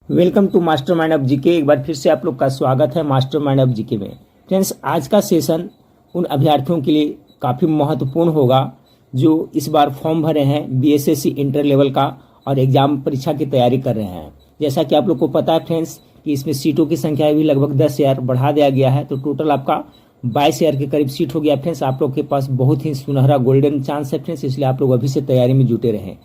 Welcome to mastermind of GK. एक बार फिर से आप लोग का स्वागत है मास्टर माइंड ऑफ जीके में। फ्रेंड्स, आज का सेशन उन अभ्यर्थियों के लिए काफ़ी महत्वपूर्ण होगा जो इस बार फॉर्म भरे हैं बीएसएससी इंटर लेवल का और एग्जाम परीक्षा की तैयारी कर रहे हैं। जैसा कि आप लोग को पता है फ्रेंड्स कि इसमें सीटों की संख्या भी लगभग 10,000 बढ़ा दिया गया है, तो टोटल आपका 22,000 के करीब सीट हो गया। फ्रेंड्स, आप लोग के पास बहुत ही सुनहरा गोल्डन चांस है फ्रेंड्स, इसलिए आप लोग अभी से तैयारी में जुटे रहें।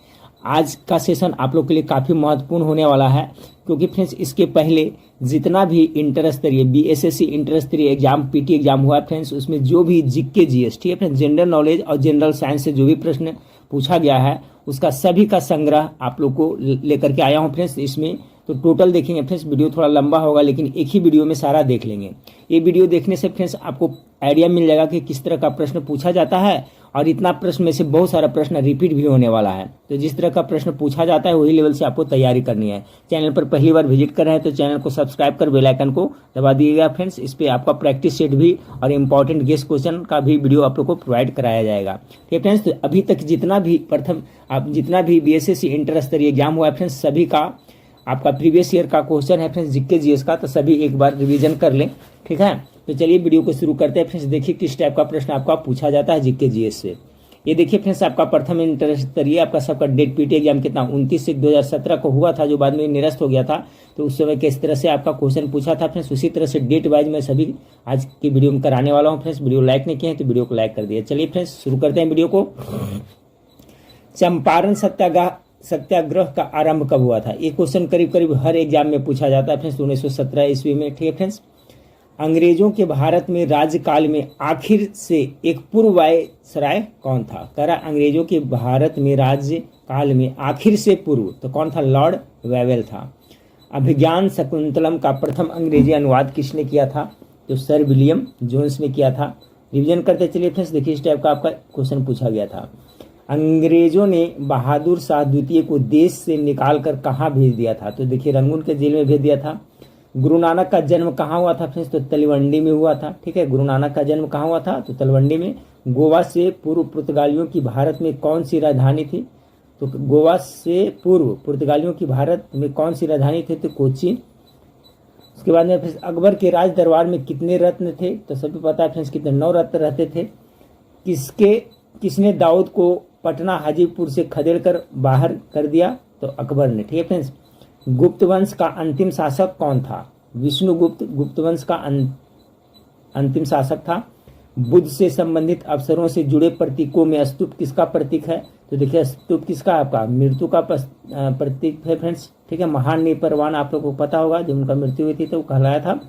आज का सेशन आप लोग के लिए काफ़ी महत्वपूर्ण होने वाला है, क्योंकि फ्रेंड्स इसके पहले जितना भी इंटर स्तरीय बीएसएससी इंटर स्तरीय एग्जाम पीटी एग्जाम हुआ है फ्रेंड्स, उसमें जो भी जीके जीएस, ठीक है फ्रेंड्स, जनरल नॉलेज और जनरल साइंस से जो भी प्रश्न पूछा गया है उसका सभी का संग्रह आप लोग को लेकर के आया हूँ फ्रेंड्स। इसमें तो टोटल देखेंगे फ्रेंड्स, वीडियो थोड़ा लंबा होगा लेकिन एक ही वीडियो में सारा देख लेंगे। ये वीडियो देखने से फ्रेंड्स आपको आइडिया मिल जाएगा कि किस तरह का प्रश्न पूछा जाता है, और इतना प्रश्न में से बहुत सारा प्रश्न रिपीट भी होने वाला है। तो जिस तरह का प्रश्न पूछा जाता है वही लेवल से आपको तैयारी करनी है। चैनल पर पहली बार विजिट कर रहे हैं तो चैनल को सब्सक्राइब कर बेल आइकन को दबा दीजिएगा फ्रेंड्स। इस पर आपका प्रैक्टिस सेट भी और इंपॉर्टेंट गेस्ट क्वेश्चन का भी वीडियो आप लोग को प्रोवाइड कराया जाएगा। ठीक है फ्रेंड्स, तो अभी तक जितना भी बीएसएससी इंटर स्तरीय एग्जाम हुआ है फ्रेंड्स, सभी का आपका प्रीवियस ईयर का क्वेश्चन है फ्रेंड्स जीके जीएस का, तो सभी एक बार रिवीजन कर लें। ठीक है, तो चलिए वीडियो को शुरू करते हैं फ्रेंड्स। देखिए किस टाइप का प्रश्न आपका पूछा जाता है जीके जीएस से। ये देखिए फ्रेंड्स, आपका प्रथम इंटर स्तरीय आपका सबका डेट पीटी एग्जाम कितना 29/1/2017 को हुआ था, जो बाद में निरस्त हो गया था। तो उस समय किस तरह से आपका क्वेश्चन पूछा था फ्रेंड्स, उसी तरह से डेट वाइज मैं सभी आज की वीडियो में कराने वाला हूँ फ्रेंड्स। वीडियो लाइक नहीं किए हैं तो वीडियो को लाइक कर दिए। चलिए फ्रेंड्स शुरू करते हैं वीडियो को। चंपारण सत्याग्रह का आरंभ कब हुआ था? ये क्वेश्चन करीब करीब हर एग्जाम में पूछा जाता है फ्रेंड्स, 1917 ईस्वी में। ठीक है फ्रेंड्स, अंग्रेजों के भारत में राज्यकाल में आखिर से एक पूर्व वायसराय कौन था? करा अंग्रेजों के भारत में राज्यकाल में आखिर से पूर्व, तो कौन था? लॉर्ड वेवेल था। अभिज्ञान शकुंतलम का प्रथम अंग्रेजी अनुवाद किसने किया था? तो सर विलियम जोन्स ने किया था। रिवीजन करते चलिए फ्रेंड्स। देखिए इस टाइप का आपका क्वेश्चन पूछा गया था। अंग्रेजों ने बहादुर शाह द्वितीय को देश से निकाल कर कहाँ भेज दिया था? तो देखिए रंगून के जेल में भेज दिया था। गुरु नानक का जन्म कहाँ हुआ था फ्रेंड्स? तो तलवंडी में हुआ था। ठीक है, गुरु नानक का जन्म कहाँ हुआ था? तो तलवंडी में। गोवा से पूर्व पुर्तगालियों की भारत में कौन सी राजधानी थी? तो गोवा से पूर्व पुर्तगालियों की भारत में कौन सी राजधानी थी? तो कोची। उसके बाद में फ्रेंड्स अकबर के राज दरबार में कितने रत्न थे? तो सभी पता है फ्रेंड्स कितने, 9 रत्न रहते थे। किसने दाऊद को पटना हाजीपुर से खदेड़ कर बाहर कर दिया? तो अकबर ने। ठीक है फ्रेंड्स, गुप्त वंश का अंतिम शासक कौन था? विष्णुगुप्त गुप्त वंश का अंतिम शासक था। बुद्ध से संबंधित अवसरों से जुड़े प्रतीकों में स्तूप किसका प्रतीक है? तो देखिए स्तूप किसका? आपका मृत्यु का प्रतीक है फ्रेंड्स। ठीक है, महान निपरवान आप लोगों को पता होगा, जब उनका मृत्यु हुई थी तो वो कहलाया था।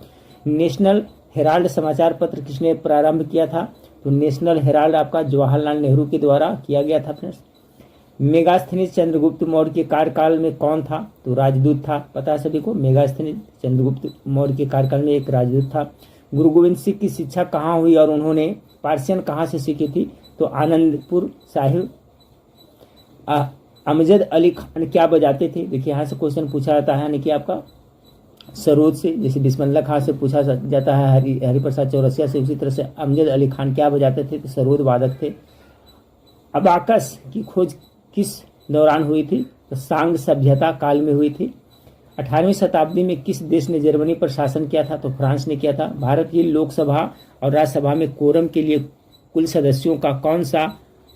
नेशनल हेराल्ड समाचार पत्र किसने प्रारंभ किया था? तो नेशनल हेराल्ड आपका जवाहरलाल नेहरू के द्वारा किया गया था फ्रेंड्स। मेगास्थनीज चंद्रगुप्त मौर्य के कार्यकाल में कौन था? तो राजदूत था। पता है सभी को, मेगास्थनीज चंद्रगुप्त मौर्य के कार्यकाल में एक राजदूत था। गुरु गोविंद सिंह की शिक्षा कहाँ हुई और उन्होंने पार्सियन कहाँ से सीखी थी? तो आनंदपुर साहिब। अमजद अली खान क्या बजाते थे? देखिए यहाँ से क्वेश्चन पूछा जाता है, यानी कि आपका सरोद से, जैसे बिस्मिल्लाह खां से पूछा जाता है हरिप्रसाद चौरसिया से, उसी तरह से अमजद अली खान क्या बजाते थे? तो सरोद वादक थे। अबाकस की खोज किस दौरान हुई थी? तो सांग सभ्यता काल में हुई थी। 18वीं शताब्दी में किस देश ने जर्मनी पर शासन किया था? तो फ्रांस ने किया था। भारत की लोकसभा और राज्यसभा में कोरम के लिए कुल सदस्यों का कौन सा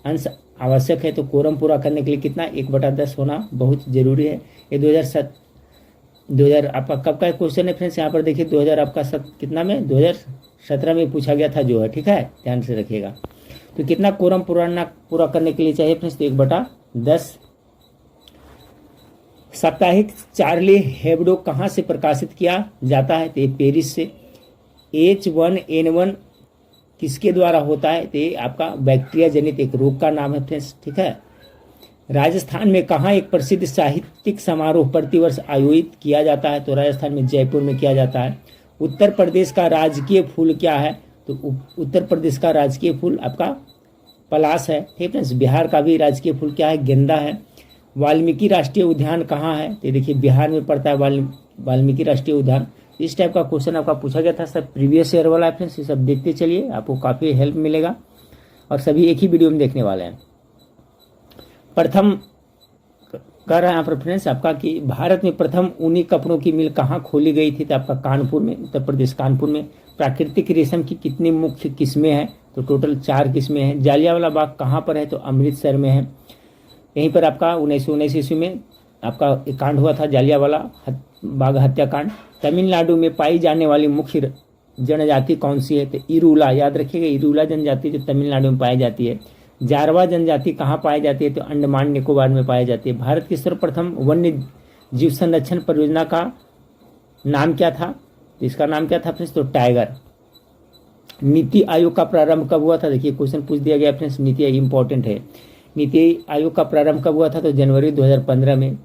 अंश आवश्यक है? तो कोरम पूरा करने के लिए कितना? 1/10 होना बहुत जरूरी है। ये 2000 आपका कब का क्वेश्चन है फ्रेंड्स? यहाँ पर देखिए 2000 आपका कितना में 2017 में पूछा गया था जो है। ठीक है, ध्यान से रखिएगा। तो कितना कोरम पूरा करने के लिए चाहिए फ्रेंड्स? तो 1/10। साप्ताहिक चार्ली हेब्डो कहाँ से प्रकाशित किया जाता है? तो ये पेरिस से। H1N1 किसके द्वारा होता है? तो ये आपका बैक्टीरिया जनित एक रोग का नाम है फ्रेंड्स। ठीक है, राजस्थान में कहाँ एक प्रसिद्ध साहित्यिक समारोह प्रतिवर्ष आयोजित किया जाता है? तो राजस्थान में जयपुर में किया जाता है। उत्तर प्रदेश का राजकीय फूल क्या है? तो उत्तर प्रदेश का राजकीय फूल आपका पलाश है। ठीक है, बिहार का भी राजकीय फूल क्या है? गेंदा है। वाल्मीकि राष्ट्रीय उद्यान कहाँ है? तो देखिए बिहार में पड़ता है वाल्मीकि राष्ट्रीय उद्यान। इस टाइप का क्वेश्चन आपका पूछा गया था, सब प्रीवियस ईयर वाला है फ्रेंड्स। ये सब देखते चलिए, आपको काफ़ी हेल्प मिलेगा और सभी एक ही वीडियो में देखने वाले हैं। प्रथम कह रहा है यहाँ पर फ्रेंड्स आपका कि भारत में प्रथम ऊनी कपड़ों की मिल कहाँ खोली गई थी, तो आपका कानपुर में, उत्तर प्रदेश कानपुर में। प्राकृतिक रेशम की कितनी मुख्य किस्में हैं, तो टोटल 4 किस्में हैं। जालियांवाला बाग कहाँ पर है, तो अमृतसर में है। यहीं पर आपका 1919 ईस्वी में आपका एक कांड हुआ था, जालियांवाला बाग हत्याकांड। तमिलनाडु में पाई जाने वाली मुख्य जनजाति कौन सी है, तो इरूला, याद रखिएगा, इरूला जनजाति जो तमिलनाडु में पाई जाती है। जारवा जनजाति कहाँ पाई जाती है, तो अंडमान निकोबार में पाई जाती है। भारत की सर्वप्रथम वन्य जीव संरक्षण परियोजना का नाम क्या था, तो इसका नाम क्या था फ्रेंड्स, तो टाइगर। नीति आयोग का प्रारंभ कब हुआ था, देखिए क्वेश्चन पूछ दिया गया फ्रेंड्स, नीति आयोग इंपॉर्टेंट है। नीति आयोग का प्रारंभ कब हुआ था, तो जनवरी 2015 में।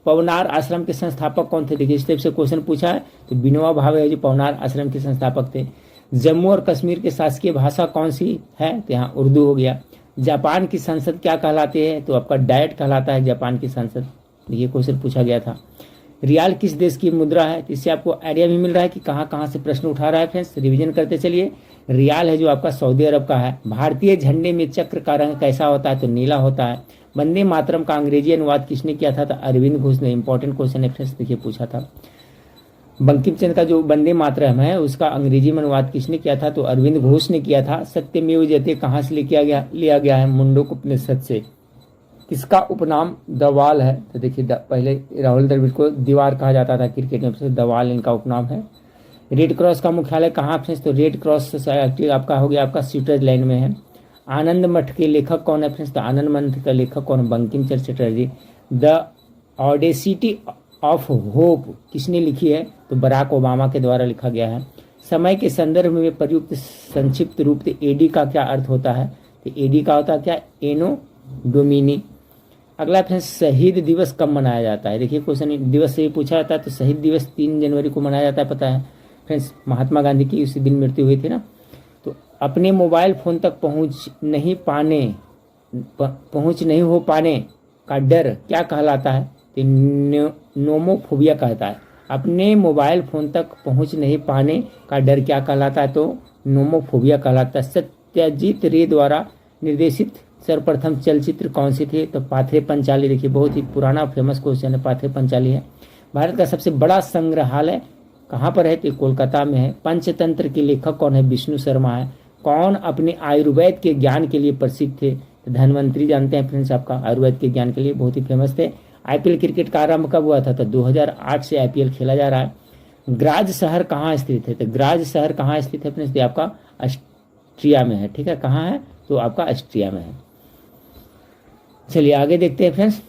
पवनार आश्रम के संस्थापक कौन थे, देखिए इस टाइप से क्वेश्चन पूछा है, तो विनोबा भावे जो पवनार आश्रम के संस्थापक थे। जम्मू और कश्मीर की शासकीय भाषा कौन सी है, तो यहाँ उर्दू हो गया। जापान की संसद क्या कहलाती है, तो आपका डायट कहलाता है जापान की संसद, ये क्वेश्चन पूछा गया था। रियाल किस देश की मुद्रा है, तो इससे आपको आइडिया भी मिल रहा है कि कहाँ कहाँ से प्रश्न उठा रहा है फ्रेंड्स, रिवीजन करते चलिए। रियाल है जो आपका सऊदी अरब का है। भारतीय झंडे में चक्र का रंग कैसा होता है, तो नीला होता है। वंदे मातरम का अंग्रेजी अनुवाद किसने किया था, तो अरविंद घोष ने। इंपॉर्टेंट क्वेश्चन है फ्रेंड्स, देखिए पूछा था। बंकिम चंद्र का जो वंदे मातरम है उसका अंग्रेजी में अनुवाद किसने किया था, तो अरविंद घोष ने किया था। सत्यमेव जयते कहाँ से लिया गया है, मुंडक उपनिषद से। किसका उपनाम दवाल है, तो देखिए पहले राहुल द्रविड़ को दीवार कहा जाता था क्रिकेट में, दवाल इनका उपनाम है। रेड क्रॉस का मुख्यालय कहाँ फ्रेंड्स, तो रेड क्रॉस सोसाइटी आपका हो गया आपका स्विट्जरलैंड में है। आनंद मठ के लेखक कौन है फ्रेंड्स, तो आनंद मठ का लेखक कौन, Bankim Chandra Chatterjee. The audacity of hope किसने लिखी है, तो बराक ओबामा के द्वारा लिखा गया है। समय के संदर्भ में प्रयुक्त संक्षिप्त रूप से एडी का क्या अर्थ होता है, तो एडी का होता है क्या, एनो डोमिनी। अगला फ्रेंड्स, शहीद दिवस कब मनाया जाता है, देखिए क्वेश्चन दिवस से ही पूछा जाता है, तो शहीद दिवस 3 जनवरी को मनाया जाता है, पता है फ्रेंड्स, महात्मा गांधी की उसी दिन मृत्यु हुई थी ना। तो अपने मोबाइल फोन तक पहुंच नहीं हो पाने का डर क्या कहलाता है, तो नोमोफोबिया कहता है। अपने मोबाइल फोन तक पहुंच नहीं पाने का डर क्या कहलाता है, तो नोमोफोबिया कहलाता है। सत्यजीत रे द्वारा निर्देशित सर्वप्रथम चलचित्र कौन सी थी, तो पाथेर पंचाली। देखिए बहुत ही पुराना फेमस क्वेश्चन है, पाथेर पंचाली है। भारत का सबसे बड़ा संग्रहालय कहाँ पर है, तो कोलकाता में है। पंचतंत्र के लेखक कौन है, विष्णु शर्मा है। कौन अपने आयुर्वेद के ज्ञान के लिए प्रसिद्ध थे, तो धन्वंतरी जानते हैं फ्रेंड्स, आपका आयुर्वेद के ज्ञान के लिए बहुत ही फेमस थे। आईपीएल क्रिकेट का आरंभ कब हुआ था, तो 2008 से आईपीएल खेला जा रहा है। ग्राज शहर कहाँ स्थित है, तो ग्राज शहर कहाँ स्थित है फ्रेंड्स, आपका ऑस्ट्रिया में है, ठीक है, कहाँ है, तो आपका ऑस्ट्रिया में है। चलिए आगे देखते हैं फ्रेंड्स।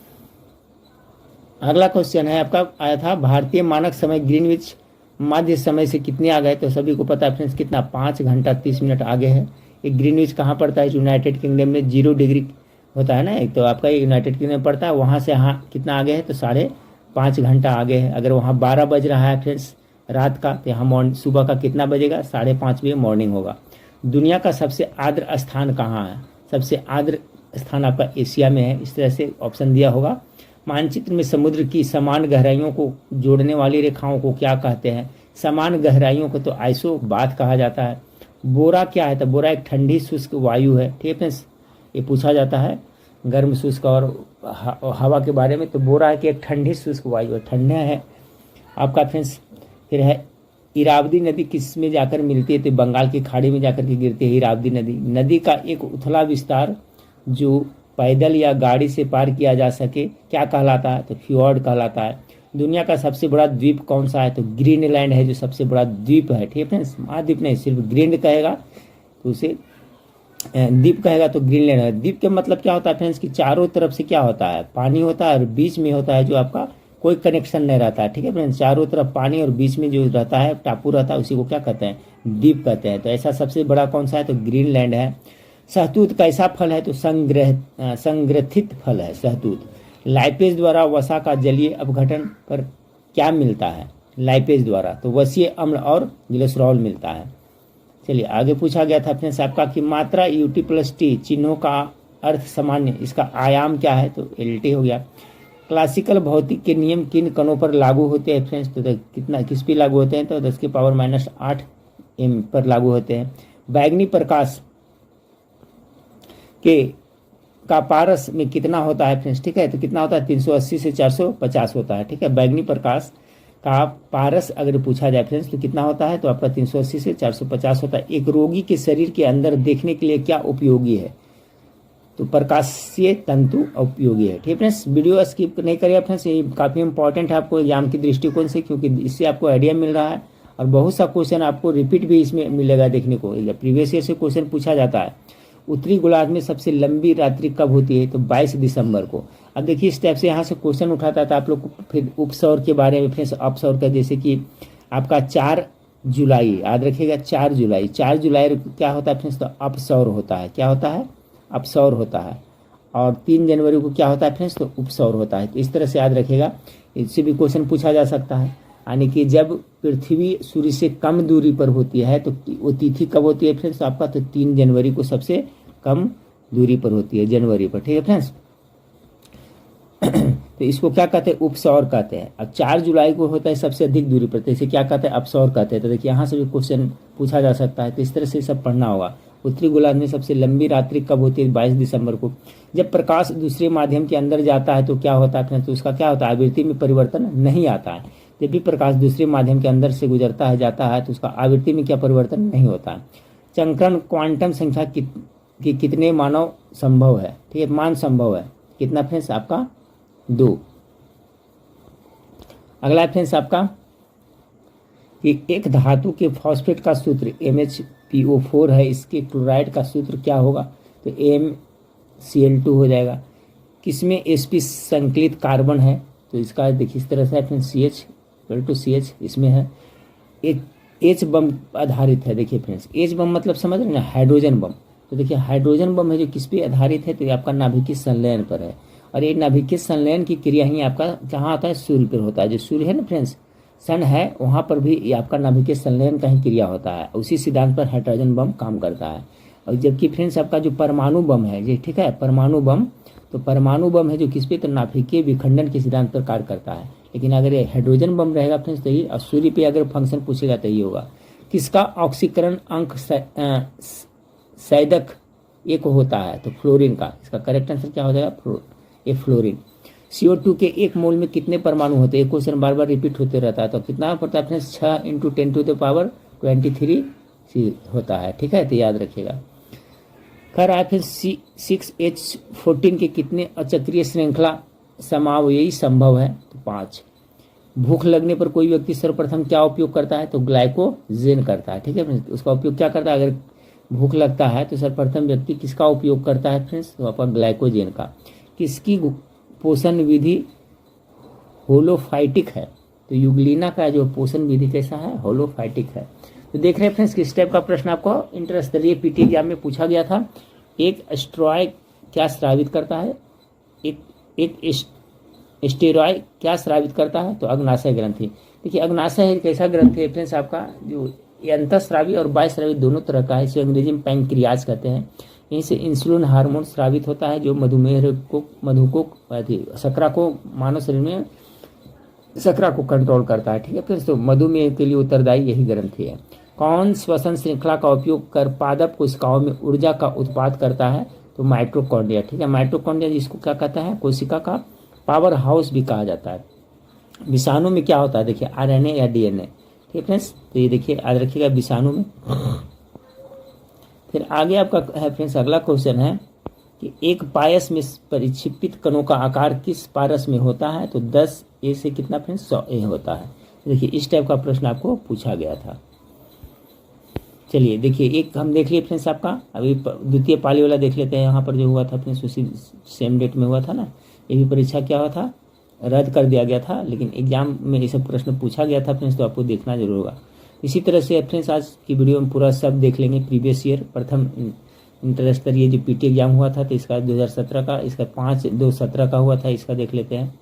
अगला क्वेश्चन है आपका आया था, भारतीय मानक समय ग्रीनविच मध्य समय से कितने आ गए, तो सभी को पता है फ्रेंड्स कितना, 5 घंटा 30 मिनट आगे है। एक ग्रीनविच कहाँ पड़ता है, यूनाइटेड किंगडम में 0 डिग्री होता है ना, एक तो आपका यूनाइटेड किंगडम में पड़ता है, वहाँ से यहाँ कितना आगे है, तो 5.5 घंटा आगे है। अगर वहाँ 12 बज रहा है फ्रेंड्स रात का, तो यहाँ सुबह का कितना बजेगा, 5:30 बजे मॉर्निंग होगा। दुनिया का सबसे आर्द्र स्थान कहाँ है, सबसे आर्द्र स्थान आपका एशिया में है, इस तरह से ऑप्शन दिया होगा। मानचित्र में समुद्र की समान गहराइयों को जोड़ने वाली रेखाओं को क्या कहते हैं, समान गहराइयों को तो आइसोबाथ कहा जाता है। बोरा क्या है, तो बोरा एक ठंडी शुष्क वायु है, ठीक है फ्रेंड्स, ये पूछा जाता है गर्म शुष्क और हवा के बारे में, तो बोरा है कि एक ठंडी शुष्क वायु है, ठंडा है आपका फ्रेंड्स। फिर है इरावदी नदी किस में जाकर मिलती है, तो बंगाल की खाड़ी में जाकर के गिरती है इरावदी नदी। नदी का एक उथला विस्तार जो पैदल या गाड़ी से पार किया जा सके क्या कहलाता है, तो फ्योर्ड कहलाता है। दुनिया का सबसे बड़ा द्वीप कौन सा है, तो ग्रीनलैंड है जो सबसे बड़ा द्वीप है, ठीक है फ्रेंड्स, महाद्वीप नहीं, सिर्फ ग्रीन कहेगा तो उसे द्वीप कहेगा तो ग्रीनलैंड है। द्वीप के मतलब क्या होता है फ्रेंड्स, कि चारों तरफ से क्या होता है, पानी होता है और बीच में होता है जो आपका कोई कनेक्शन नहीं रहता है, ठीक है फ्रेंड्स, चारों तरफ पानी और बीच में जो रहता है टापू रहता है उसी को क्या कहते हैं, द्वीप कहते हैं। तो ऐसा सबसे बड़ा कौन सा है, तो ग्रीनलैंड है। शहतूत कैसा फल है, तो संग्रथित फल है शहतूत। लाइपेज द्वारा वसा का जलीय अपघटन पर क्या मिलता है, लाइपेज द्वारा तो वसीय अम्ल और ग्लिसरॉल मिलता है। चलिए आगे पूछा गया था फ्रेंड्स आपका कि मात्रा UT+T चिन्हों का अर्थ सामान्य, इसका आयाम क्या है, तो LT हो गया। क्लासिकल भौतिक के नियम किन कणों पर लागू होते हैं फ्रेंड्स, तो कितना किस पे लागू होते हैं, तो 10⁻⁸ m पर लागू होते हैं। बैगनी प्रकाश का पारस में कितना होता है फ्रेंड्स, ठीक है, तो कितना होता है 380 से 450 होता है, ठीक है। बैगनी प्रकाश का पारस अगर पूछा जाए फ्रेंड्स तो कितना होता है, तो आपका 380 से 450 होता है। एक रोगी के शरीर के अंदर देखने के लिए क्या उपयोगी है, तो प्रकाशीय तंतु उपयोगी है, ठीक है फ्रेंड्स। वीडियो स्किप नहीं करिए फ्रेंड्स, ये काफ़ी इंपॉर्टेंट है आपको एग्जाम के दृष्टिकोण से, क्योंकि इससे आपको आइडिया मिल रहा है और बहुत सा क्वेश्चन आपको रिपीट भी इसमें मिलेगा देखने को। प्रीवियस ईयर से क्वेश्चन पूछा जाता है। उत्तरी गोलार्ध में सबसे लंबी रात्रि कब होती है, तो 22 दिसंबर को। अब देखिए इस टाइप से यहाँ से क्वेश्चन उठाता था आप लोग को। फिर उपसौर के बारे में फ्रेंड्स, अपसौर का जैसे कि आपका 4 जुलाई याद रखिएगा, 4 जुलाई क्या होता है फ्रेंड्स, तो अपसौर होता है। क्या होता है, अपसौर होता है। और 3 जनवरी को क्या होता है फ्रेंड्स, तो उपसौर होता है। तो इस तरह से याद रखिएगा, इससे भी क्वेश्चन पूछा जा सकता है। यानी कि जब पृथ्वी सूर्य से कम दूरी पर होती है तो वो तिथि कब होती है फ्रेंड्स आपका, तो 3 जनवरी को सबसे कम दूरी पर होती है, जनवरी पर, ठीक है फ्रेंड्स। तो इसको क्या कहते हैं, उपसौर कहते हैं। अब 4 जुलाई को होता है सबसे अधिक दूरी पर, तो इसे क्या कहते हैं, अपसौर कहते हैं। तो देखिए यहाँ से भी क्वेश्चन पूछा जा सकता है, तो इस तरह से सब पढ़ना होगा। उत्तरी गोलार्ध में सबसे लंबी रात्रि कब होती है, 22 दिसंबर को। जब प्रकाश दूसरे माध्यम के अंदर जाता है तो क्या होता है फ्रेंड्स, तो उसका क्या होता है, आवृत्ति में परिवर्तन नहीं आता है। जब भी प्रकाश दूसरे माध्यम के अंदर से गुजरता है जाता है तो उसका आवृत्ति में क्या परिवर्तन नहीं होता है। चंक्रण क्वांटम संख्या कि कितने मानव संभव है, ठीक है, मान संभव है कितना फ्रेंड्स आपका, 2। अगला फ्रेंड्स आपका कि एक धातु के फॉस्फेट का सूत्र MHPO4 है, इसके क्लोराइड का सूत्र क्या होगा, तो MCl2 हो जाएगा। किसमें sp संकलित कार्बन है, तो इसका देखिए इस तरह से फ्रेंड्स CH इसमें है। एक H बम आधारित है, देखिए फ्रेंड्स H बम मतलब समझ रहे हैं ना, हाइड्रोजन बम। तो देखिए हाइड्रोजन बम है जो किस पे आधारित है, तो ये आपका नाभिकीय संलयन पर है। और ये नाभिकीय संलयन की क्रिया ही आपका कहाँ होता है, सूर्य पर होता है। जो सूर्य है ना फ्रेंड्स, सन है, वहाँ पर भी ये आपका नाभिकीय संलयन का ही क्रिया होता है। उसी सिद्धांत पर हाइड्रोजन बम काम करता है। और जबकि फ्रेंड्स आपका जो परमाणु बम है जी, ठीक है, परमाणु बम, तो परमाणु बम है जो किस पे, तो नाभिकीय विखंडन के सिद्धांत पर कार्य करता है। लेकिन अगर ये हाइड्रोजन बम रहेगा फ्रेंड्स तो ये, और सूर्य पे अगर फंक्शन पूछेगा तो ये होगा। किसका ऑक्सीकरण अंक सैदक 1 होता है, तो फ्लोरीन का। इसका करेक्ट आंसर क्या हो जाएगा, ये फ्लोरीन। CO2 के 1 मोल में कितने परमाणु होते हैं, क्वेश्चन बार बार रिपीट होते रहता है। तो कितना पड़ता है फ्रेंड्स, 6 × 10⁻23 होता है, ठीक है, तो याद रखिएगा। कह रहा है फिर 6H14 के कितने अचक्रीय श्रृंखला समावयवी संभव है, तो 5। भूख लगने पर कोई व्यक्ति सर्वप्रथम क्या उपयोग करता है, तो ग्लाइकोजेन करता है, ठीक है फ्रेंड्स। उसका उपयोग क्या करता है, अगर भूख लगता है तो सर्वप्रथम व्यक्ति किसका उपयोग करता है फ्रेंड्स, तो आपका ग्लाइकोजेन का। किसकी पोषण विधि होलोफाइटिक है, तो यूग्लिना का जो पोषण विधि कैसा है, होलोफाइटिक है। तो देख रहे हैं फ्रेंड्स किस टाइप का प्रश्न आपको इंटर स्तरीय पीटी एग्जाम में पूछा गया था। एक स्टेरॉयड क्या स्रावित करता है, एक स्टेरॉयड क्या स्रावित करता है, तो अग्नाशय ग्रंथि। देखिए अग्नाशय एक ऐसा ग्रंथि है फ्रेंड्स आपका जो अंतःस्रावी और बाह्यस्रावी दोनों तरह का है। इसे अंग्रेजी में पैंक्रियाज कहते हैं। यहीं से इंसुलिन हार्मोन स्रावित होता है जो शकरा को मानव शरीर में शकरा को कंट्रोल करता है, ठीक है फिर। तो मधुमेह के लिए उत्तरदायी यही ग्रंथि है। कौन श्वसन श्रृंखला का उपयोग कर पादप कोशिकाओं में ऊर्जा का उत्पाद करता है, तो माइटोकॉन्ड्रिया, ठीक है। माइटोकॉन्ड्रिया जिसको क्या कहता है, कोशिका का पावर हाउस भी कहा जाता है। विषाणु में क्या होता है, देखिए RNA या DNA, ठीक है फ्रेंड्स। तो ये देखिए याद रखिएगा विषाणु में। फिर आगे आपका है फ्रेंड्स अगला क्वेश्चन है कि एक पायस में परिक्षेपित कणों का आकार किस पारस में होता है, तो 10A से कितना फ्रेंड्स 100A होता है। देखिए इस टाइप का प्रश्न आपको पूछा गया था। चलिए देखिए एक हम देख लिए फ्रेंड्स आपका, अभी द्वितीय पाली वाला देख लेते हैं। यहाँ पर जो हुआ था फ्रेंड्स उसी सेम डेट में हुआ था ना, ये भी परीक्षा क्या हुआ था, रद्द कर दिया गया था, लेकिन एग्जाम में ये सब प्रश्न पूछा गया था फ्रेंड्स, तो आपको देखना जरूर होगा। इसी तरह से फ्रेंड्स आज की वीडियो में पूरा सब देख लेंगे। प्रीवियस ईयर प्रथम इंटर स्तरीय जो पीटी एग्जाम हुआ था, तो इसका 2017 का, इसका 5/2/17 का हुआ था, इसका देख लेते हैं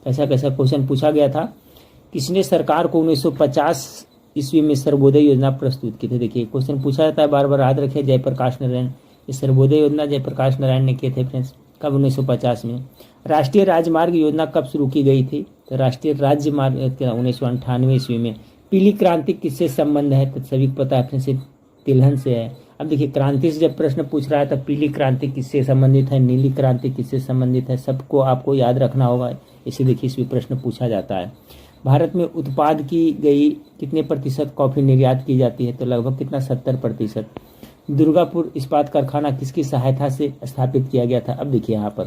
कैसा कैसा क्वेश्चन पूछा गया था। किसने सरकार को 1950 ईस्वी में सर्वोदय योजना प्रस्तुत की थी। देखिए क्वेश्चन पूछा जाता है बार बार, याद रखे, जयप्रकाश नारायण। ये सर्वोदय योजना जयप्रकाश नारायण ने किए थे फ्रेंड्स, कब 1950 में। राष्ट्रीय राजमार्ग योजना कब शुरू की गई थी, तो राष्ट्रीय राजमार्ग 1998 ईस्वी में। पीली क्रांति किससे संबंध है, तो सभी को पता है फ्रेंड्स तिलहन से है। अब देखिए क्रांति से जब प्रश्न पूछ रहा है तो पीली क्रांति किससे संबंधित है, नीली क्रांति किससे संबंधित है, सबको आपको याद रखना होगा। इसे देखिए इसमें प्रश्न पूछा जाता है। भारत में उत्पाद की गई कितने प्रतिशत कॉफ़ी निर्यात की जाती है, तो लगभग कितना 70%। दुर्गापुर इस्पात कारखाना किसकी सहायता से स्थापित किया गया था। अब देखिए यहाँ पर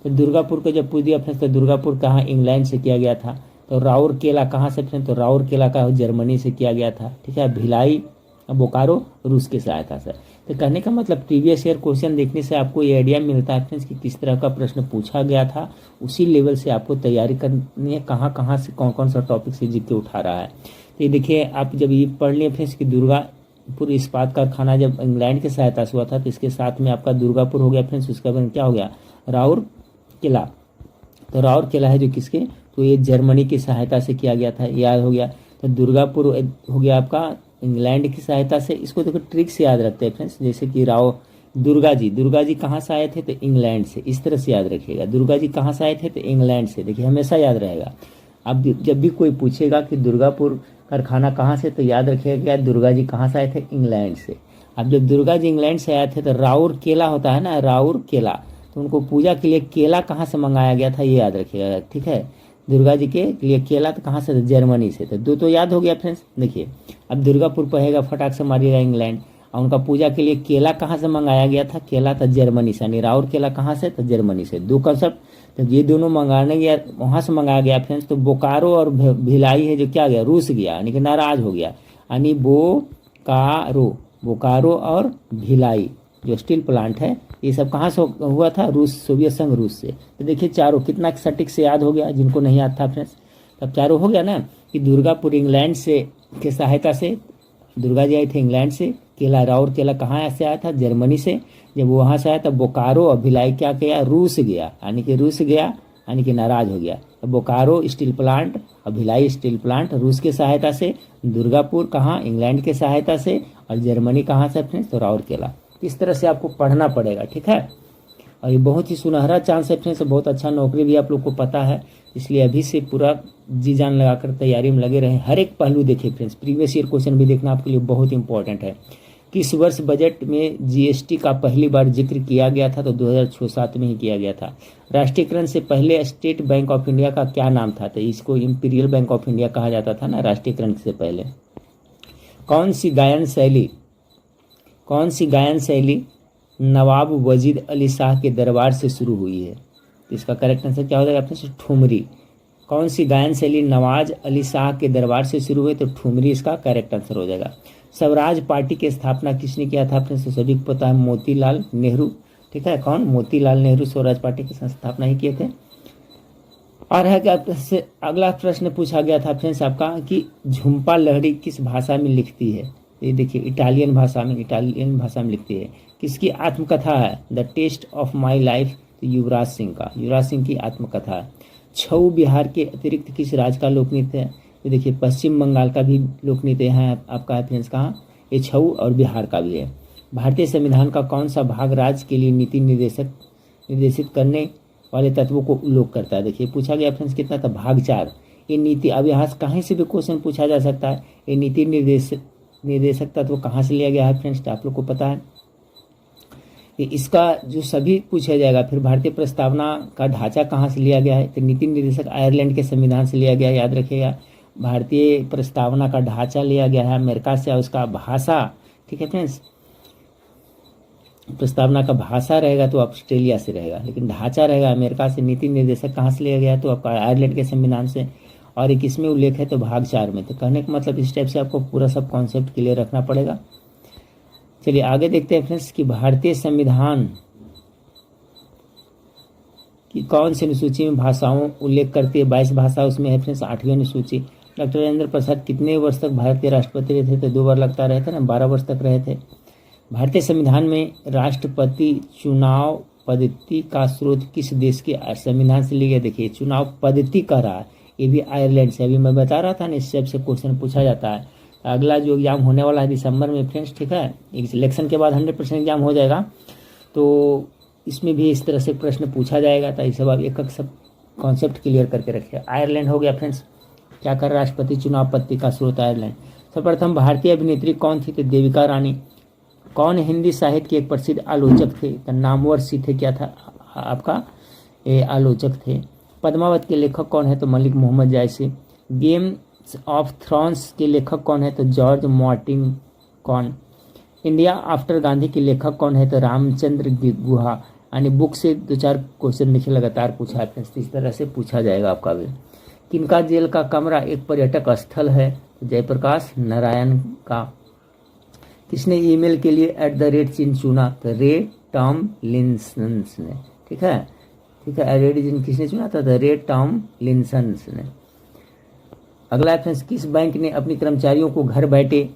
तो दुर्गापुर को जब पूछ दिया फ्रेंड्स तो दुर्गापुर कहाँ, इंग्लैंड से किया गया था। तो राउरकेला कहाँ से फ्रेंड्स, तो राउरकेला का जर्मनी से किया गया था। ठीक है, भिलाई बोकारो रूस की सहायता से। तो कहने का मतलब प्रीवियस ईयर क्वेश्चन देखने से आपको ये आइडिया मिलता है फ्रेंड्स कि किस तरह का प्रश्न पूछा गया था, उसी लेवल से आपको तैयारी करनी है, कहाँ कहाँ से कौन कौन सा टॉपिक से जीके उठा रहा है। तो ये देखिए आप जब ये पढ़ लिए फ्रेंड्स कि दुर्गापुर इस्पात कारखाना जब इंग्लैंड की सहायता से हुआ था, तो इसके साथ में आपका दुर्गापुर हो गया फ्रेंड्स, उसका बाद क्या हो गया राउरकेला। तो राउरकेला है जो किसके, तो ये जर्मनी की सहायता से किया गया था, याद हो गया। तो दुर्गापुर हो गया आपका इंग्लैंड की सहायता से। इसको देखो ट्रिक से याद रखते हैं फ्रेंड्स, जैसे कि दुर्गा जी कहाँ से आए थे, तो इंग्लैंड से। इस तरह से याद रखिएगा, दुर्गा जी कहाँ से आए थे, तो इंग्लैंड से। देखिए हमेशा याद रहेगा। अब जब भी कोई पूछेगा कि दुर्गापुर कारखाना कहाँ से, तो याद रखिएगा दुर्गा जी कहाँ से आए थे, इंग्लैंड से। अब जब दुर्गा जी इंग्लैंड से आए थे तो राउरकेला होता है ना, राउरकेला, तो उनको पूजा के लिए केला कहाँ से मंगाया गया था, ये याद रखिएगा। ठीक है, दुर्गा जी के लिए केला तो कहाँ से, जर्मनी से। तो दो तो याद हो गया फ्रेंड्स। देखिए अब दुर्गापुर पढ़ेगा फटाक से मारिएगा इंग्लैंड, और उनका पूजा के लिए केला कहाँ से मंगाया गया था, केला था जर्मनी से, यानी राउरकेला कहाँ से, तो जर्मनी से। दो कंसेप्ट, तो ये दोनों मंगाने गया, वहाँ से मंगाया गया फ्रेंड्स। तो बोकारो और भिलाई है जो क्या गया, रूस गया, यानी कि नाराज हो गया, यानी बोकारो और भिलाई जो स्टील प्लांट है, ये सब कहाँ से हुआ था, रूस, सोवियत संघ रूस से। तो देखिए चारों कितना सटीक से याद हो गया, जिनको नहीं याद था फ्रेंड्स। तब चारों हो गया ना कि दुर्गापुर इंग्लैंड से की सहायता से दुर्गा जी आई थे इंग्लैंड से, केला राउरकेला कहाँ से आया था, जर्मनी से। जब वहाँ से आया तब बोकारो और भिलाई क्या किया, रूस गया, यानी कि रूस गया, यानी कि नाराज हो गया। तो बोकारो स्टील प्लांट और भिलाई स्टील प्लांट रूस की सहायता से, दुर्गापुर कहाँ, इंग्लैंड की सहायता से, और जर्मनी कहाँ से फ्रेंड्स, तो राउरकेला। इस तरह से आपको पढ़ना पड़ेगा। ठीक है, और ये बहुत ही सुनहरा चांस है फ्रेंड्स, बहुत अच्छा नौकरी भी आप लोग को पता है, इसलिए अभी से पूरा जी जान लगाकर तैयारी में लगे रहे। हर एक पहलू देखिए फ्रेंड्स, प्रीवियस ईयर क्वेश्चन भी देखना आपके लिए बहुत इंपॉर्टेंट है। किस वर्ष बजट में जीएसटी का पहली बार जिक्र किया गया था, तो 2006-07 में ही किया गया था। राष्ट्रीयकरण से पहले स्टेट बैंक ऑफ इंडिया का क्या नाम था, तो इसको इंपीरियल बैंक ऑफ इंडिया कहा जाता था ना राष्ट्रीयकरण से पहले। कौन सी गायन शैली नवाब वजीद अली शाह के दरबार से शुरू हुई है, तो इसका करेक्ट आंसर क्या हो जाएगा अपने से, ठुमरी। कौन सी गायन शैली नवाज अली शाह के दरबार से शुरू हुई, तो ठुमरी इसका करेक्ट आंसर हो जाएगा। स्वराज पार्टी की स्थापना किसने किया था अपने से, सभी को पता है मोतीलाल नेहरू। ठीक है, कौन, मोतीलाल नेहरू स्वराज पार्टी की स्थापना ही किए थे। और है क्या से अगला प्रश्न पूछा गया था फ्रेंड्स आपका कि झुम्पा लहरी किस भाषा में लिखती है, ये देखिए इटालियन भाषा में लिखती है। किसकी आत्मकथा है, the test of my life, तो युवराज सिंह की आत्मकथा है। छऊ बिहार के अतिरिक्त किस राज्य का लोक नृत्य है, तो देखिए पश्चिम बंगाल का भी लोक नृत्य है आपका फ्रेंड्स, कहाँ, ये छऊ, और बिहार का भी है। भारतीय संविधान का कौन सा भाग राज्य के लिए नीति निर्देशित करने वाले तत्वों को उल्लेख करता है। देखिए पूछा गया फ्रेंड्स कितना था, भाग 4। ये नीति, अब यहाँ से कहीं से भी क्वेश्चन पूछा जा सकता है, ये नीति निर्देशक तत्व कहाँ से लिया गया है फ्रेंड्स, आप लोग को पता है। इसका जो सभी पूछा जाएगा। फिर भारतीय प्रस्तावना का ढांचा कहाँ से लिया गया है, तो नीति निर्देशक आयरलैंड के संविधान से लिया गया है, याद रखिएगा। भारतीय प्रस्तावना का ढांचा लिया गया है अमेरिका से, और उसका भाषा, ठीक है फ्रेंड्स, प्रस्तावना का भाषा रहेगा तो ऑस्ट्रेलिया से रहेगा, लेकिन ढांचा रहेगा अमेरिका से। नीति निर्देशक कहाँ से लिया गया, तो आपका आयरलैंड के संविधान से, और एक इसमें उल्लेख है तो भाग 4 में। तो कहने का मतलब इस टाइप से आपको पूरा सब कॉन्सेप्ट क्लियर रखना पड़ेगा। चलिए आगे देखते हैं फ्रेंड्स कि भारतीय संविधान की कौन सी अनुसूची में भाषाओं उल्लेख करती है, 22 भाषा उसमें है फ्रेंड्स, 8वीं अनुसूची। डॉक्टर राजेंद्र प्रसाद कितने वर्ष तक भारत के राष्ट्रपति रहे थे, तो 2 बार लगता रहे थे ना, 12 वर्ष तक रहे थे। भारतीय संविधान में राष्ट्रपति चुनाव पद्धति का स्रोत किस देश के संविधान से लिया गया। देखिए चुनाव पद्धति का रहा है, ये भी आयरलैंड से, अभी मैं बता रहा था ना, इस टाइप से क्वेश्चन पूछा जाता है। अगला जो एग्जाम होने वाला है दिसंबर में फ्रेंड्स, ठीक है, इलेक्शन के बाद 100% एग्जाम हो जाएगा, तो इसमें भी इस तरह से प्रश्न पूछा जाएगा। तो इस बार एक सब कॉन्सेप्ट क्लियर करके रखिए। आयरलैंड हो गया फ्रेंड्स, क्या कर राष्ट्रपति चुनाव पद्धति का स्रोत आयरलैंड। सर्वप्रथम भारतीय अभिनेत्री कौन थी, तो देविका रानी। कौन हिंदी साहित्य के एक प्रसिद्ध आलोचक थे? तो नामवर सिद्धे क्या था आपका, ये आलोचक थे। पद्मावत के लेखक कौन है? तो मलिक मोहम्मद जायसी। गेम्स ऑफ थ्रोन्स के लेखक कौन है? तो जॉर्ज मार्टिन। कौन? इंडिया आफ्टर गांधी के लेखक कौन है? तो रामचंद्र गुहा। यानी बुक से 2-4 क्वेश्चन लिखे लगातार पूछा है, इस तरह से पूछा जाएगा आपका भी। किनका जेल का कमरा एक पर्यटक स्थल है? तो जयप्रकाश नारायण का। किसने ईमेल के लिए @ चिन्ह चुना? तो रे टॉमलिंसन ने। ठीक है, @ किसने चुना था? तो रे टॉमलिंसन ने। अगला फ्रेंड्स, किस बैंक ने अपने कर्मचारियों को घर बैठे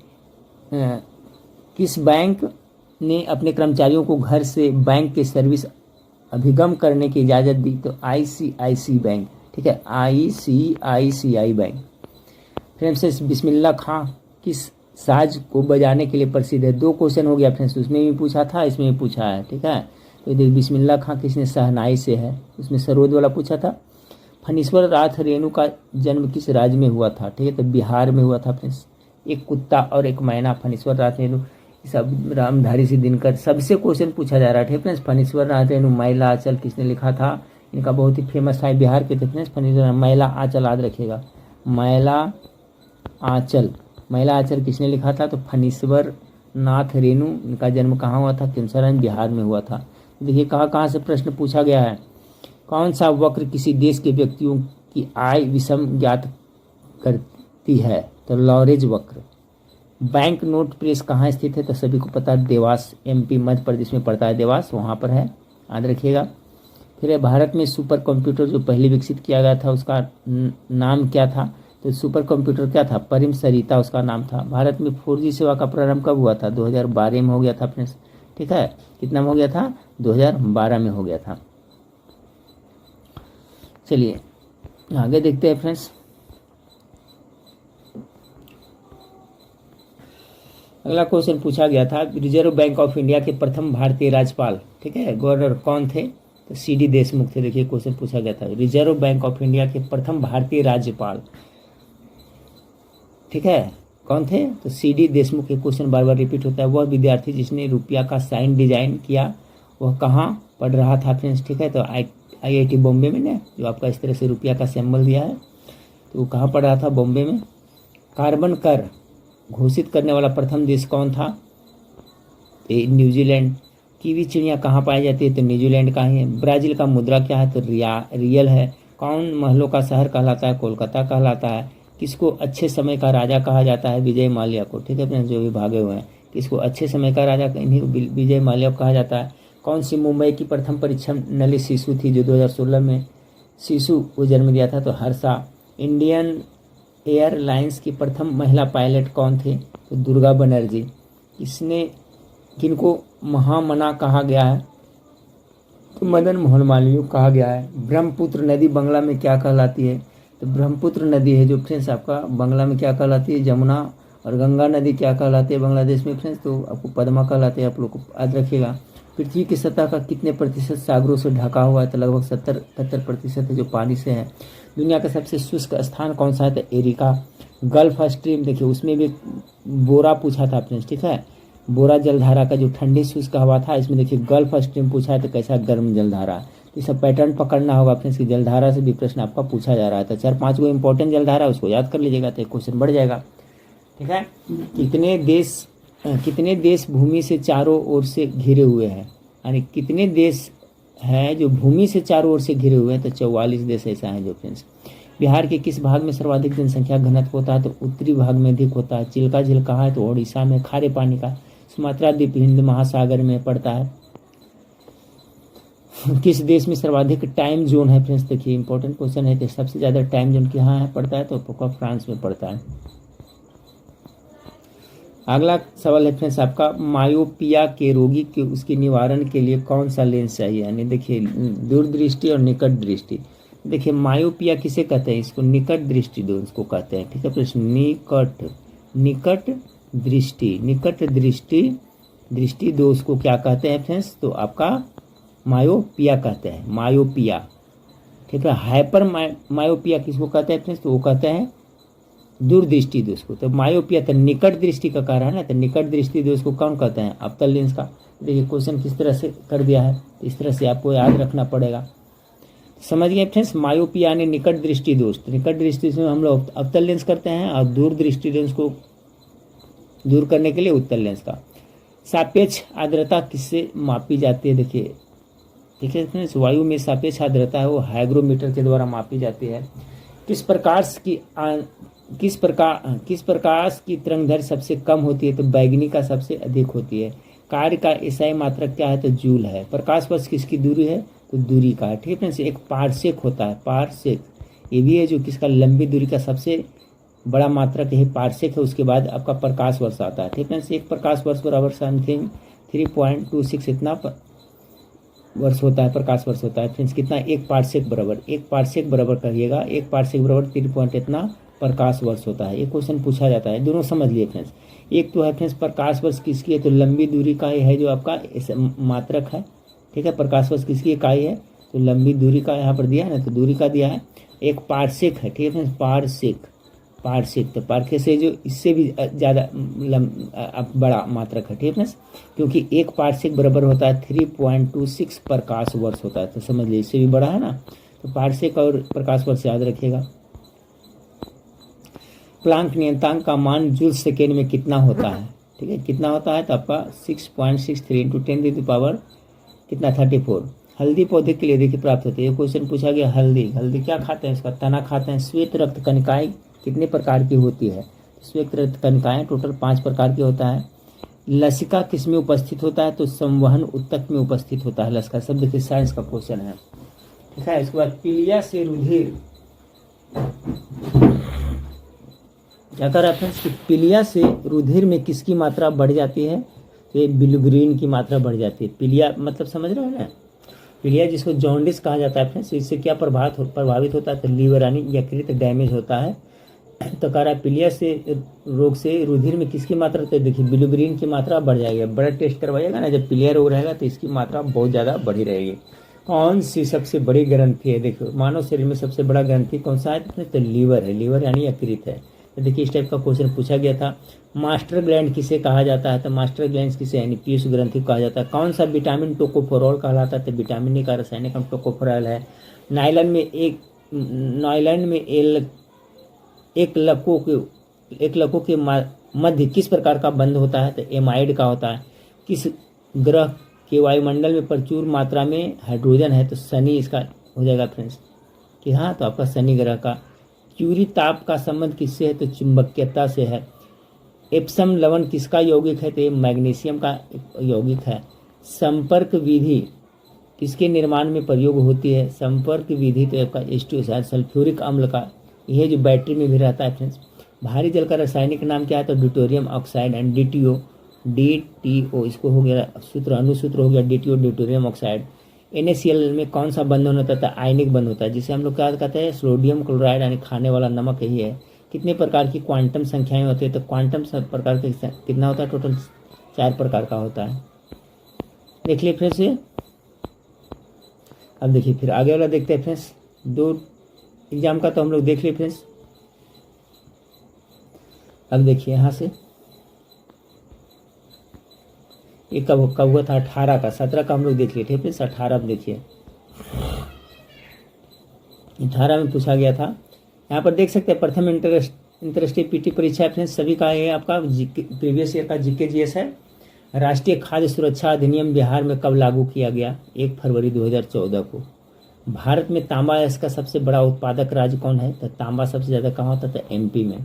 किस बैंक ने अपने कर्मचारियों को घर से बैंक के सर्विस अभिगम करने की इजाज़त दी? तो ICICI बैंक। ठीक है, ICICI बैंक। फ्रेंड्स, बिस्मिल्लाह खां किस साज को बजाने के लिए प्रसिद्ध है? 2 क्वेश्चन हो गया फ्रेंड्स, उसमें भी पूछा था, इसमें भी पूछा है। ठीक है, तो देखिए बिस्मिल्लाह खां किसने शहनाई से है, उसमें सरोद वाला पूछा था। फणीश्वर नाथ रेणु का जन्म किस राज्य में हुआ था? ठीक है, तो बिहार में हुआ था फ्रेंड्स। एक कुत्ता और एक मैना, फणीश्वर नाथ रेणु, सब रामधारी से दिनकर, सबसे क्वेश्चन पूछा जा रहा है फ्रेंड्स। फणीश्वर नाथ रेणु मैला आंचल किसने लिखा था? इनका बहुत ही फेमस था, बिहार के थे फ्रेंड्स। फणीश्वर मैला आंचल याद रखिएगा, मैला आंचल किसने लिखा था? तो फणीश्वर नाथ रेणु। इनका जन्म कहाँ हुआ था? किमसरन, बिहार में हुआ था। देखिए कहाँ से प्रश्न पूछा गया है। कौन सा वक्र किसी देश के व्यक्तियों की आय विषम ज्ञात करती है? तो लॉरेज वक्र। बैंक नोट प्रेस कहाँ स्थित है? तो सभी को पता है, देवास, MP मध्य प्रदेश में पड़ता है देवास, वहाँ पर है, याद रखिएगा। फिर भारत में सुपर कंप्यूटर जो पहले विकसित किया गया था उसका नाम क्या था? तो सुपर कंप्यूटर क्या था? परिम सरिता उसका नाम था। भारत में 4G सेवा का प्रारंभ कब हुआ था? 2012 में हो गया था फ्रेंड्स। ठीक है, कितना में हो गया था? 2012 में हो गया था। चलिए आगे देखते हैं फ्रेंड्स। अगला क्वेश्चन पूछा गया था, रिजर्व बैंक ऑफ इंडिया के प्रथम भारतीय राज्यपाल, ठीक है, गवर्नर कौन थे? तो CD देशमुख थे। देखिए क्वेश्चन पूछा गया था, रिजर्व बैंक ऑफ इंडिया के प्रथम भारतीय राज्यपाल, ठीक है, कौन थे? तो CD देशमुख। ये क्वेश्चन बार बार रिपीट होता है। वह विद्यार्थी जिसने रुपया का साइन डिजाइन किया वह कहाँ पढ़ रहा था फ्रेंड्स? ठीक है, तो IIT बॉम्बे में ने, जो आपका इस तरह से रुपया का सिंबल दिया है, तो वो कहाँ पढ़ रहा था? बॉम्बे में। कार्बन कर घोषित करने वाला प्रथम देश कौन था? न्यूजीलैंड। कीवी चिड़िया कहाँ पाई जाती है? तो न्यूजीलैंड का ही है। ब्राजील का मुद्रा क्या है? तो रियल है। कौन महलों का शहर कहलाता है? कोलकाता कहलाता है। किसको अच्छे समय का राजा कहा जाता है? विजय माल्या को। ठीक है फ्रेंड्स, जो भी भागे हुए हैं, किसको अच्छे समय का राजा? इन्हीं को विजय माल्या को कहा जाता है। कौन सी मुंबई की प्रथम परीक्षण नली शिशु थी जो 2016 में शिशु को जन्म दिया था? तो हर्षा। इंडियन एयरलाइंस की प्रथम महिला पायलट कौन थे? तो दुर्गा बनर्जी। किनको महामना कहा गया है? तो मदन मोहन मालवीय कहा गया है। ब्रह्मपुत्र नदी बांग्ला में क्या कहलाती है? तो ब्रह्मपुत्र नदी है जो फ्रेंड्स आपका बांग्ला में क्या कहलाती है? जमुना। और गंगा नदी क्या कहलाती है बांग्लादेश में फ्रेंड्स? तो आपको पद्मा कहलाते हैं। आप लोग को याद रखिएगा। पृथ्वी की सतह का कितने प्रतिशत सागरों से ढका हुआ है? तो लगभग 70-71% है जो पानी से है। दुनिया का सबसे शुष्क स्थान कौन सा है? तो एरिका। गल्फ स्ट्रीम, देखिए उसमें भी बोरा पूछा था फ्रेंड्स, ठीक है, बोरा जलधारा का जो ठंडी शुष्क हवा था, इसमें देखिए गल्फ स्ट्रीम पूछा है, तो कैसा गर्म जलधारा। तो सब पैटर्न पकड़ना होगा फ्रेंड्स कि जलधारा से भी प्रश्न आपका पूछा जा रहा है। तो 4-5 गो इंपॉर्टेंट जलधारा उसको याद कर लीजिएगा तो क्वेश्चन बढ़ जाएगा। ठीक है, कितने देश भूमि से चारों ओर से घिरे हुए हैं? यानी कितने देश हैं जो भूमि से चारों ओर से घिरे हुए हैं? तो 44 देश ऐसा है जो फ्रेंड्स। बिहार के किस भाग में सर्वाधिक जनसंख्या घनत्व होता है? तो उत्तरी भाग में अधिक होता है। चिल्का झील कहाँ है? तो ओडिशा में। खारे पानी का सुमात्रा द्वीप हिंद महासागर में पड़ता है। किस देश में सर्वाधिक टाइम जोन है फ्रेंड्स? देखिए इंपॉर्टेंट क्वेश्चन है। तो सबसे ज्यादा टाइम जोन कहाँ है पड़ता है? तो फ्रांस में पड़ता है। अगला सवाल है फ्रेंड्स आपका, मायोपिया के रोगी के उसके निवारण के लिए कौन सा लेंस चाहिए? यानी देखिए दूरदृष्टि और निकट दृष्टि। देखिए मायोपिया किसे कहते हैं? इसको निकट दृष्टि दोष को कहते हैं। ठीक है प्रश्न, निकट दृष्टि दोष को क्या कहते हैं फ्रेंड्स? तो आपका मायोपिया कहते हैं। मायोपिया, ठीक है। हाइपर मायोपिया किसको कहते हैं फ्रेंड्स? तो वो कहते हैं दूरदृष्टि दोष को। तो मायोपिया तो निकट दृष्टि का कह रहा है ना, तो निकट दृष्टि दोष को कौन कहते हैं? अवतल लेंस का। देखिए क्वेश्चन किस तरह से कर दिया है, इस तरह से आपको याद रखना पड़ेगा। समझ गए फ्रेंड्स, मायोपिया यानी निकट दृष्टि दोष। तो निकट दृष्टि से हम लोग अवतल लेंस करते हैं और दूर दृष्टि लेंस को दूर करने के लिए उत्तल लेंस का। सापेक्ष आर्द्रता किससे मापी जाती है? देखिए ठीक है फ्रेंड्स, वायु में सापेक्ष आर्द्रता है वो हाइग्रोमीटर के द्वारा मापी जाती है। किस प्रकाश की तरंगदैर्घ्य सबसे कम होती है? तो बैगनी का सबसे अधिक होती है। कार्य का एसआई मात्रक क्या है? तो जूल है। प्रकाश वर्ष किसकी दूरी है? तो दूरी का है। ठीक है फ्रेंड्स, एक पारसेक होता है, पारसेक ये भी है जो किसका लंबी दूरी का सबसे बड़ा मात्रक है, पारसेक है। उसके बाद आपका प्रकाश वर्ष आता है। ठीक है फ्रेंड्स, एक प्रकाश वर्ष बराबर समथिंग 3.26 इतना वर्ष होता है, प्रकाश वर्ष होता है फ्रेंड्स। कितना? एक पारसेक बराबर, एक पारसेक बराबर करिएगा, एक पारसेक बराबर 3 पॉइंट इतना प्रकाश वर्ष होता है। ये क्वेश्चन पूछा जाता है, दोनों समझ लिए फ्रेंड्स। एक तो है फ्रेंड्स प्रकाश वर्ष किसकी है? तो लंबी दूरी का है जो आपका मात्रक है। ठीक है, प्रकाश वर्ष किसकी इकाई है? तो लंबी दूरी का यहाँ पर दिया है ना, तो दूरी का दिया है। एक पारसेक है। ठीक है फ्रेंड्स, पारसेक, पारसेक तो पारखे से जो इससे भी ज़्यादा बड़ा मात्रक है। ठीक है फ्रेंड्स, क्योंकि एक पारसेक बराबर होता है 3.26 प्रकाश वर्ष होता है। तो समझ लीजिए इससे भी बड़ा है ना, तो पारसेक और प्रकाश वर्ष याद रखिएगा। प्लांक नियतांक का मान जूल सेकेंड में कितना होता है? ठीक है, कितना होता है? तो आपका 6.63 × 10⁻³ कितना 34। हल्दी पौधे के लिए देखिए प्राप्त होती है। क्वेश्चन पूछा गया हल्दी क्या खाते हैं? इसका तना खाते हैं। श्वेत रक्त कणिकाएं कितने प्रकार की होती है? श्वेत रक्त कणिकाएं टोटल 5 प्रकार की होता है। लसिका किस में उपस्थित होता है? तो संवहन ऊतक में उपस्थित होता है लसिका। सब देखिए साइंस का क्वेश्चन है। ठीक है, इसके बाद पीलिया से रुधिर क्या कर रहा है फ्रेंड्स? पीलिया से रुधिर में किसकी मात्रा बढ़ जाती है? तो ये बिलिरुबिन की मात्रा बढ़ जाती है। पीलिया मतलब समझ रहे हैं ना, पीलिया जिसको जॉन्डिस कहा जाता है फ्रेंड्स, इससे क्या प्रभावित होता है? तो लीवर यानी यकृत डैमेज होता है। तो कह रहा है पीलिया से रोग से रुधिर में किसकी मात्रा? तो देखिए बिलिरुबिन की मात्रा बढ़ जाएगी। ब्लड टेस्ट करवाइएगा ना, जब पीलिया रोग रहेगा तो इसकी मात्रा बहुत ज़्यादा बढ़ी रहेगी। कौन सी सबसे बड़ी ग्रंथि है? देखो मानव शरीर में सबसे बड़ा ग्रंथि कौन सा है? तो लीवर है। लीवर यानी यकृत है। तो देखिए इस टाइप का क्वेश्चन पूछा गया था। मास्टर ग्लैंड किसे कहा जाता है? तो मास्टर ग्लैंड किसे यानी पीयूष ग्रंथि कहा जाता है। कौन सा विटामिन टोकोफेरोल कहलाता है? तो विटामिन ई का रासायनिक नाम टोकोफेरोल है। नायलॉन में एक लकों के मध्य किस प्रकार का बंध होता है? तो एमाइड का होता है। किस ग्रह के वायुमंडल में प्रचुर मात्रा में हाइड्रोजन है? तो शनि इसका हो जाएगा फ्रेंड्स कि हाँ, तो आपका शनि ग्रह का। क्यूरी ताप का संबंध किससे है? तो चुंबकीयता से है। एप्सम लवण किसका यौगिक है? तो ये मैग्नीशियम का यौगिक है। संपर्क विधि किसके निर्माण में प्रयोग होती है? संपर्क विधि तो आपका H2SO सल्फ्यूरिक अम्ल का, यह जो बैटरी में भी रहता है फ्रेंड्स। भारी जल का रासायनिक नाम क्या है? तो ड्यूटेरियम ऑक्साइड एंड DTO इसको हो गया सूत्र, अनुसूत्र हो गया DTO ड्यूटेरियम ऑक्साइड। NaCl में कौन सा बंधन होता है? आयनिक बंध होता है, जिसे हम लोग क्या कहते हैं? सोडियम क्लोराइड यानी खाने वाला नमक यही है। कितने प्रकार की क्वांटम संख्याएं होती है? तो क्वांटम प्रकार के कितना होता है? टोटल 4 प्रकार का होता है। देख लिए फ्रेंड्स ये। अब देखिए फिर आगे वाला देखते हैं फ्रेंड्स। 2 एग्जाम का तो हम लोग देख लिए फ्रेंड्स। अब देखिए यहाँ से ये कब हुआ था? 18 का। 17 का हम लोग देख लिए थे फ्रेंड्स। 18 में देखिए 18 में पूछा गया था। यहाँ पर देख सकते हैं प्रथम इंटरेस्टिव पीटी परीक्षा है फ्रेंड्स। सभी का ये आपका प्रीवियस ईयर का जीके जीएस है। राष्ट्रीय खाद्य सुरक्षा अधिनियम बिहार में कब लागू किया गया? 1 फरवरी 2014 को। भारत में तांबा इसका सबसे बड़ा उत्पादक राज्य कौन है? तो तांबा सबसे ज़्यादा कहाँ होता था? MP में।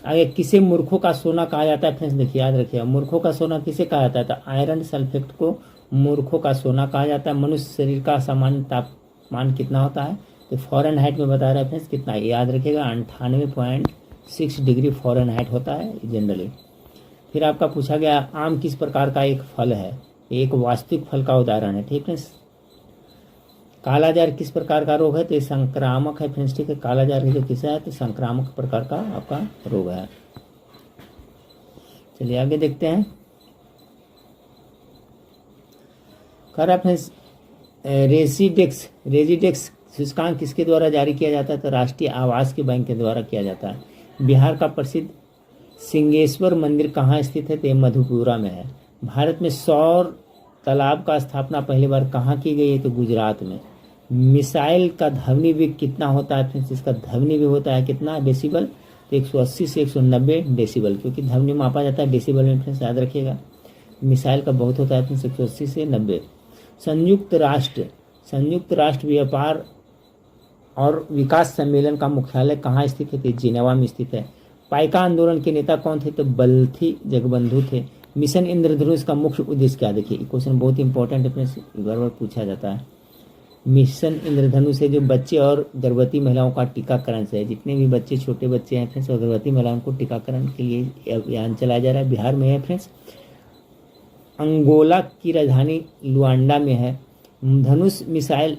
आगे किसे मूर्खों का सोना कहा जाता है फ्रेंड्स? देखिए याद रखिए, मूर्खों का सोना किसे कहा जाता है? तो आयरन सल्फेट को मूर्खों का सोना कहा जाता है। मनुष्य शरीर का सामान्य तापमान कितना होता है? तो फ़ारेनहाइट में बता रहा है फ्रेंड्स कितना, याद रखिएगा 98.6 डिग्री फ़ारेनहाइट होता है जनरली। फिर आपका पूछा गया आम किस प्रकार का एक फल है? एक वास्तविक फल का उदाहरण है। ठीक है फ्रेंड्स। कालाजार किस प्रकार का रोग है? तो ये संक्रामक है फ्रेंड्स। ठीक है, कालाजार जो किसा है? तो संक्रामक प्रकार का आपका रोग है। चलिए आगे देखते हैं। कह रहा फ्रेंड्स रेजिडेक्स सूचकांक किसके द्वारा जारी किया जाता है? तो राष्ट्रीय आवास के बैंक के द्वारा किया जाता है। बिहार का प्रसिद्ध सिंहेश्वर मंदिर कहाँ स्थित है? तो ये मधुपुरा में है। भारत में सौर तालाब का स्थापना पहली बार कहाँ की गई है? तो गुजरात में। मिसाइल का ध्वनि वेग कितना होता है फ्रेंड्स? इसका ध्वनि वेग होता है कितना डेसिबल? तो 180 से 190 डेसिबल, क्योंकि ध्वनि मापा जाता है डेसिबल में फ्रेंड्स, याद रखिएगा। मिसाइल का बहुत होता है फ्रेंड्स 180 से 90। संयुक्त राष्ट्र व्यापार और विकास सम्मेलन का मुख्यालय कहाँ स्थित है? तो जिनेवा में स्थित है। पाइका आंदोलन के नेता कौन थे? तो बल्थी जगबंधु थे। मिशन इंद्रधनुष का मुख्य उद्देश्य क्या? देखिए क्वेश्चन बहुत इंपॉर्टेंट है फ्रेंड्स, बार पूछा जाता है। मिशन इंद्रधनुष है जो बच्चे और गर्भवती महिलाओं का टीकाकरण से है। जितने भी बच्चे, छोटे बच्चे हैं फ्रेंड्स और गर्भवती महिलाओं को टीकाकरण के लिए अभियान चलाया जा रहा है। बिहार में है फ्रेंड्स। अंगोला की राजधानी लुआंडा में है। धनुष मिसाइल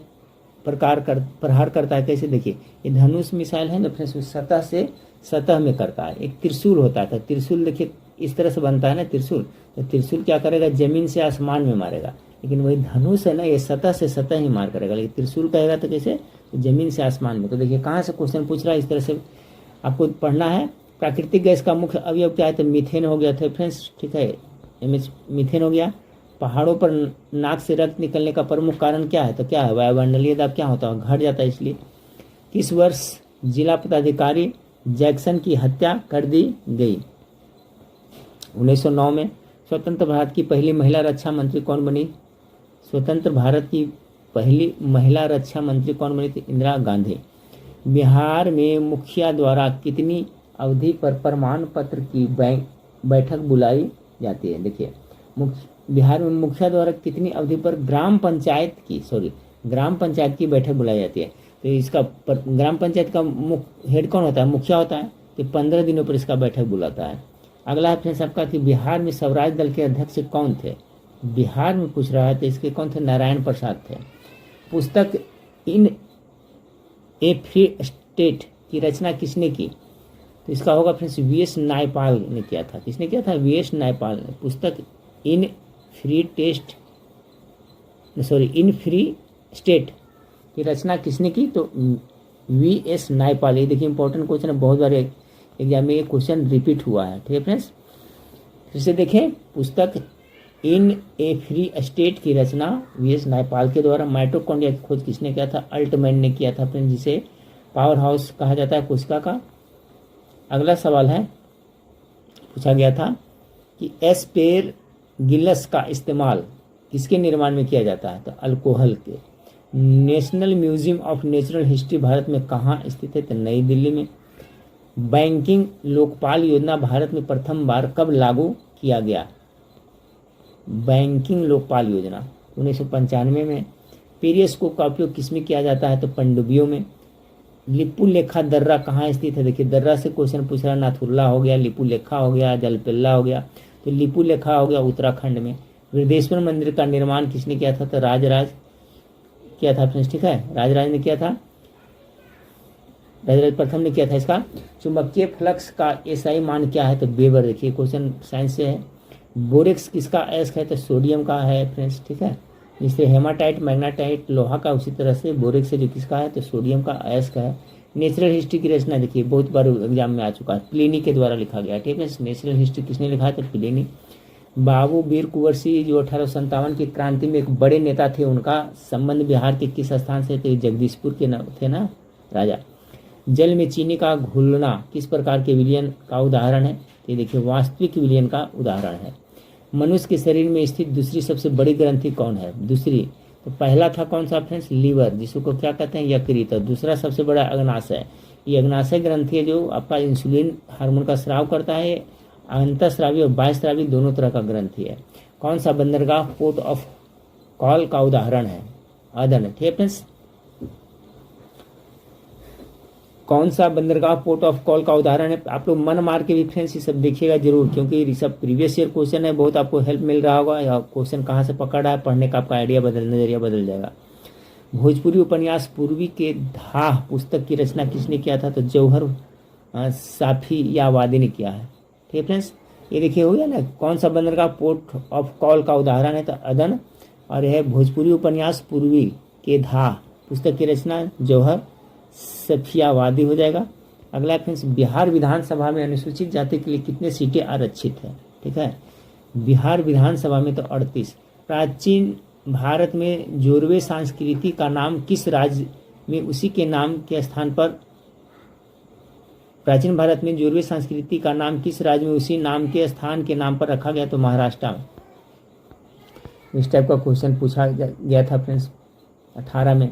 प्रहार करता है कैसे? देखिए ये धनुष मिसाइल है ना फ्रेंड्स, सतह से सतह में करता है। एक त्रिशूल होता है, त्रिशूल देखिए इस तरह से बनता है ना त्रिशूल, तो त्रिशूल क्या करेगा? जमीन से आसमान में मारेगा। लेकिन वही धनुष है ना, ये सतह से सतह ही मार करेगा। लेकिन त्रिशूल कहेगा तो कैसे? तो जमीन से आसमान में। तो देखिए कहाँ से क्वेश्चन पूछ रहा है, इस तरह से आपको पढ़ना है। प्राकृतिक गैस का मुख्य अवयव क्या है? तो मीथेन हो गया था फ्रेंड्स, ठीक है, मीथेन हो गया। पहाड़ों पर नाक से रक्त निकलने का प्रमुख कारण क्या है? तो क्या है? वायुमंडलीय दाब क्या होता है? घट जाता है। इसलिए किस वर्ष जिला पदाधिकारी जैक्सन की हत्या कर दी गई? 1909 में। स्वतंत्र भारत की पहली महिला रक्षा मंत्री कौन बनी? स्वतंत्र भारत की पहली महिला रक्षा मंत्री कौन बनी थी? इंदिरा गांधी। बिहार में मुखिया द्वारा कितनी अवधि पर प्रमाण पत्र की बैठक बुलाई जाती है? देखिए बिहार में मुखिया द्वारा कितनी अवधि पर ग्राम पंचायत की बैठक बुलाई जाती है? तो इसका ग्राम पंचायत का हेड कौन होता है? मुखिया होता है। तो 15 दिनों पर इसका बैठक बुलाता है। अगला है सबका कि बिहार में स्वराज दल के अध्यक्ष कौन थे? बिहार में पूछ रहा है तो इसके कौन थे? नारायण प्रसाद थे। पुस्तक इन ए फ्री स्टेट की रचना किसने की? तो इसका होगा फ्रेंड्स वीएस नायपाल ने किया था। किसने किया था? वीएस नायपाल ने। पुस्तक इन फ्री स्टेट की रचना किसने की? तो वीएस नायपाल। ये देखिए इंपॉर्टेंट क्वेश्चन है, बहुत बार एग्जाम में ये क्वेश्चन रिपीट हुआ है, ठीक है फ्रेंड्स। फिर से देखें, पुस्तक इन ए फ्री स्टेट की रचना वीएस नायपाल के द्वारा। माइटोकॉन्ड्रिया की खोज किसने किया था? अल्टमैन ने किया था फ्रेंड्स, जिसे पावर हाउस कहा जाता है कोशिका का। अगला सवाल है, पूछा गया था कि एस्पेरगिलस का इस्तेमाल किसके निर्माण में किया जाता है? तो अल्कोहल के। National museum of natural history Bharat में कहाँ स्थित है? तो नई दिल्ली में। बैंकिंग लोकपाल योजना भारत में प्रथम बार कब लागू किया गया? बैंकिंग लोकपाल योजना 1995 में। पेरियोस्कोप का उपयोग किसमें किया जाता है? तो पनडुब्बियों में। लिपुलेखा दर्रा कहाँ स्थित है? देखिए दर्रा से क्वेश्चन पूछ रहा है, नाथुरला हो गया, लिपुलेखा हो गया, जलपेल्ला हो गया। तो लिपुलेखा हो गया उत्तराखंड में। वृद्धेश्वर मंदिर का निर्माण किसने किया था? तो राजराज किया था फ्रेंड्स, ठीक है, राजराज ने किया था, राजराज प्रथम ने किया था। इसका चुंबकीय फ्लक्स का एसआई मान क्या है? तो वेबर। देखिए क्वेश्चन साइंस से है। बोरेक्स किसका अयस्क है? तो सोडियम का है फ्रेंड्स, ठीक है। जिससे हेमाटाइट मैग्नेटाइट लोहा का, उसी तरह से बोरेक्स से जो किसका है? तो सोडियम का अयस्क है। नेचुरल हिस्ट्री की रचना देखिए बहुत बार एग्जाम में आ चुका है, प्लिनी के द्वारा लिखा गया, ठीक है। नेचुरल हिस्ट्री किसने लिखा है? तो प्लिनी। बाबू वीर कुंवर सिंह जो 1857 की क्रांति में एक बड़े नेता थे, उनका संबंध बिहार के किस स्थान से? तो जगदीशपुर के थे ना राजा। जल में चीनी का घुलना किस प्रकार के विलयन का उदाहरण है? तो देखिए वास्तविक विलयन का उदाहरण है। मनुष्य के शरीर में स्थित दूसरी सबसे बड़ी ग्रंथि कौन है? दूसरी, तो पहला था कौन सा फ्रेंड्स? लीवर, जिसको क्या कहते हैं? यकृत। तो दूसरा सबसे बड़ा अग्नाशय। ये अग्नाशय ग्रंथि है जो आपका इंसुलिन हार्मोन का स्राव करता है। अंतःस्रावी और बाह्यस्रावी दोनों तरह का ग्रंथि है। कौन सा बंदरगाह पोर्ट ऑफ कॉल का उदाहरण है? अदन, ठीक है फ्रेंड्स। कौन सा बंदरगाह पोर्ट ऑफ कॉल का उदाहरण है? आप लोग मन मार के भी फ्रेंड्स ये सब देखिएगा जरूर, क्योंकि ये सब प्रीवियस ईयर क्वेश्चन है, बहुत आपको हेल्प मिल रहा होगा। या क्वेश्चन कहाँ से पकड़ रहा है, पढ़ने का आपका नजरिया बदल जाएगा। भोजपुरी उपन्यास पूर्वी के धाह पुस्तक की रचना किसने किया था? तो जौहर साफियावादी ने किया है, ठीक है फ्रेंड्स। ये देखिए हो गया ना, कौन सा बंदरगाह पोर्ट ऑफ कॉल का उदाहरण है? तो अदन। और यह भोजपुरी उपन्यास पूर्वी के धाह पुस्तक की रचना जौहर सफियावादी हो जाएगा। अगला फ्रेंड्स, बिहार विधानसभा में अनुसूचित जाति के लिए कितने सीटें आरक्षित है? ठीक है, बिहार विधानसभा में तो 38। प्राचीन भारत में जोरवे संस्कृति का नाम किस राज्य में उसी के नाम के स्थान पर, प्राचीन भारत में जोरवे संस्कृति का नाम किस राज्य में उसी नाम के स्थान के नाम पर रखा गया? तो महाराष्ट्र में। इस टाइप का क्वेश्चन पूछा गया था फ्रेंड्स 18 में।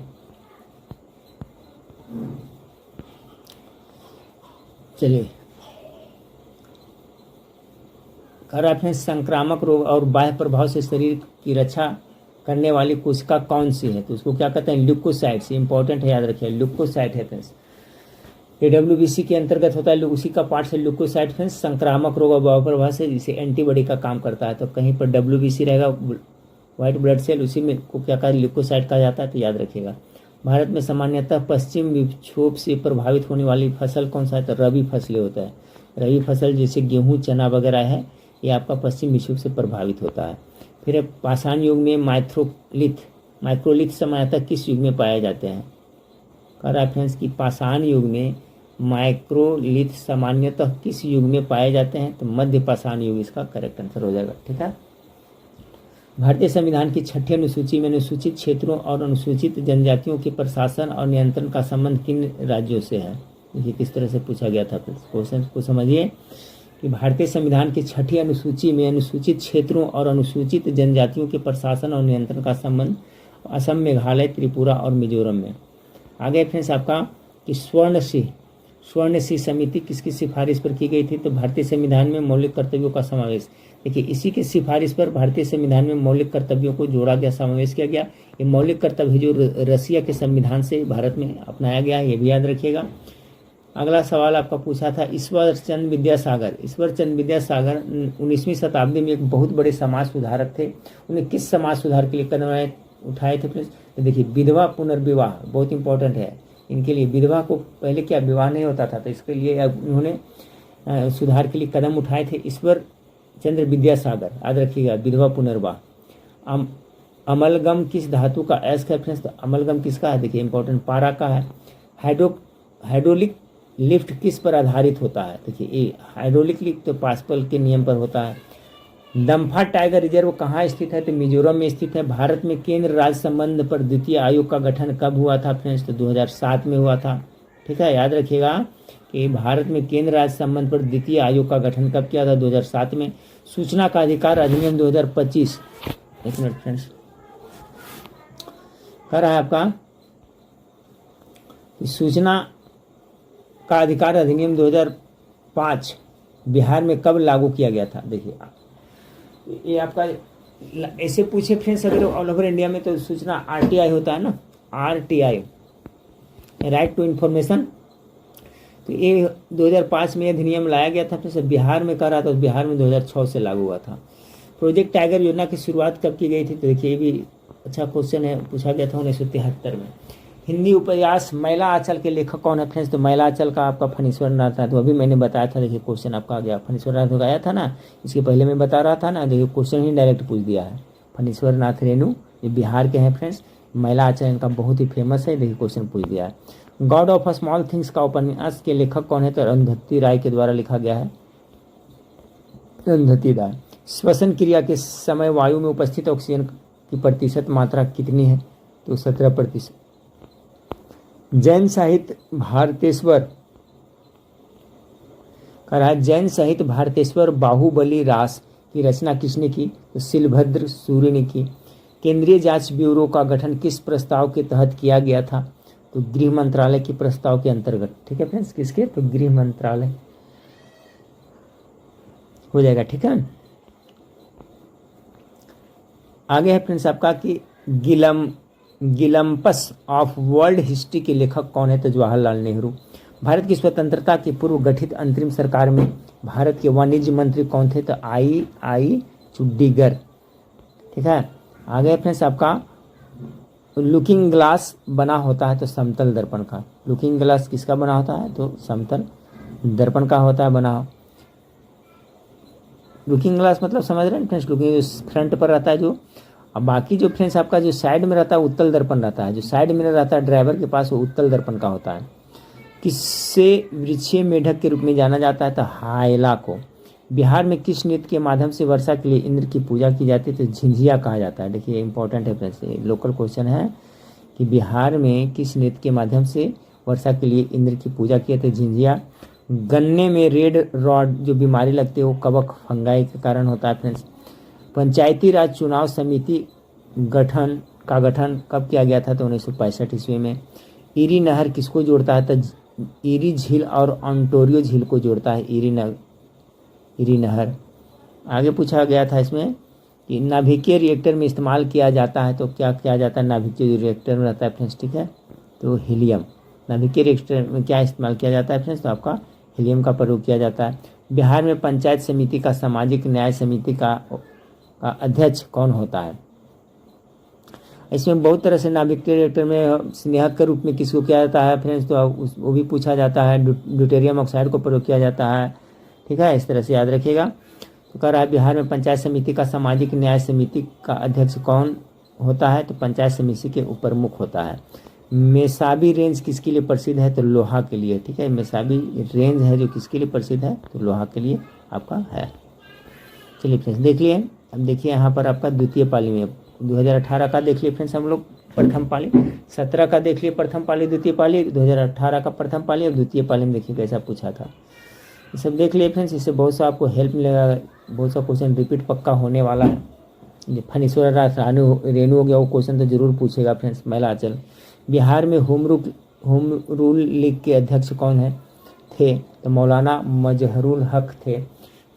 चलिए, फ्रेंड्स, संक्रामक रोग और बाह्य प्रभाव से शरीर की रक्षा करने वाली कोशिका कौन सी है? तो उसको क्या कहते हैं? ल्यूकोसाइट्स। इंपॉर्टेंट है, याद रखिए, ल्यूकोसाइट है फ्रेंड्स। ये WBC के अंतर्गत होता है, उसी का पार्ट से ल्यूकोसाइट फ्रेंड्स। संक्रामक रोग और बाह्य प्रभाव से जिसे एंटीबॉडी का काम करता है। तो कहीं पर WBC रहेगा, व्हाइट ब्लड सेल, उसी में को क्या कहा? ल्यूकोसाइट कहा जाता है, तो याद रखिएगा। भारत में सामान्यतः पश्चिम विक्षोभ से प्रभावित होने वाली फसल कौन सा है? तो रबी फसलें होता है। रबी फसल जैसे गेहूं, चना वगैरह है, ये आपका पश्चिम विक्षोभ से प्रभावित होता है। फिर पाषाण युग में माइक्रोलिथ सामान्यतः किस युग में पाए जाते हैं? कह रहा है फ्रेंड्स कि पाषाण युग में माइक्रोलिथ सामान्यतः किस युग में पाए जाते हैं? तो मध्य पाषाण युग इसका करेक्ट आंसर हो जाएगा। ठीक है, भारतीय संविधान की 6ठी अनुसूची में अनुसूचित क्षेत्रों और अनुसूचित जनजातियों के प्रशासन और नियंत्रण का संबंध किन राज्यों से है? ये किस तरह से पूछा गया था? क्वेश्चन को समझिए कि भारतीय संविधान की 6ठी अनुसूची में अनुसूचित क्षेत्रों और अनुसूचित जनजातियों के प्रशासन और नियंत्रण का संबंध असम, मेघालय, त्रिपुरा और मिजोरम में। आगे फ्रेंड्स आपका कि स्वर्ण सिंह समिति किसकी सिफारिश पर की गई थी? तो भारतीय संविधान में मौलिक कर्तव्यों का समावेश। देखिए, इसी की सिफारिश पर भारतीय संविधान में मौलिक कर्तव्यों को जोड़ा गया, समावेश किया गया। ये मौलिक कर्तव्य जो रसिया के संविधान से भारत में अपनाया गया है, ये भी याद रखिएगा। अगला सवाल आपका पूछा था ईश्वर चंद्र विद्यासागर। 19वीं शताब्दी में एक बहुत बड़े समाज सुधारक थे। उन्हें किस समाज सुधार के लिए कदम उठाए थे? तो देखिए, विधवा पुनर्विवाह बहुत इंपॉर्टेंट है इनके लिए। विधवा को पहले क्या विवाह नहीं होता था, तो इसके लिए उन्होंने सुधार के लिए कदम उठाए थे। ईश्वर चंद्र विद्यासागर, याद रखिएगा, विधवा पुनर्विवाह। अमलगम किस धातु का अयस्क है फ्रेंड्स? तो अमलगम किसका है? देखिए, इंपॉर्टेंट, पारा का है। हाइड्रोलिक लिफ्ट किस पर आधारित होता है? देखिए, ये हाइड्रोलिक लिफ्ट तो पास्कल के नियम पर होता है। दम्फा टाइगर रिजर्व कहाँ स्थित है? तो मिजोरम में स्थित है। भारत में केंद्र राज्य संबंध पर द्वितीय आयोग का गठन कब हुआ था फ्रेंड्स? तो 2007 में हुआ था। ठीक है, याद रखिएगा कि भारत में केंद्र राज्य संबंध पर द्वितीय आयोग का गठन कब किया था? 2007 में। सूचना का अधिकार अधिनियम 2025, एक मिनट फ्रेंड्स, कह रहा है आपका सूचना का अधिकार अधिनियम 2005 बिहार में कब लागू किया गया था? देखिए, ये आपका ऐसे पूछे फ्रेंड्स अगर ऑल ओवर इंडिया में, तो सूचना RTI होता है ना, RTI, राइट टू इन्फॉर्मेशन। तो ये 2005 में अधिनियम लाया गया था। फिर बिहार में कर रहा था, बिहार में 2006 से लागू हुआ था। प्रोजेक्ट टाइगर योजना की शुरुआत कब की गई थी? तो देखिए, ये भी अच्छा क्वेश्चन है, पूछा गया था 1973 में। हिंदी उपन्यास मैला आंचल के लेखक कौन है फ्रेंड्स? तो मैला आंचल का आपका फणीश्वर नाथ है। तो अभी मैंने बताया था, देखिए क्वेश्चन आपका आ गया। फणीश्वर नाथ आया था ना, इसके पहले मैं बता रहा था ना, देखिए क्वेश्चन ही डायरेक्ट पूछ दिया है। फणीश्वर नाथ रेणु, ये बिहार के हैं फ्रेंड्स। मैला आंचल इनका बहुत ही फेमस है, देखिए क्वेश्चन पूछ दिया है। गॉड ऑफ स्मॉल थिंग्स का उपन्यास के लेखक कौन है? तो अरुंधति राय के द्वारा लिखा गया है, अरुंधति राय। श्वसन क्रिया के समय वायु में उपस्थित ऑक्सीजन की प्रतिशत मात्रा कितनी है? तो 17%। जैन साहित्य भारतेश्वर, कह रहा है जैन साहित्य भारतेश्वर बाहुबली रास की रचना किसने की? तो शिलभद्र सूर्य ने की। केंद्रीय जांच ब्यूरो का गठन किस प्रस्ताव के तहत किया गया था? तो गृह मंत्रालय के प्रस्ताव के अंतर्गत। ठीक है फ्रेंड्स, किसके? तो गृह मंत्रालय हो जाएगा। ठीक है, आगे है फ्रेंड्स आपका कि गिलम्पस ऑफ वर्ल्ड हिस्ट्री के लेखक कौन है? तो जवाहरलाल नेहरू। भारत की स्वतंत्रता के पूर्व गठित अंतरिम सरकार में भारत के वाणिज्य मंत्री कौन थे? तो आई चुड्डीगर। ठीक है, आगे फ्रेंड्स आपका लुकिंग ग्लास बना होता है तो समतल दर्पण का। लुकिंग ग्लास किसका बना होता है? तो समतल दर्पण का होता है बना। लुकिंग ग्लास मतलब समझ रहे हैं फ्रेंड्स, लुकिंग फ्रंट पर रहता है जो, अब बाकी जो फ्रेंड्स आपका जो साइड में रहता है उत्तल दर्पण रहता है, जो साइड मिरर रहता है ड्राइवर के पास वो उत्तल दर्पण का होता है। किससे वृक्षीय मेढक के रूप में जाना जाता है? तो हायला को। बिहार में किस नृत्य के माध्यम से वर्षा के लिए इंद्र की पूजा की जाती है? तो झिंझिया कहा जाता है। देखिए इंपॉर्टेंट है फ्रेंड्स, लोकल क्वेश्चन है कि बिहार में किस नृत्य के माध्यम से वर्षा के लिए इंद्र की पूजा की जाती है? झिंझिया। गन्ने में रेड रॉड जो बीमारी लगती है वो कवक फंगाई के कारण होता है फ्रेंड्स। पंचायती राज चुनाव समिति गठन कब किया गया था? तो 1965 ईस्वी में। ईरी नहर किसको जोड़ता है? तो ईरी झील और ऑन्टारियो झील को जोड़ता है ईरी नहर। आगे पूछा गया था इसमें कि नाभिकीय रिएक्टर में इस्तेमाल किया जाता है, तो क्या किया जाता है? नाभिकीय रिएक्टर में रहता है फ्रेंड्स, ठीक है, तो हीलियम। नाभिकीय रिएक्टर में क्या इस्तेमाल किया जाता है फ्रेंड्स? तो आपका हीलियम का प्रयोग किया जाता है। बिहार में पंचायत समिति का सामाजिक न्याय समिति का अध्यक्ष कौन होता है? इसमें बहुत तरह से नाभिकीय रिएक्टर में स्नेहक के रूप में किसको किया जाता है फ्रेंड्स? तो वो भी पूछा जाता है। ड्यूटेरियम ऑक्साइड को प्रयोग किया जाता है, ठीक है, इस तरह से याद रखिएगा। तो कह रहा है बिहार में पंचायत समिति का सामाजिक न्याय समिति का अध्यक्ष कौन होता है? तो पंचायत समिति के प्रमुख होता है। मेसाबी रेंज किसके लिए प्रसिद्ध है? तो लोहा के लिए, ठीक है। मेसाबी रेंज है जो किसके लिए प्रसिद्ध है? तो लोहा के लिए आपका है। चलिए फ्रेंड्स देख लिए। अब देखिए यहाँ पर आपका द्वितीय पाली में 2018 का देख लिए फ्रेंड्स हम लोग प्रथम पाली, 17 का देख लिए प्रथम पाली द्वितीय पाली, 2018 का प्रथम पाली और द्वितीय पाली में देखिए कैसा पूछा था। ये सब देख लिए फ्रेंड्स, इससे बहुत सा आपको हेल्प मिलेगा। बहुत सा क्वेश्चन रिपीट पक्का होने वाला है। फणीश्वर रेणु हो गया, वो क्वेश्चन तो जरूर पूछेगा फ्रेंड्स। महिला आंचल। बिहार में होम रूल लीग के अध्यक्ष कौन है थे? तो मौलाना मजहरुल हक थे।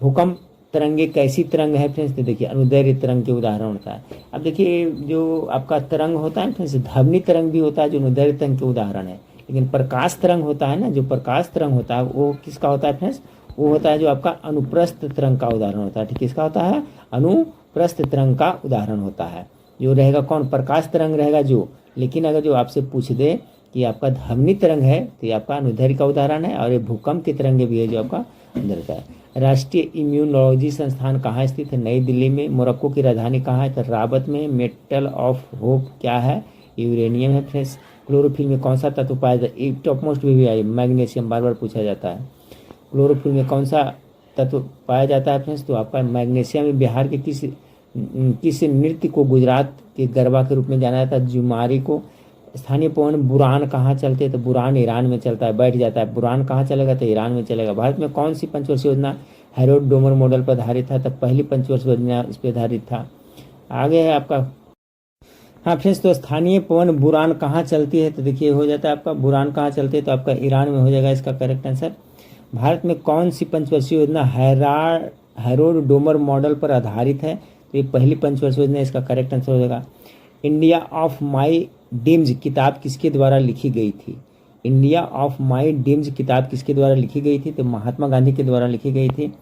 भूकंप तरंगे कैसी तरंग है फ्रेंड्स? तो देखिए अनुदैर्घ्य तरंग के उदाहरण होता है। अब देखिए जो आपका तरंग होता है फ्रेंड्स, ध्वनि तरंग भी होता है जो अनुदैर्घ्य तरंग के उदाहरण है। लेकिन प्रकाश तरंग होता है ना, जो प्रकाश तरंग होता है वो किसका होता है फ्रेंड्स? वो होता है जो आपका अनुप्रस्थ तरंग का उदाहरण होता है। ठीक, किसका होता है? अनुप्रस्थ तरंग का उदाहरण होता है। जो रहेगा कौन? प्रकाश तरंग रहेगा जो। लेकिन अगर जो आपसे पूछ दे कि आपका ध्वनि तरंग है तो ये आपका अनुदैर्घ्य का उदाहरण है, और ये भूकंप की तरंगे भी है जो आपका अनुदैर्घ्य का है। राष्ट्रीय इम्यूनोलॉजी संस्थान कहाँ स्थित है? नई दिल्ली में। मोरक्को की राजधानी कहाँ है? तो राबत में। मेटल ऑफ होप क्या है? यूरेनियम है फ्रेंड्स। क्लोरोफिल में कौन सा तत्व पाया जाता है? टॉप मोस्ट भी है मैग्नीशियम, बार बार पूछा जाता है। क्लोरोफिल में कौन सा तत्व पाया जाता है फ्रेंड्स? तो आपका मैग्नीशियम। बिहार के किस नृत्य को गुजरात के गरबा के रूप में जाना जाता है? जुमारी को। स्थानीय पवन बुरान कहाँ चलते हैं? तो बुरान ईरान में चलता है, बैठ जाता है। बुरान कहाँ चलेगा? तो ईरान में चलेगा। भारत में कौन सी पंचवर्षीय योजना हैरोल्ड डोमर मॉडल पर आधारित था? तो पहली पंचवर्षीय योजना इस पर आधारित था। आगे है आपका, हाँ फ्रेंड्स, तो स्थानीय पवन बुरान कहाँ चलती है? तो देखिए हो जाता है आपका बुरान कहाँ चलती है? तो आपका ईरान में हो जाएगा इसका करेक्ट आंसर। भारत में कौन सी पंचवर्षीय योजना हैरोल्ड डोमर मॉडल पर आधारित है? तो ये पहली पंचवर्षीय योजना, इसका करेक्ट आंसर हो जाएगा। इंडिया ऑफ माई ड्रीम्स किताब किसके द्वारा लिखी गई थी? इंडिया ऑफ माई ड्रीम्स किताब किसके द्वारा लिखी गई थी? तो महात्मा गांधी के द्वारा लिखी गई थी।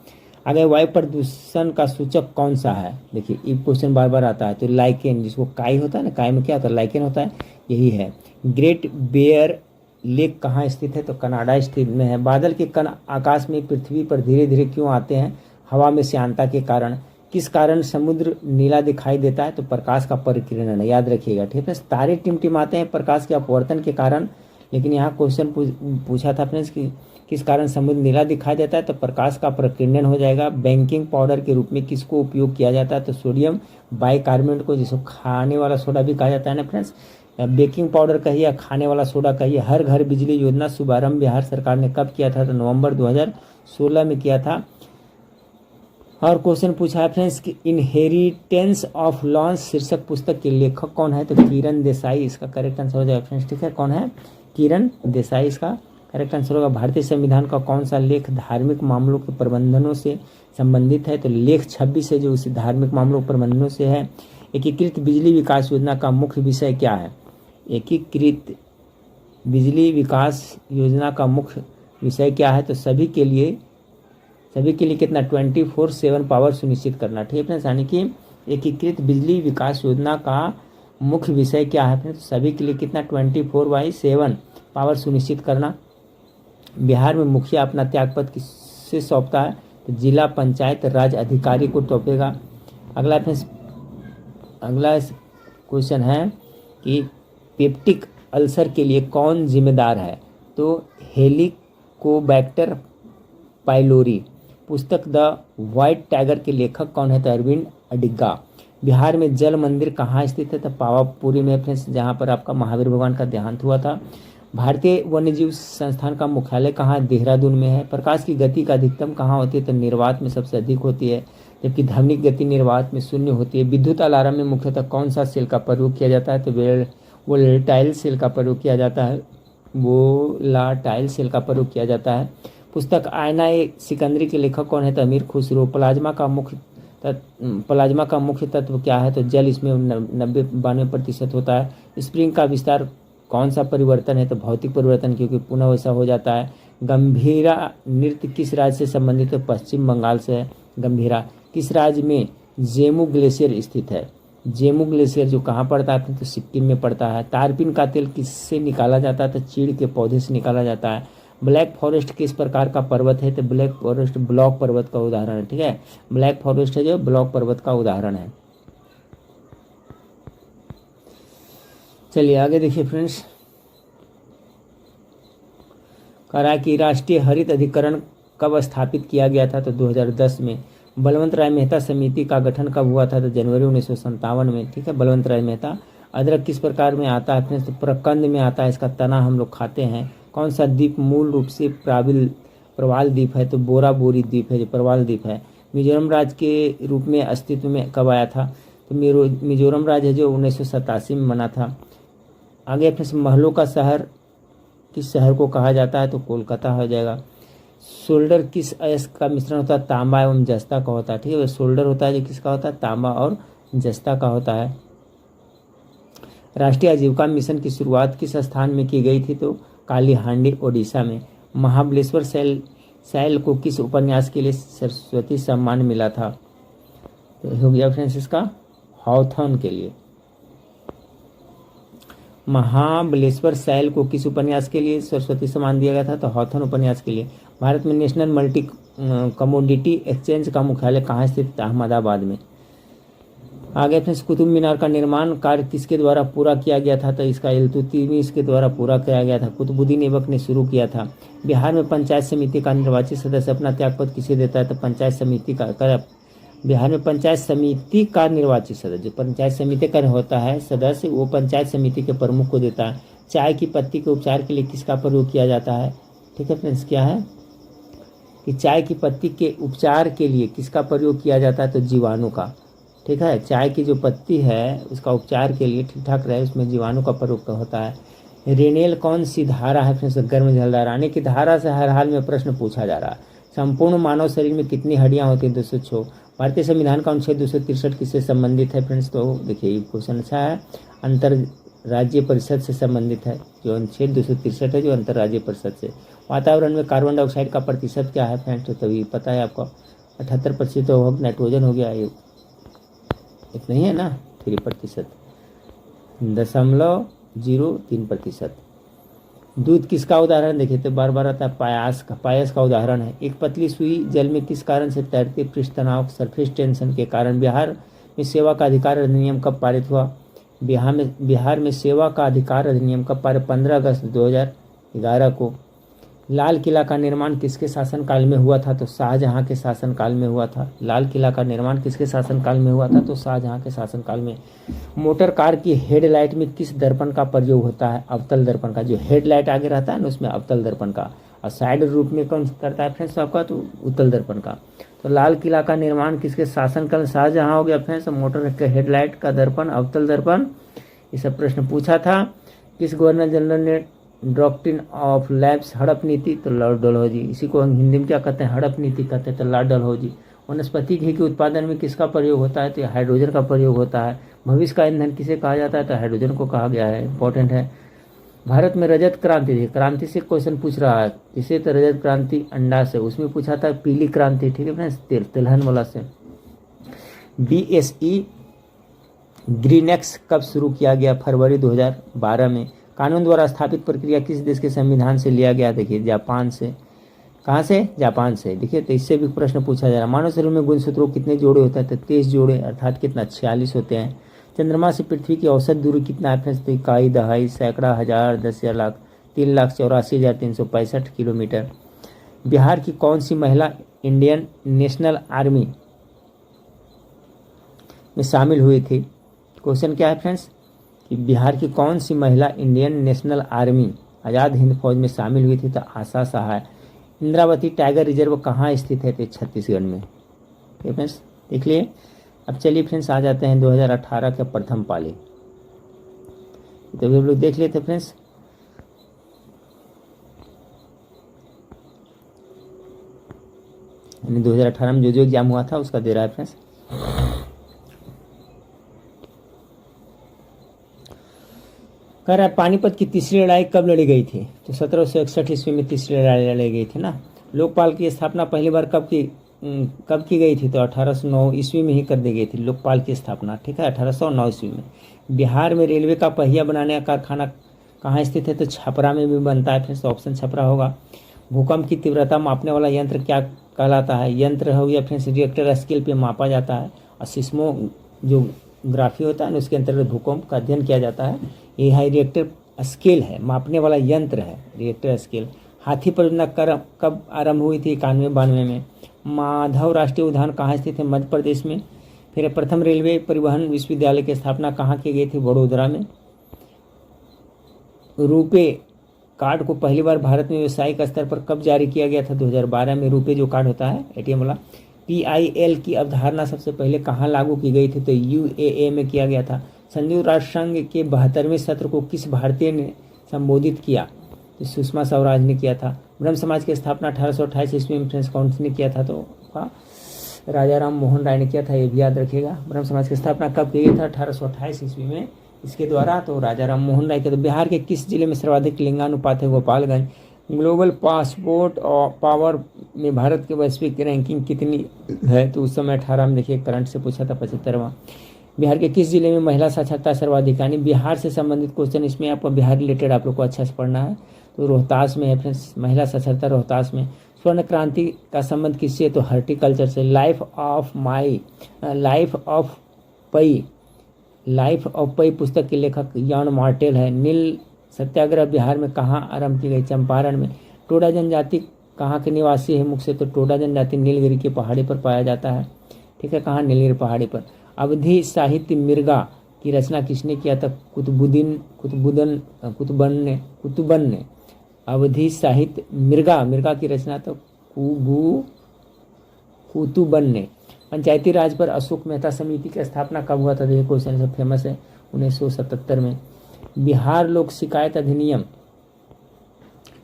आगे वायु प्रदूषण का सूचक कौन सा है? देखिए ये क्वेश्चन बार बार आता है। तो लाइकेन, जिसको काई होता है ना, काई में क्या होता है? लाइकेन होता है, यही है। ग्रेट बेयर लेक कहाँ स्थित है? तो कनाडा स्थित में है। बादल के कण आकाश में पृथ्वी पर धीरे धीरे क्यों आते हैं? हवा में श्यानता के कारण। किस कारण समुद्र नीला दिखाई देता है? तो प्रकाश का परिकिरण, याद रखिएगा, ठीक है। तारे टिमटिमाते हैं प्रकाश के अपवर्तन के कारण। लेकिन यहाँ क्वेश्चन पूछा था फ्रेंड्स कि किस कारण समुद्र नीला दिखाई देता है? तो प्रकाश का प्रकीर्णन हो जाएगा। बेकिंग पाउडर के रूप में किसको उपयोग किया जाता है? तो सोडियम बाइकार्बोनेट को, जिसको खाने वाला सोडा भी कहा जाता है ना फ्रेंड्स। बेकिंग पाउडर कहिए या खाने वाला सोडा कहिए। हर घर बिजली योजना शुभारंभ बिहार सरकार ने कब किया था? तो नवंबर 2016 में किया था। और क्वेश्चन पूछा है फ्रेंड्स कि इनहेरिटेंस ऑफ लॉन्स शीर्षक पुस्तक के लेखक कौन है? तो किरण देसाई इसका करेक्ट आंसर हो जाएगा फ्रेंड्स, ठीक है। कौन है? किरण देसाई इसका करेक्ट आंसर होगा। भारतीय संविधान का कौन सा लेख धार्मिक मामलों के प्रबंधनों से संबंधित है? तो लेख 26 है जो उसी धार्मिक मामलों के प्रबंधनों से है। एकीकृत बिजली विकास योजना का मुख्य विषय क्या है? एकीकृत बिजली विकास योजना का मुख्य विषय क्या है? तो सभी के लिए कितना 24/7 पावर सुनिश्चित करना, ठीक है फ्रेंड्स। यानी कि एकीकृत बिजली विकास योजना का मुख्य विषय क्या है फ्रेंड्स? सभी के लिए कितना 24/7 पावर सुनिश्चित करना। बिहार में मुखिया अपना त्यागपत्र किससे सौंपता है? तो जिला पंचायत राज अधिकारी को सौंपेगा। अगला फ्रेंड्स, अगला क्वेश्चन है कि पेप्टिक अल्सर के लिए कौन जिम्मेदार है? तो हेलिकोबैक्टर पाइलोरी। पुस्तक द व्हाइट टाइगर के लेखक कौन है? तो अरविंद अडिगा। बिहार में जल मंदिर कहाँ स्थित है? तो पावापुरी में फ्रेंड्स, जहाँ पर आपका महावीर भगवान का देहांत हुआ था। भारतीय वन्यजीव संस्थान का मुख्यालय कहाँ? देहरादून में है। प्रकाश की गति का अधिकतम कहाँ होती है? तो निर्वात में सबसे अधिक होती है, जबकि ध्वनिक गति निर्वात में शून्य होती है। विद्युत अलार्म में मुख्यतः कौन सा सेल का प्रयोग किया जाता है? तो वोलेटाइल सेल का प्रयोग किया जाता है। वोलाटाइल सेल का प्रयोग किया जाता है। पुस्तक आईना ए सिकंदरी के लेखक कौन है? तो अमीर खुसरो। प्लाज्मा का मुख्य तत्व क्या है? तो जल, इसमें 92% होता है। स्प्रिंग का विस्तार कौन सा परिवर्तन है? तो भौतिक परिवर्तन, क्योंकि पुनः वैसा हो जाता है। गंभीरा नृत्य किस राज्य से संबंधित है? पश्चिम बंगाल से है गंभीरा। किस राज्य में जेमू ग्लेशियर स्थित है? जेमू ग्लेशियर जो कहाँ पड़ता है? तो सिक्किम में पड़ता है। तारपीन का तेल किससे निकाला जाता है? तो चीड़ के पौधे से निकाला जाता है। ब्लैक फॉरेस्ट किस प्रकार का पर्वत है? तो ब्लैक फॉरेस्ट ब्लॉक पर्वत का उदाहरण है। ठीक है, ब्लैक फॉरेस्ट है जो ब्लॉक पर्वत का उदाहरण है। चलिए आगे देखिए फ्रेंड्स, कह रहा है कि राष्ट्रीय हरित अधिकरण कब स्थापित किया गया था? तो 2010 में। बलवंत राय मेहता समिति का गठन कब हुआ था? तो जनवरी 1957 में। ठीक है, बलवंत राय मेहता। अदरक किस प्रकार में आता है फ्रेंड्स? तो प्रकंद में आता है। इसका तना हम लोग खाते हैं। कौन सा द्वीप मूल रूप से प्रवाल द्वीप है? तो बोराबोरी द्वीप है जो प्रवाल द्वीप है। मिजोरम राज्य के रूप में अस्तित्व में कब आया था? तो मिजोरम राज्य है जो 1987 में बना था। आगे फ्रेंड्स, महलों का शहर किस शहर को कहा जाता है? तो कोलकाता हो जाएगा। सोल्डर किस अयस्क का मिश्रण होता है? तांबा एवं जस्ता का होता है। ठीक है, सोल्डर होता है जो किसका होता है? तांबा और जस्ता का होता है। राष्ट्रीय आजीविका मिशन की शुरुआत किस स्थान में की गई थी? तो कालीहांडी ओडिशा में। महाबलेश्वर सैल को किस उपन्यास के लिए सरस्वती सम्मान मिला था? तो हो गया फ्रेंड्स इसका हॉथॉर्न के लिए। महाबलेश्वर सैल को किस उपन्यास के लिए सरस्वती सम्मान दिया गया था? तो हॉथॉर्न उपन्यास के लिए। भारत में नेशनल मल्टी कमोडिटी एक्सचेंज का मुख्यालय कहाँ स्थित? अहमदाबाद में। आगे फ्रेंड्स, कुतुब मीनार का निर्माण कार्य किसके द्वारा पूरा किया गया था? तो इसका इल्तुतमिश के द्वारा पूरा किया गया था। कुतुबुद्दीन ऐबक ने शुरू किया था। बिहार में पंचायत समिति का निर्वाचित सदस्य अपना त्यागपत्र किसे देता है? तो पंचायत समिति का बिहार में पंचायत समिति का निर्वाचित सदस्य, जो पंचायत समिति का होता है सदस्य, वो पंचायत समिति के प्रमुख को देता है। चाय की पत्ती के उपचार के लिए किसका प्रयोग किया जाता है? ठीक है फ्रेंड्स, क्या है कि चाय की पत्ती के उपचार के लिए किसका प्रयोग किया जाता है? तो जीवाणु का। ठीक है, चाय की जो पत्ती है उसका उपचार के लिए ठीक ठाक रहे उसमें जीवाणु का प्रयोग होता है। रेनेल कौन सी धारा है फ्रेंड्स? गर्म जलधारा। आने की धारा से हर हाल में प्रश्न पूछा जा रहा है। संपूर्ण मानव शरीर में कितनी हड्डियां होती हैं? 206। भारतीय संविधान का अनुच्छेद 263 किससे संबंधित है फ्रेंड्स? तो देखिए ये क्वेश्चन अच्छा है, अंतर राज्य परिषद से संबंधित है। जो अनुच्छेद 263 है जो अंतर राज्य परिषद से। वातावरण में कार्बन डाइऑक्साइड का प्रतिशत क्या है फ्रेंड्स? तो तभी पता है आपको 78% तो नाइट्रोजन हो गया, ये इतना ही है ना, 3%, 0.03%। दूध किसका उदाहरण? देखिए तो बार बार आता है पायस का उदाहरण है। एक पतली सुई जल में किस कारण से तैरती? पृष्ठ तनाव, सरफेस टेंशन के कारण। बिहार में सेवा का अधिकार अधिनियम कब पारित हुआ? बिहार में सेवा का अधिकार अधिनियम कब पारित? 15 अगस्त 2011 को। लाल किला का निर्माण किसके शासनकाल में हुआ था? तो शाहजहां के शासनकाल में हुआ था। लाल किला का निर्माण किसके शासनकाल में हुआ था? तो शाहजहां के शासनकाल में। मोटर कार की हेडलाइट में किस दर्पण का प्रयोग होता है? अवतल दर्पण का। जो हेडलाइट आगे रहता है ना उसमें अवतल दर्पण का, और साइड रूप में कौन करता है फ्रेंड्स आपका? तो उत्तल दर्पण का। तो लाल किला का निर्माण किसके शासनकाल? शाहजहां हो गया फ्रेंड्स। मोटर के हेडलाइट का दर्पण अवतल दर्पण, ये सब प्रश्न पूछा था। किस गवर्नर जनरल ने डॉक्ट्रिन ऑफ लैब्स हड़प नीति? तो लॉर्ड डलहौजी। इसी को हिंदी में क्या कहते हैं? हड़प नीति कहते हैं, तो लॉर्ड डलहौजी। वनस्पति घी के उत्पादन में किसका प्रयोग होता है? तो हाइड्रोजन का प्रयोग होता है। भविष्य का ईंधन किसे कहा जाता है? तो हाइड्रोजन को कहा गया है, इंपॉर्टेंट है। भारत में रजत क्रांति थी, क्रांति से क्वेश्चन पूछ रहा है किसे? तो रजत क्रांति अंडा से, उसमें पूछा था पीली क्रांति। ठीक है फ्रेंड्स, तिलहन वाला से। BSE ग्रीनएक्स कब शुरू किया गया? फरवरी 2012 में। कानून द्वारा स्थापित प्रक्रिया किस देश के संविधान से लिया गया? देखिए जापान से। कहाँ से? जापान से। देखिए तो इससे भी प्रश्न पूछा जा रहा है। मानव शरीर में गुणसूत्रों कितने जोड़े होते हैं? तो 23 जोड़े, अर्थात कितना? 46 होते हैं। चंद्रमा से पृथ्वी की औसत दूरी कितना है फ्रेंड्स? तो इकाई, दहाई, सैकड़ा, हजार, 10,000, लाख, 3,84,365 किलोमीटर। बिहार की कौन सी महिला इंडियन नेशनल आर्मी में शामिल हुई थी? क्वेश्चन क्या है फ्रेंड्स कि बिहार की कौन सी महिला Indian national army Azad Hind फौज में शामिल हुई थी? तो आशा सहाय। इंद्रावती टाइगर रिजर्व कहाँ स्थित है? तो छत्तीसगढ़ में। ठीक फ्रेंड्स, देख लिए। अब चलिए फ्रेंड्स आ जाते हैं 2018 के प्रथम पाली। तो भी हम लोग देख लेते फ्रेंड्स। यानी 2018 में जो एग्जाम हुआ था उसका दे रहा है फ्रेंड्स। कह रहा है पानीपत की तीसरी लड़ाई कब लड़ी गई थी? तो 1761 ईस्वी में तीसरी लड़ाई लड़ी गई थी ना। लोकपाल की स्थापना पहली बार कब की गई थी? तो 1809 ईस्वी में ही कर दी गई थी लोकपाल की स्थापना। ठीक है, 1809 ईस्वी में। बिहार में रेलवे का पहिया बनाने का कारखाना कहाँ स्थित है? तो छपरा में भी बनता है फ्रेंड्स। ऑप्शन छपरा होगा। भूकंप की तीव्रता मापने वाला यंत्र क्या कहलाता है? यंत्र हो गया फ्रेंड्स रिएक्टर स्केल पे मापा जाता है। और सिस्मो जो ग्राफी होता है ना उसके अंतर्गत भूकंप का अध्ययन किया जाता है। ये है रिएक्टर स्केल है, मापने वाला यंत्र है रिएक्टर स्केल। हाथी परियोजना कब आरंभ हुई थी? 91-92 में। माधव राष्ट्रीय उद्यान कहाँ स्थित है? मध्य प्रदेश में। फिर प्रथम रेलवे परिवहन विश्वविद्यालय की स्थापना कहाँ की गई थी? वडोदरा में। रुपे कार्ड को पहली बार भारत में व्यावसायिक स्तर पर कब जारी किया गया था? 2012 में। रुपे जो कार्ड होता है एटीएम वाला। PIL की अवधारणा सबसे पहले कहाँ लागू की गई थी? तो UAE में किया गया था। संयुक्त राष्ट्र संघ के 72वें सत्र को किस भारतीय ने संबोधित किया? तो सुषमा स्वराज ने किया था। ब्रह्म समाज की स्थापना 1828 ईस्वी में फ्रेंड्स कौन ने किया था? तो राजा राम मोहन राय ने किया था। ये भी याद रखिएगा। ब्रह्म समाज की स्थापना कब की गई था? 1828 ईस्वी में इसके द्वारा। तो राजा राम मोहन राय के। तो बिहार के किस जिले में सर्वाधिक लिंगानुपात है? गोपालगंज। ग्लोबल पासपोर्ट और पावर में भारत की वैश्विक रैंकिंग कितनी है? तो उस समय 18 में देखिए, करंट से पूछा था 75वां। बिहार के किस जिले में महिला साक्षरता सर्वाधिक? यानी बिहार से संबंधित क्वेश्चन इसमें आपको बिहार रिलेटेड आप लोग को अच्छा से पढ़ना है। तो रोहतास में है फ्रेंड्स महिला साक्षरता, रोहतास में। स्वर्ण क्रांति का संबंध किससे? तो हॉर्टिकल्चर से। लाइफ ऑफ पई पुस्तक के लेखक यॉन मार्टेल है। नील सत्याग्रह बिहार में कहाँ आरंभ की गई? चंपारण में। टोडा जनजाति कहाँ के निवासी है मुख्य? तो टोडा जनजाति नीलगिरी की पहाड़ी पर पाया जाता है। ठीक है, कहाँ? नीलगिरी पहाड़ी पर। अवधि साहित्य मिर्गा की रचना किसने किया था? कुतुबन ने। अवधि साहित्य मिर्गा की रचना तो कुतुबन ने। पंचायती राज पर अशोक मेहता समिति की स्थापना कब हुआ था? ये क्वेश्चन सब फेमस है। 1977 में। बिहार लोक शिकायत अधिनियम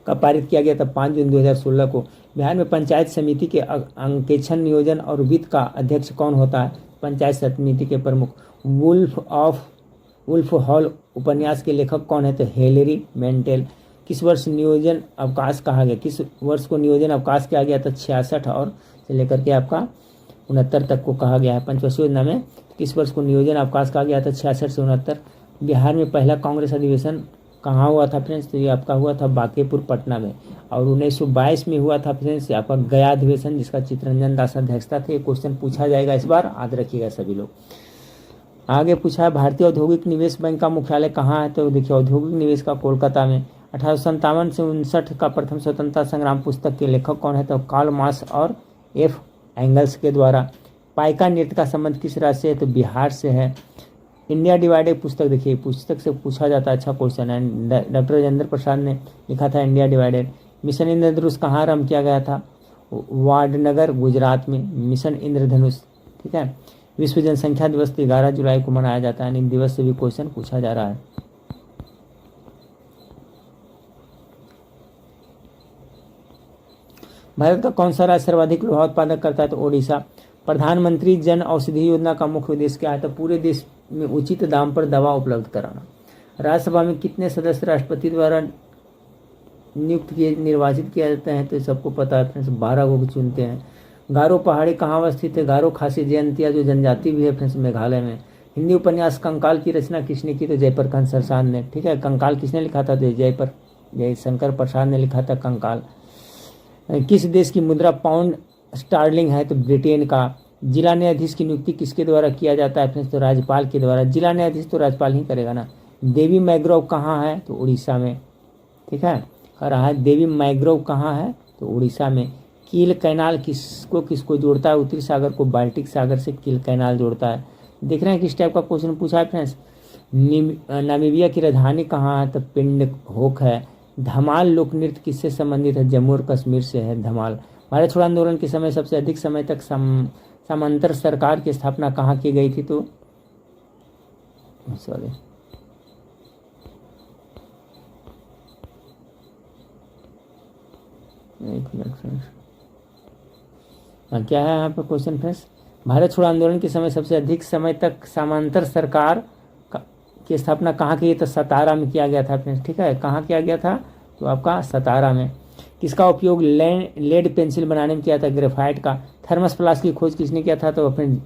कब पारित किया गया था? 5 जून 2016 को। बिहार में पंचायत समिति के अंकेक्षण, नियोजन और वित्त का अध्यक्ष कौन होता है? पंचायत समिति के प्रमुख। वुल्फ हॉल उपन्यास के लेखक कौन है? तो हिलेरी मैंटेल। किस वर्ष नियोजन अवकाश कहा गया? किस वर्ष को नियोजन अवकाश किया गया था? 66 और से लेकर के आपका 69 तक को कहा गया है। पंचवर्षीय योजना में किस वर्ष को नियोजन अवकाश कहा गया था? 66 से 69। बिहार में पहला कांग्रेस अधिवेशन कहाँ हुआ था फ्रेंड्स? तो ये आपका हुआ था बांकीपुर पटना में। और 1922 में हुआ था फ्रेंड्स आपका गया अधिवेशन, जिसका चित्तरंजन दास अध्यक्षता थे। क्वेश्चन पूछा जाएगा इस बार, याद रखिएगा सभी लोग। आगे पूछा है भारतीय औद्योगिक निवेश बैंक का मुख्यालय कहाँ है? तो देखिए औद्योगिक निवेश का कोलकाता में। 1857 से 59 का प्रथम स्वतंत्रता संग्राम पुस्तक के लेखक कौन है? तो कार्ल मार्क्स और F. एंगल्स के द्वारा। पाइका नृत्य का संबंध किस राज्य से है? तो बिहार से है। इंडिया डिवाइडेड पुस्तक, देखिए पुस्तक से पूछा जाता है, अच्छा क्वेश्चन है। डॉक्टर राजेंद्र प्रसाद ने लिखा था इंडिया डिवाइडेड। मिशन इंद्रधनुष कहाँ आरंभ किया गया था? वाडनगर गुजरात में। मिशन इंद्रधनुष। ठीक है। विश्व जनसंख्या दिवस 11 जुलाई को मनाया जाता है। इन दिवस से भी क्वेश्चन पूछा जा रहा है। भारत का कौन सा राज्य सर्वाधिक लोहा उत्पादक करता है? तो ओडिशा। प्रधानमंत्री जन औषधि योजना का मुख्य उद्देश्य क्या है? तो पूरे देश में उचित दाम पर दवा उपलब्ध कराना। राज्यसभा में कितने सदस्य राष्ट्रपति द्वारा निर्वाचित किया जाते हैं? तो सबको पता है फ्रेंड्स, 12 को चुनते हैं। गारो पहाड़ी कहाँ अवस्थित है? गारो खासी जयंतिया जो जनजाति भी है फ्रेंड्स मेघालय में। हिंदी उपन्यास कंकाल की रचना किसने की? तो जयप्रकाश प्रसाद ने। ठीक है, कंकाल किसने लिखा था? तो जयशंकर प्रसाद ने लिखा था कंकाल। किस देश की मुद्रा पाउंड स्टार्लिंग है? तो ब्रिटेन का। जिला न्यायाधीश की नियुक्ति किसके द्वारा किया जाता है फ्रेंड्स? तो राज्यपाल के द्वारा। जिला न्यायाधीश तो राज्यपाल ही करेगा ना। देवी मैग्रोव कहाँ है? तो उड़ीसा में, ठीक है। और रहा देवी मैग्रोव कहाँ है? तो उड़ीसा में। कील कैनाल किसको किसको जोड़ता है? उत्तरी सागर को बाल्टिक सागर से कील कैनाल जोड़ता है। देख रहे हैं किस टाइप का क्वेश्चन पूछा है फ्रेंड्स। नामीबिया की राजधानी कहाँ है? तो पिंड होक है। धमाल लोक नृत्य किससे संबंधित है? जम्मू और कश्मीर से है धमाल। भारत छोड़ो आंदोलन के समय सबसे अधिक समय तक समांतर सरकार की स्थापना कहाँ की गई थी? तो सॉरी एक मिनट फ्रेंड्स, क्या है यहाँ पर क्वेश्चन फ्रेंड्स? भारत छोड़ो आंदोलन के समय सबसे अधिक समय तक समांतर सरकार की स्थापना कहाँ की? तो सतारा में किया गया था फ्रेंड्स, ठीक है। कहाँ किया गया था? तो आपका सतारा में। किसका उपयोग लेड पेंसिल बनाने में किया था? ग्रेफाइट का। थर्मस फ्लास्क की खोज किसने किया था? तो अपने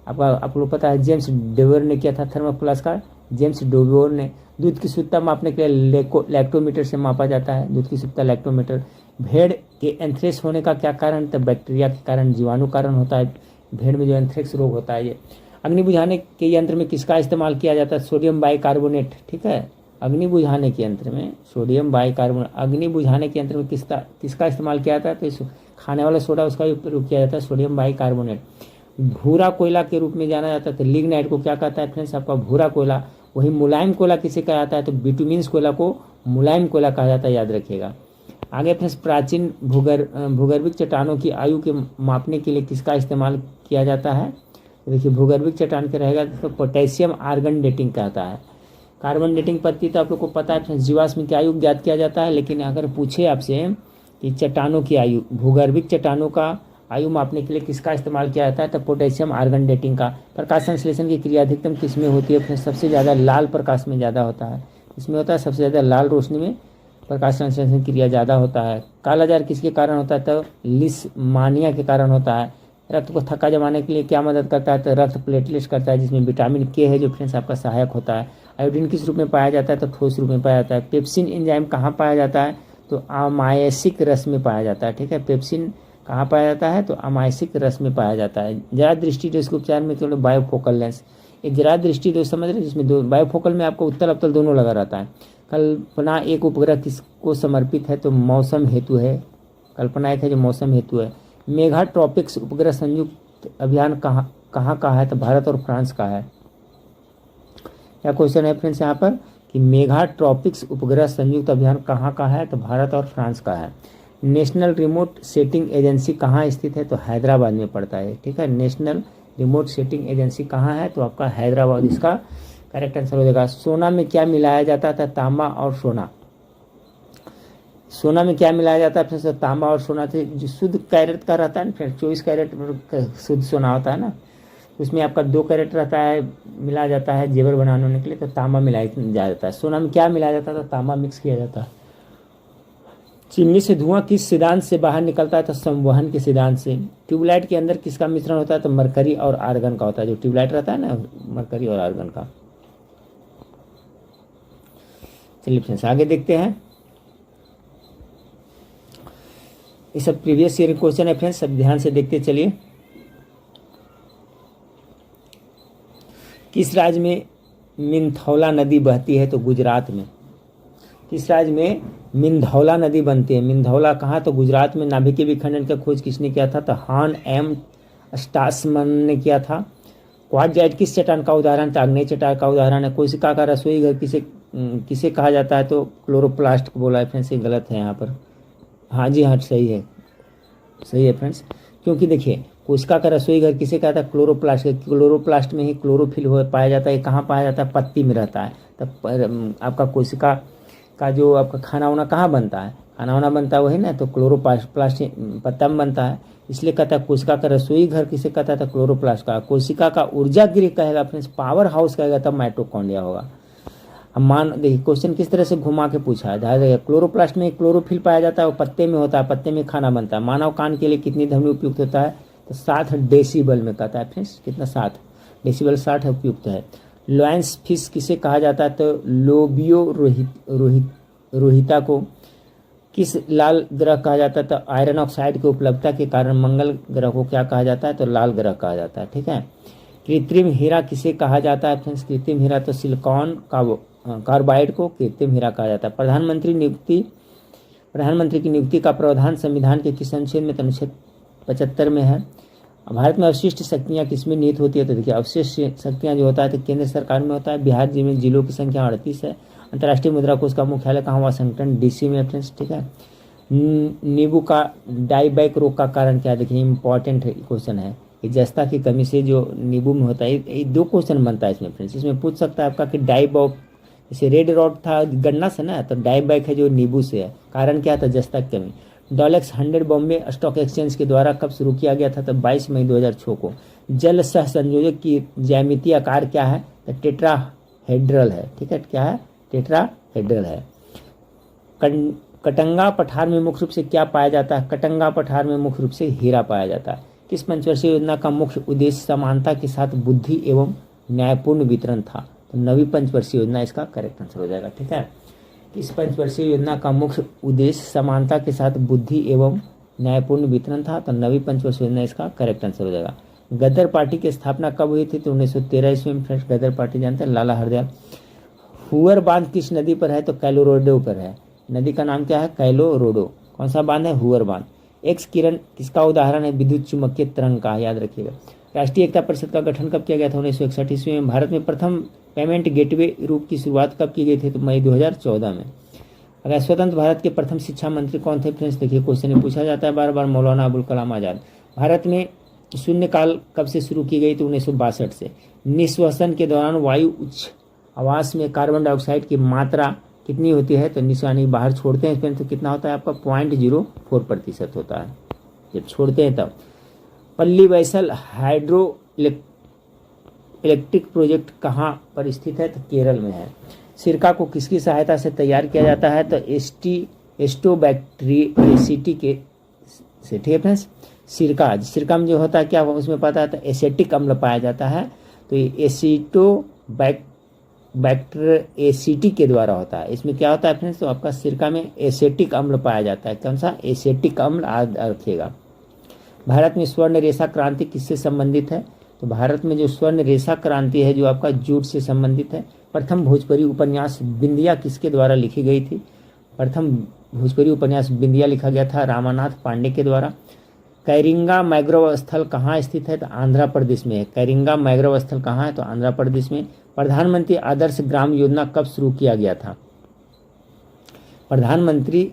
आपको पता है जेम्स डेवर ने किया था थर्मस फ्लास्क का, जेम्स डेवर ने। दूध की शुद्धता मापने के लिए लैक्टोमीटर से मापा जाता है, दूध की शुद्धता लैक्टोमीटर। भेड़ के एंथ्रेक्स होने का क्या कारण? तो बैक्टीरिया के कारण, जीवाणु कारण होता है भेड़ में जो एंथ्रेक्स रोग होता है ये। अग्नि बुझाने के यंत्र में किसका इस्तेमाल किया जाता है? सोडियम बाइकार्बोनेट, ठीक है। अग्नि बुझाने के यंत्र में सोडियम बाइकार्बोनेट, अग्नि बुझाने के यंत्र में किसका इस्तेमाल किया जाता है? तो इस खाने वाला सोडा उसका उपयोग किया जाता है, सोडियम बाइकार्बोनेट। भूरा कोयला के रूप में जाना जाता है तो लिग्नाइट को क्या कहता है फ्रेंड्स? आपका भूरा कोयला। वही मुलायम कोयला किसे कहा जाता है? तो बिटुमिन्स कोयला को मुलायम कोयला कहा जाता है, याद रखिएगा। आगे फ्रेंड्स, प्राचीन भूगर्भिक चट्टानों की आयु के मापने के लिए किसका इस्तेमाल किया जाता है? देखिए भूगर्भिक चट्टान के रहेगा तो पोटेशियम आर्गन डेटिंग कहता है। कार्बन डेटिंग पद्धति तो आप लोग को पता है फ्रेंड्स, जीवाश्म की आयु ज्ञात किया जाता है। लेकिन अगर पूछे आपसे कि चट्टानों की आयु, भूगर्भिक चट्टानों का आयु मापने के लिए किसका इस्तेमाल किया जाता है? तो पोटेशियम आर्गन डेटिंग का। प्रकाश संश्लेषण की क्रिया अधिकतम किस में होती है फ्रेंड्स? सबसे ज़्यादा लाल प्रकाश में ज़्यादा होता है। इसमें होता है सबसे ज़्यादा लाल रोशनी में प्रकाश संश्लेषण की क्रिया ज़्यादा होता है। कालाजार किसके कारण होता है? तो लिस्मानिया के कारण होता है। रक्त को थक्का जमाने के लिए क्या मदद करता है? तो रक्त प्लेटलेट्स करता है, जिसमें विटामिन के है जो फ्रेंड्स आपका सहायक होता है। आयोडीन किस रूप में पाया जाता है? तो ठोस रूप में पाया जाता है। पेप्सिन एंजाइम कहाँ पाया जाता है? तो अमायसिक रस में पाया जाता है, ठीक है। पेप्सिन कहाँ पाया जाता है? तो अमायसिक रस में पाया जाता है। जरा दृष्टि दोष के उपचार में केवल बायोफोकल लेंस, एक जरा दृष्टि दोष समझ रहे हैं, जिसमें दो बायोफोकल में आपको उत्तल अवतल दोनों लगा रहता है। कल्पना एक उपग्रह किसको समर्पित है? तो मौसम हेतु है। कल्पना एक है जो मौसम हेतु है। मेगाट्रॉपिक्स उपग्रह संयुक्त अभियान कहाँ का है? तो भारत और फ्रांस का है। क्या क्वेश्चन है फ्रेंड्स यहाँ पर कि मेगाट्रॉपिक्स उपग्रह संयुक्त अभियान कहाँ का है? तो भारत और फ्रांस का है। नेशनल रिमोट सेटिंग एजेंसी कहाँ स्थित है? तो हैदराबाद में पड़ता है, ठीक है। नेशनल रिमोट सेटिंग एजेंसी कहाँ है? तो आपका हैदराबाद इसका करेक्ट आंसर हो जाएगा। सोना में क्या मिलाया जाता था? तांबा और सोना। सोना में क्या मिलाया जाता है फिर? तांबा और सोना थे। जो शुद्ध कैरेट का रहता है ना फिर 24 कैरेट शुद्ध सोना होता है ना, उसमें आपका 2 कैरेट रहता है, मिलाया जाता है जेवर बनाने के लिए, तो तांबा मिलाया जाता है। सोना में क्या मिलाया जाता था? तांबा मिक्स किया जाता है। चिमनी से धुआं किस सिद्धांत से बाहर निकलता है? तो संवहन के सिद्धांत से। ट्यूबलाइट के अंदर किसका मिश्रण होता है? तो मरकरी और आर्गन का होता है। जो ट्यूबलाइट रहता है ना, मरकरी और आर्गन का। चलिए फ्रेंड्स आगे देखते हैं। ये सब प्रीवियस ईयर क्वेश्चन है फ्रेंड्स, सब ध्यान से देखते चलिए। किस राज्य में मिंधौला नदी बहती है? तो गुजरात में। किस राज्य में मिंधौला नदी बनती है? मिंधौला कहाँ? तो गुजरात में। नाभिकीय विखंडन का खोज किसने किया था? तो हान एम स्टासमन ने किया था। क्वार्टजाइट किस चट्टान का उदाहरण? तो आग्नेय चट्टान का उदाहरण है। कोशिका का रसोई घर किसे कहा जाता है? तो क्लोरोप्लास्ट को बोला है फ्रेंड्स, ये गलत है यहाँ पर। हाँ जी हाँ, सही है, सही है फ्रेंड्स। क्योंकि देखिए कोशिका का रसोई घर किसे कहता है? क्लोरोप्लास्ट। क्लोरोप्लास्ट में ही क्लोरोफिल हो पाया जाता है। कहाँ पाया जाता है? पत्ती में रहता है। तब आपका कोशिका का जो आपका खाना वाना कहाँ बनता है? खाना वाना बनता है वही ना, तो क्लोरोप्लास्ट पत्ता में बनता है। इसलिए कहता है कोशिका का रसोई घर किसे कहता था? क्लोरोप्लास्ट का। कोशिका का ऊर्जा गृह कहेगा फ्रेंड्स, पावर हाउस कहेगा तब माइटोकॉन्ड्रिया होगा। अब मान देखिए क्वेश्चन किस तरह से घुमा के पूछा है। ध्यान रखिए, क्लोरोप्लास्ट में क्लोरोफिल पाया जाता है, वो पत्ते में होता है, पत्ते में खाना बनता है। मानव कान के लिए कितनी ध्वनि उपयुक्त होता है? तो 7 डेसिबल में कहता है फ्रेंड्स। कितना? 7 डेसिबल, 60 उपयुक्त है। लॉयंस फिश किसे कहा जाता है? तो लोबियो रोहिता को। किस लाल ग्रह कहा जाता है? तो आयरन ऑक्साइड की उपलब्धता के कारण मंगल ग्रह को क्या कहा जाता है? तो लाल ग्रह कहा जाता है। ठीक है। कृत्रिम हीरा किसे कहा जाता है फ्रेंड्स? कृत्रिम हीरा तो सिलिकॉन कार्बाइड को कृत्रिम हीरा कहा जाता है। प्रधानमंत्री की नियुक्ति का प्रावधान संविधान के किस अनुच्छेद में? अनुच्छेद 75 में है। भारत में अवशिष्ट शक्तियाँ किसमें निहित होती है? तो देखिए अवशिष्ट शक्तियाँ जो होता है तो केंद्र सरकार में होता है। बिहार में जिलों की संख्या 38 है। अंतर्राष्ट्रीय मुद्रा कोष का मुख्यालय कहाँ? वाशिंगटन DC में फ्रेंड्स। ठीक है। नींबू का डाईबैक रोग का कारण क्या है? देखिए इंपॉर्टेंट क्वेश्चन है। जस्ता की कमी से जो नींबू में होता है, ये 2 क्वेश्चन बनता है इसमें फ्रेंड्स। इसमें पूछ सकता है आपका कि डाईबैक, जैसे रेड रॉड था गन्ना से ना, तो डाईबैक है जो नींबू से है। कारण क्या था? जस्ता की कमी। डॉलेक्स 100 बॉम्बे स्टॉक एक्सचेंज के द्वारा कब शुरू किया गया था? तो 22 मई 2006 को। जल सह संयोजक की ज्यामितीय आकार क्या है? तो टेट्राहेड्रल है। ठीक है, क्या है? टेट्राहेड्रल है। कटंगा पठार में मुख्य रूप से क्या पाया जाता है? कटंगा पठार में मुख्य रूप से हीरा पाया जाता है। किस पंचवर्षीय योजना का मुख्य उद्देश्य समानता के साथ बुद्धि एवं न्यायपूर्ण वितरण था? तो नवी पंचवर्षीय योजना इसका करेक्ट आंसर हो जाएगा। ठीक है। किस पंचवर्षीय योजना का मुख्य उद्देश्य समानता के साथ बुद्धि एवं न्यायपूर्ण वितरण था? तो नवी पंचवर्षीय योजना इसका करेक्ट आंसर हो जाएगा। गदर पार्टी की स्थापना कब हुई थी? तो 1913 ईस्वी में। फ्रेंड्स गदर पार्टी जानते हैं, लाला हरदयाल। हुअर बांध किस नदी पर है? तो कैलोरोडो पर है। नदी का नाम क्या है? कैलोरोडो। कौन सा बांध है? हुअर बांध। एक्स किरण किसका उदाहरण है? विद्युत चुम्बकीय तरंग का, याद रखिएगा। राष्ट्रीय एकता परिषद का गठन कब किया गया था? 1961 ईस्वी में। भारत में प्रथम पेमेंट गेटवे रूप की शुरुआत कब की गई थी? तो मई 2014 में। अगर स्वतंत्र भारत के प्रथम शिक्षा मंत्री कौन थे फ्रेंड्स? देखिए क्वेश्चन में पूछा जाता है बार बार, मौलाना अबुल कलाम आजाद। भारत में शून्यकाल कब से शुरू की गई? तो 1962 से। निःश्वसन के दौरान वायु उच्च आवास में कार्बन डाइऑक्साइड की मात्रा कितनी होती है? तो निशानी बाहर छोड़ते हैं इसमें तो कितना होता है आपका? 0.04% होता है जब छोड़ते हैं तब। पल्ली बैसल हाइड्रो इलेक्ट्रिक प्रोजेक्ट कहाँ पर स्थित है? तो केरल में है। सिरका को किसकी सहायता से तैयार किया जाता है? तो एस्टोबैक्टीरियसिटी के से। ठीक है फ्रेंड्स। सिरका में जो होता है क्या उसमें पता है? तो एसेटिक अम्ल पाया जाता है। तो ये एसिटोबैक्टीरियसिटी के द्वारा होता है। इसमें क्या होता है फ्रेंड्स? तो आपका सिरका में एसेटिक अम्ल पाया जाता है। कौन सा? एसेटिक अम्ल रखिएगा। भारत में स्वर्ण रेशा क्रांति किससे संबंधित है? तो भारत में जो स्वर्ण रेशा क्रांति है जो आपका जूट से संबंधित है। प्रथम भोजपुरी उपन्यास बिंदिया किसके द्वारा लिखी गई थी? प्रथम भोजपुरी उपन्यास बिंदिया लिखा गया था रामानाथ पांडे के द्वारा। कैरिंगा मैग्रोव स्थल कहाँ स्थित है? तो आंध्र प्रदेश में है। कैरिंगा मैग्रोव स्थल कहाँ है? तो आंध्र प्रदेश में। प्रधानमंत्री आदर्श ग्राम योजना कब शुरू किया गया था? प्रधानमंत्री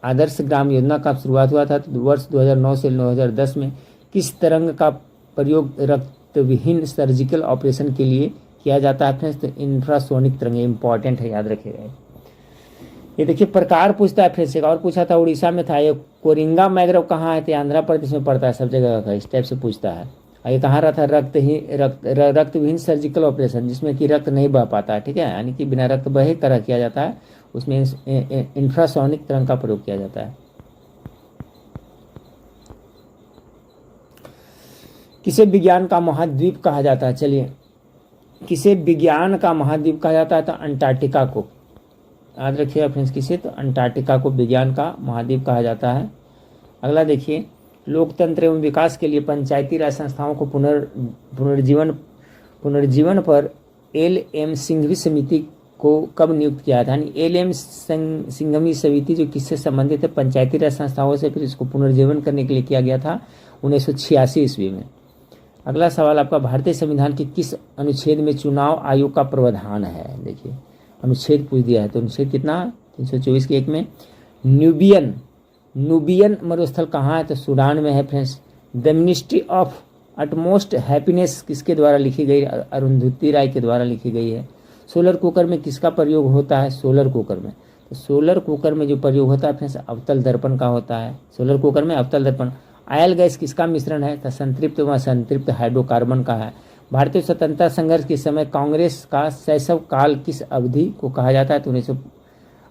आदर्श ग्राम योजना का शुरुआत हुआ था तो वर्ष 2009 से 2010 में। किस तरंग का प्रयोग रक्तविहीन सर्जिकल ऑपरेशन के लिए किया जाता है फ्रेंड्स? तो इंफ्रासोनिक तरंग। इंपॉर्टेंट है, याद रखिएगा। ये देखिए प्रकार पूछता है फ्रेंड्स। एक और पूछा था, उड़ीसा में था। ये कोरिंगा मैग्रोव कहाँ है? तो आंध्र प्रदेश में पड़ता है। सब जगह का इस टाइप से पूछता है। ये कहाँ रहा था? रक्तविहीन सर्जिकल ऑपरेशन, जिसमें कि रक्त नहीं बह पाता है। ठीक है, यानी कि बिना रक्त बहे करा किया जाता है, उसमें इंफ्रासोनिक तरंग का प्रयोग किया जाता है। किसे विज्ञान का महाद्वीप कहा जाता है? चलिए, किसे विज्ञान का महाद्वीप कहा जाता है? तो अंटार्कटिका को। याद रखिएगा फ्रेंड्स, किसे? तो अंटार्कटिका को विज्ञान का महाद्वीप कहा जाता है। अगला देखिए, लोकतंत्र एवं विकास के लिए पंचायती राज संस्थाओं को पुनर्जीवन पर LM सिंघवी समिति को कब नियुक्त किया था? यानी LM सिंघवी समिति जो किससे संबंधित है? पंचायती राज संस्थाओं से। फिर इसको पुनर्जीवन करने के लिए किया गया था 1986 ईस्वी में। अगला सवाल आपका, भारतीय संविधान के किस अनुच्छेद में चुनाव आयोग का प्रावधान है? देखिए अनुच्छेद पूछ दिया है, तो अनुच्छेद कितना? 324 के 1 में। न्यूबियन मरुस्थल कहाँ है? तो सूडान में है friends. The ministry of utmost happiness किसके द्वारा लिखी गई? अरुंधति राय के द्वारा लिखी गई है। सोलर कुकर में किसका प्रयोग होता है? सोलर कुकर में, तो सोलर कुकर में जो प्रयोग होता है फ्रेंड्स अवतल दर्पण का होता है। सोलर कुकर में अवतल दर्पण। आयल गैस किसका मिश्रण है? तो संतृप्त व संतृप्त हाइड्रोकार्बन का है। भारतीय स्वतंत्रता संघर्ष के समय कांग्रेस का शैशव काल किस अवधि को कहा जाता है? तो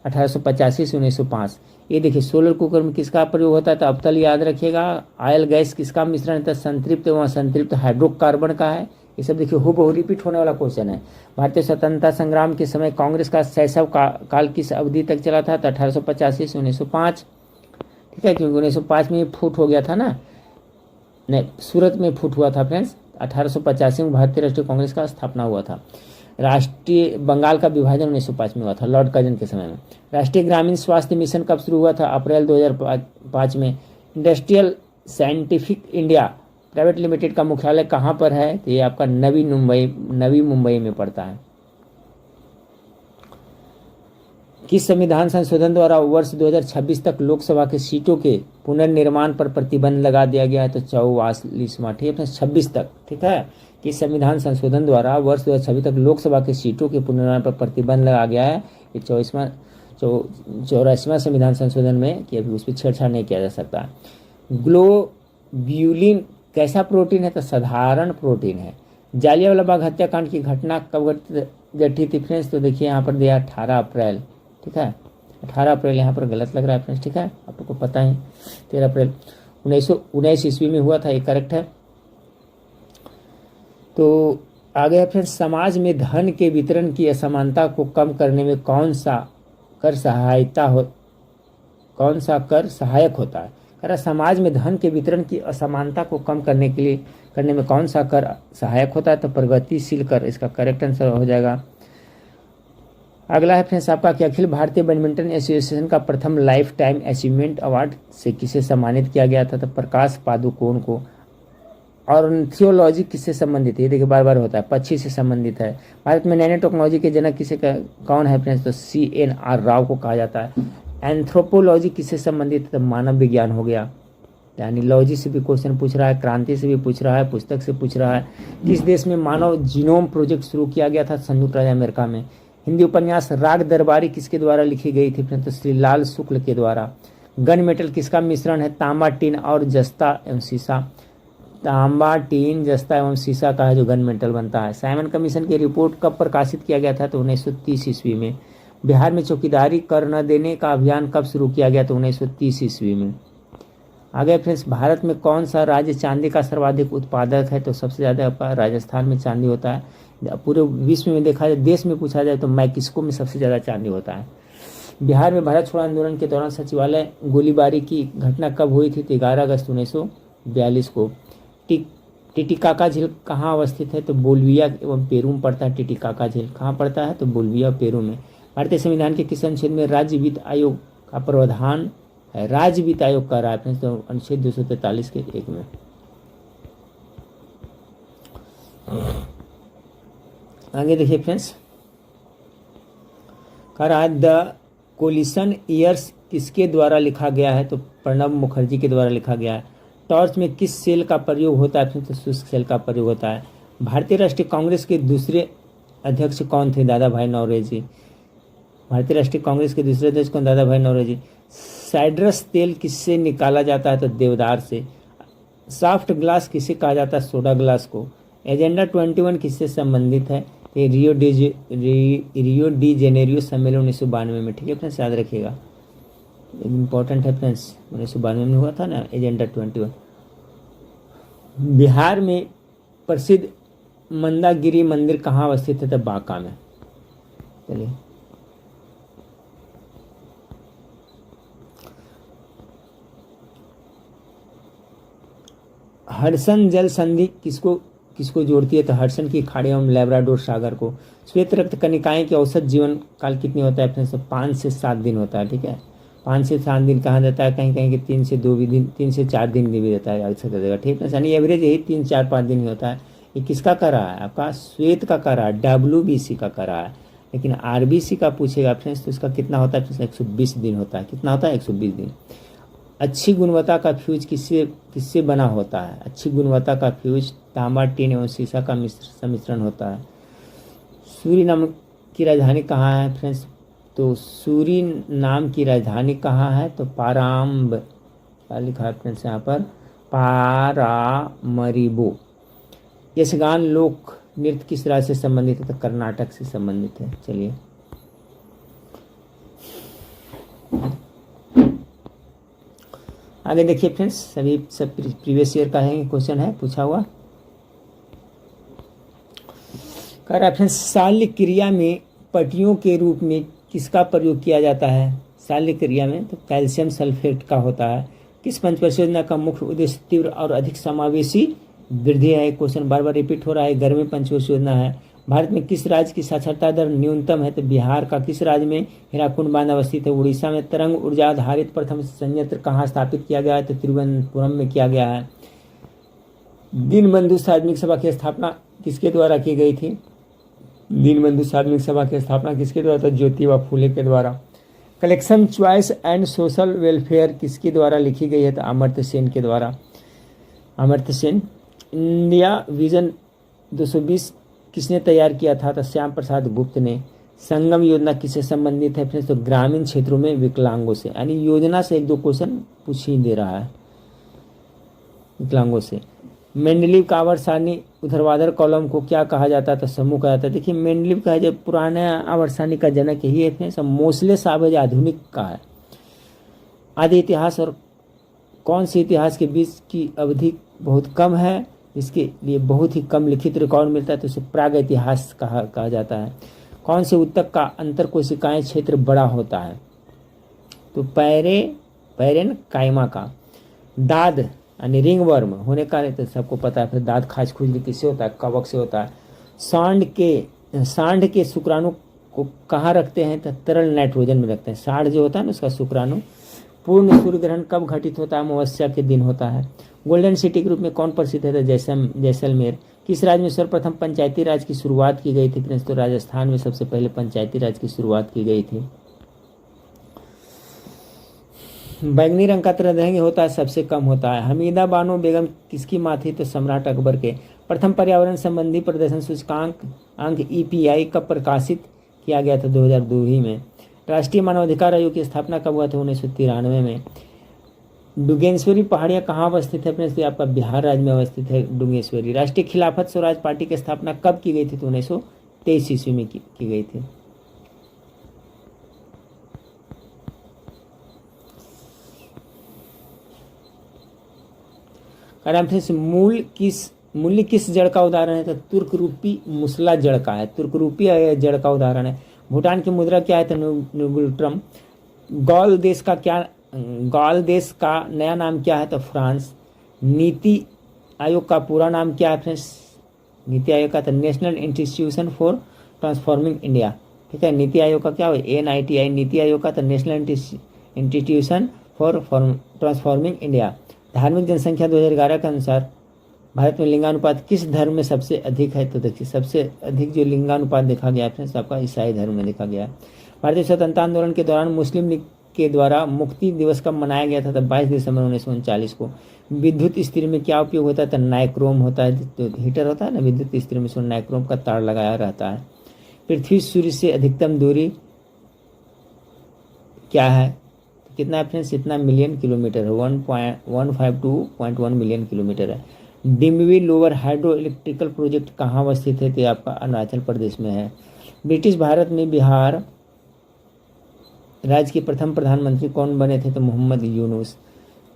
1885 से 1905। ये देखिए सोलर कुकर में किसका प्रयोग होता है? तो अवतल, याद रखिएगा। आयल गैस किसका मिश्रण है? तो संतृप्त व संतृप्त हाइड्रोकार्बन का है। ये सब देखिए हूबहू रिपीट होने वाला क्वेश्चन है। भारतीय स्वतंत्रता संग्राम के समय कांग्रेस का शैशव काल किस अवधि तक चला था? तो 1885 से 1905, ठीक है, क्योंकि 1905 में फूट हो गया था ना, नहीं सूरत में फूट हुआ था फ्रेंड्स। 1885 में भारतीय राष्ट्रीय कांग्रेस का स्थापना हुआ था। राष्ट्रीय बंगाल का विभाजन 1905 में हुआ था, लॉर्ड कर्जन के समय में। राष्ट्रीय ग्रामीण स्वास्थ्य मिशन कब शुरू हुआ था? अप्रैल 2005 में। Industrial scientific India private limited का मुख्यालय कहाँ पर है? तो ये आपका नवी मुंबई में पड़ता है। किस संविधान संशोधन द्वारा वर्ष 2026 तक लोकसभा के सीटों के पुनर्निर्माण पर प्रतिबंध लगा दिया गया है? तो 44वां, ठीक है, 26 तक, ठीक है। किस संविधान संशोधन द्वारा वर्ष 2026 तक लोकसभा के सीटों के पुनर्निर्माण पर प्रतिबंध लगा गया है? ये 84वां संविधान संशोधन में, कि अभी उस पर छेड़छाड़ नहीं किया जा सकता। ग्लोब्यूलिन कैसा प्रोटीन है? तो साधारण प्रोटीन है। जालियांवाला बाग हत्याकांड की घटना कब घटी थी फ्रेंड्स? तो देखिए यहाँ पर दिया 18 अप्रैल, ठीक है, 18 अप्रैल यहाँ पर गलत लग रहा है फ्रेंड्स, ठीक है, आप लोग को पता है 13 अप्रैल 1919 ईस्वी में हुआ था, ये करेक्ट है। तो आगे फ्रेंड्स, समाज में धन के वितरण की असमानता को कम करने में कौन सा कर सहायक होता है? कह रहा समाज में धन के वितरण की असमानता को कम करने में कौन सा कर सहायक होता है? तो प्रगतिशील कर इसका करेक्ट आंसर हो जाएगा। अगला है फ्रेंड्स आपका कि अखिल भारतीय बैडमिंटन एसोसिएशन का प्रथम लाइफ टाइम अचीवमेंट अवार्ड से किसे सम्मानित किया गया था? तो प्रकाश पादुकोण को। और थियोलॉजी किससे संबंधित है? ये देखिए बार बार होता है, पक्षी से संबंधित है। भारत में नैनो टेक्नोलॉजी के जनक कौन है फ्रेंड्स? तो CNR राव को कहा जाता है। एंथ्रोपोलॉजी किससे संबंधित है? तो मानव विज्ञान हो गया। यानी लॉजी से भी क्वेश्चन पूछ रहा है, क्रांति से भी पूछ रहा है, पुस्तक से पूछ रहा है। किस देश में मानव जीनोम प्रोजेक्ट शुरू किया गया था? संयुक्त राज्य अमेरिका में। हिंदी उपन्यास राग दरबारी किसके द्वारा लिखी गई थी फ्रेंड्स? तो श्रीलाल शुक्ल के द्वारा। गन मेटल किसका मिश्रण है? तांबा, टीन और जस्ता एवं सीसा। तांबा, टीन, जस्ता एवं सीसा का है जो गन मेटल बनता है। साइमन कमीशन की रिपोर्ट कब प्रकाशित किया गया था? तो 1930 ईस्वी में। बिहार में चौकीदारी कर न देने का अभियान कब शुरू किया गया? तो 1930 ईस्वी में। आगे फ्रेंड्स, भारत में कौन सा राज्य चांदी का सर्वाधिक उत्पादक है? तो सबसे ज़्यादा आपका राजस्थान में चांदी होता है। पूरे विश्व में देखा जाए, देश में पूछा जाए तो मैक्सिको में सबसे ज़्यादा चांदी होता है। बिहार में भारत छोड़ो आंदोलन के दौरान सचिवालय गोलीबारी की घटना कब हुई थी? तो 11 अगस्त 1942 को। टिटिकाका झील कहाँ अवस्थित है? तो बोलिविया एवं पेरू में पड़ता है। टिटिकाका झील कहाँ पड़ता है? तो बोलिविया पेरू में। भारतीय संविधान के किस अनुच्छेद में राज्य वित्त आयोग का प्रावधान है? राज्य वित्त आयोग का रहा है तो अनुच्छेद 243 के 1 में। आगे देखिए फ्रेंड्स, द कोलिशन ईयर्स किसके द्वारा लिखा गया है? तो प्रणब मुखर्जी के द्वारा लिखा गया है। टॉर्च में किस सेल का प्रयोग होता है? तो शुष्क सेल का प्रयोग होता है। भारतीय राष्ट्रीय कांग्रेस के दूसरे अध्यक्ष कौन थे? दादा भाई नौरोजी। भारतीय राष्ट्रीय कांग्रेस के दूसरे अध्यक्ष कौन? दादा भाई नौरोजी। साइड्रस तेल किससे निकाला जाता है? तो देवदार से। सॉफ्ट ग्लास किसे कहा जाता है? सोडा ग्लास को। एजेंडा 21 किससे संबंधित है? ये रियो डी जेनेरियो सम्मेलन 1992 में, ठीक है फ्रेंड्स, याद रखिएगा, इम्पोर्टेंट है फ्रेंड्स। 1992 में हुआ था ना एजेंडा 21। बिहार में प्रसिद्ध मंदागिरी मंदिर कहाँ अवस्थित है? तो बांका में। चलिए हडसन जल संधि किसको जोड़ती है? तो हडसन की खाड़ी एवं लेब्राडोर सागर को। श्वेत रक्त कनिकाएं की औसत जीवन काल कितनी होता है फ्रेंड्स? तो 5 से 7 दिन होता है, ठीक है। 5 से 7 दिन कहा जाता है, कहीं कहीं के 3 से 4 दिन भी रहता है अक्सर जगह, ठीक है। यानी एवरेज यही 3, 4, 5 दिन ही होता है। ये किसका कर रहा है? आपका श्वेत का कर रहा है, WBC का कर रहा है। लेकिन RBC का पूछेगा फ्रेंड्स तो इसका कितना होता है? 120 दिन होता है। कितना होता है? 120 दिन। अच्छी गुणवत्ता का फ्यूज किससे बना होता है? अच्छी गुणवत्ता का फ्यूज तांबा, टीन एवं सीसा का सम्मिश्रण होता है। सूरीनाम की राजधानी कहाँ है फ्रेंड्स? तो सूरीनाम की राजधानी कहाँ है? तो पाराम्ब, क्या लिखा है फ्रेंड्स यहाँ पर? पारामरिबो। यक्षगान लोक नृत्य किस राज्य से संबंधित है? तो कर्नाटक से संबंधित है। चलिए आगे देखिए फ्रेंड्स, सब प्रीवियस ईयर का है क्वेश्चन है पूछा हुआ। कह रहा है शल्य क्रिया में पट्टियों के रूप में किसका प्रयोग किया जाता है? शल्य क्रिया में तो कैल्शियम सल्फेट का होता है। किस पंचवर्षीय योजना का मुख्य उद्देश्य तीव्र और अधिक समावेशी वृद्धि है? क्वेश्चन बार बार रिपीट हो रहा है। 11वीं पंचवर्षीय योजना है। भारत में किस राज्य की साक्षरता दर न्यूनतम है? तो बिहार का। किस राज्य में हीराकुंड बांध अवस्थित है? उड़ीसा में। तरंग ऊर्जा आधारित प्रथम संयंत्र कहाँ स्थापित किया गया है? तो तिरुवनंतपुरम में किया गया है। दीनबंधु सार्वजनिक सभा की स्थापना किसके द्वारा की गई थी? दीनबंधु सार्वजनिक सभा की स्थापना किसके द्वारा? तो ज्योतिबा फूले के द्वारा। Collection choice and social welfare किसके द्वारा लिखी गई है? तो अमर्त्य सेन के द्वारा। अमर्त्य सेन। इंडिया विजन 220 किसने तैयार किया था? तो श्याम प्रसाद गुप्त ने। संगम योजना किससे संबंधित है फ्रेंड्स? तो ग्रामीण क्षेत्रों में विकलांगों से। यानी योजना से 1-2 क्वेश्चन पूछ ही दे रहा है विकलांगों से। मेंडलीव का आवर्त सारणी ऊर्ध्वाधर कॉलम को क्या कहा जाता है? तो समूह कहा जाता है। देखिए मेंडलीव का जो पुराने आवर्त सारणी का जनक यही है फ्रेंड्स। मोस्ले साहब आधुनिक का है। आदि इतिहास और कौन से इतिहास के बीच की अवधि बहुत कम है, इसके लिए बहुत ही कम लिखित रिकॉर्ड मिलता है, तो उसे प्राग इतिहास कहा जाता है। कौन से उत्तक का अंतर कोशिकाएं क्षेत्र बड़ा होता है? तो पैरेन कायमा का। दाद यानी रिंग वर्म होने का तो सबको पता है। फिर दाद खाज खुजली किससे होता है? कवक से होता है। सांड के शुक्राणु को कहाँ रखते हैं? तो तरल नाइट्रोजन में रखते हैं। सांड जो होता है ना उसका शुक्राणु। पूर्ण सूर्य ग्रहण कब घटित होता है? अमावस्या के दिन होता है। गोल्डन सिटी के रूप में कौन प्रसिद्ध है? तो जैसलमेर। किस राज्य में सर्वप्रथम पंचायती राज की शुरुआत की गई थी फ्रेंड्स? तो राजस्थान में सबसे पहले पंचायती राज की शुरुआत की गई थी। बैंगनी रंग का तरंग होता है, सबसे कम होता है। हमीदा बानो बेगम किसकी माँ थी? तो सम्राट अकबर के। प्रथम पर्यावरण संबंधी प्रदर्शन सूचकांक अंक EPI कब प्रकाशित किया गया था? 2002 ही में। राष्ट्रीय मानवाधिकार आयोग की स्थापना कब हुआ था? 1993 में। डुगेश्वरी पहाड़ियाँ कहाँ अवस्थित है फ्रेंड्स? तो आपका बिहार राज्य में अवस्थित है डुगेश्वरी। राष्ट्रीय खिलाफत स्वराज पार्टी की स्थापना कब की गई थी? तो 1923 ईस्वी में की गई थी। आराम से मूल्य किस जड़ का उदाहरण है? तो तुर्क रूपी मुसला जड़ का है। तुर्क रूपी जड़ का उदाहरण है। भूटान की मुद्रा क्या है? तो नुगुल्ट्रम। गॉल देश का नया नाम क्या है? तो फ्रांस। नीति आयोग का पूरा नाम क्या है फ्रेंड्स? नीति आयोग का तो national institution for transforming India. ठीक है। नीति आयोग का क्या हो? NITI। नीति आयोग का तो national institution for transforming India. धार्मिक जनसंख्या 2011 के अनुसार भारत में लिंगानुपात किस धर्म में सबसे अधिक है? तो देखिए सबसे अधिक जो लिंगानुपात देखा गया है सबका ईसाई धर्म में देखा गया है। भारतीय स्वतंत्रता आंदोलन के दौरान मुस्लिम लीग के द्वारा मुक्ति दिवस कब मनाया गया था? तो 22 दिसंबर 1939 को। विद्युत इस्त्री में क्या उपयोग होता है? तो नाइक्रोम होता है। तो हीटर होता है ना विद्युत इस्त्री में, उसमें नाइक्रोम का तार लगाया रहता है। पृथ्वी सूर्य से अधिकतम दूरी क्या है? कितना है फ्रेंड्स? इतना मिलियन किलोमीटर है। 152.1 मिलियन किलोमीटर है। डिम्बवी लोअर हाइड्रो इलेक्ट्रिकल प्रोजेक्ट कहाँ अवस्थित है? तो आपका अरुणाचल प्रदेश में है। ब्रिटिश भारत में बिहार राज्य के प्रथम प्रधानमंत्री कौन बने थे? तो मोहम्मद यूनुस।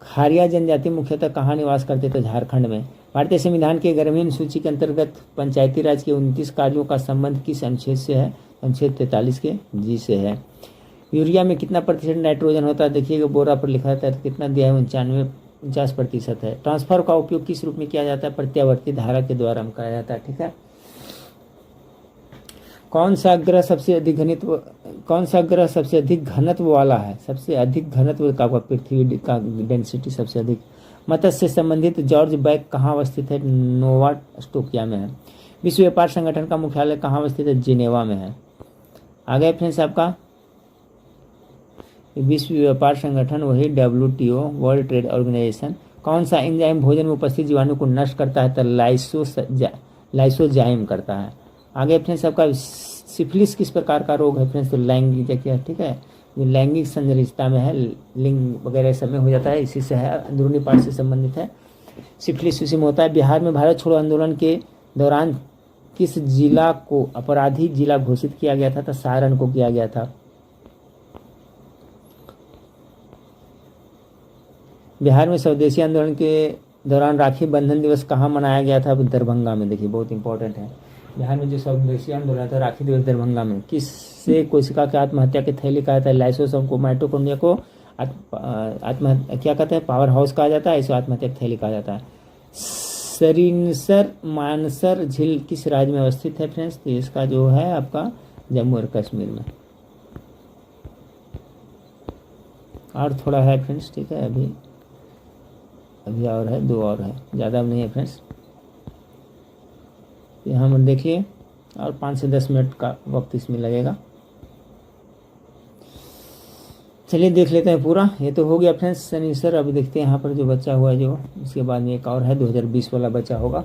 खारिया जनजाति मुख्यतः कहाँ निवास करते थे? झारखंड में। भारतीय संविधान के 11वीं सूची के अंतर्गत पंचायती राज के 29 कार्यों का संबंध किस अनुच्छेद से है? अनुच्छेद 43 के G से है। यूरिया में कितना प्रतिशत नाइट्रोजन होता है? देखिएगा बोरा पर लिखा रहता है। तो कितना दिया है? 49% है। ट्रांसफर का उपयोग किस रूप में किया जाता है? प्रत्यावर्ती धारा के द्वारा हम कहा जाता है। ठीक है। कौन सा ग्रह सबसे अधिक घनत्व वाला है? सबसे अधिक घनत्व का पृथ्वी का डेंसिटी सबसे अधिक। मत्स्य से संबंधित जॉर्ज बैक कहाँ अवस्थित है? नोवा स्कोटिया में है। विश्व व्यापार संगठन का मुख्यालय कहाँ अवस्थित है? जिनेवा में है। आ गए फ्रेंड्स आपका विश्व व्यापार संगठन वही WTO वर्ल्ड ट्रेड ऑर्गेनाइजेशन। कौन सा एंजाइम भोजन में उपस्थित जीवाणु को नष्ट करता है? तो लाइसोजाइम करता है। आगे फ्रेंड्स आपका सिफिलिस किस प्रकार का रोग है फ्रेंड्स? तो लैंगिक देखिए। ठीक है। जो लैंगिक संरचना में है, लिंग वगैरह सब में हो जाता है, इसी से है, अंदरूनी पार्ट से संबंधित है। सिफिलिस उसी में होता है। बिहार में भारत छोड़ो आंदोलन के दौरान किस जिला को अपराधी जिला घोषित किया गया था? तो सारण को किया गया था। बिहार में स्वदेशी आंदोलन के दौरान राखी बंधन दिवस कहाँ मनाया गया था? दरभंगा में। देखिए बहुत इंपॉर्टेंट है। बिहार में जो स्वदेशी आंदोलन था राखी दिवस दरभंगा में किससे कोशिका के आत्महत्या के थैली कहा जाता है? लाइसोसोम को, माइटोकॉन्ड्रिया को आत्महत्या क्या कहते हैं? पावर हाउस कहा जाता है, इसे आत्महत्या की थैली कहा जाता है। सरिनसर मानसर झील किस राज्य में अवस्थित है फ्रेंड्स? तो इसका जो है आपका जम्मू और कश्मीर में। और थोड़ा है फ्रेंड्स, ठीक है, अभी और है, 2 और है, ज़्यादा नहीं है फ्रेंड्स। यहाँ मत देखिए, और 5 से 10 मिनट का वक्त इसमें लगेगा। चलिए देख लेते हैं पूरा। ये तो हो गया फ्रेंड्स सनीसर। अभी देखते हैं यहाँ पर जो बच्चा हुआ है जो, उसके बाद में एक और है 2020 वाला बच्चा होगा।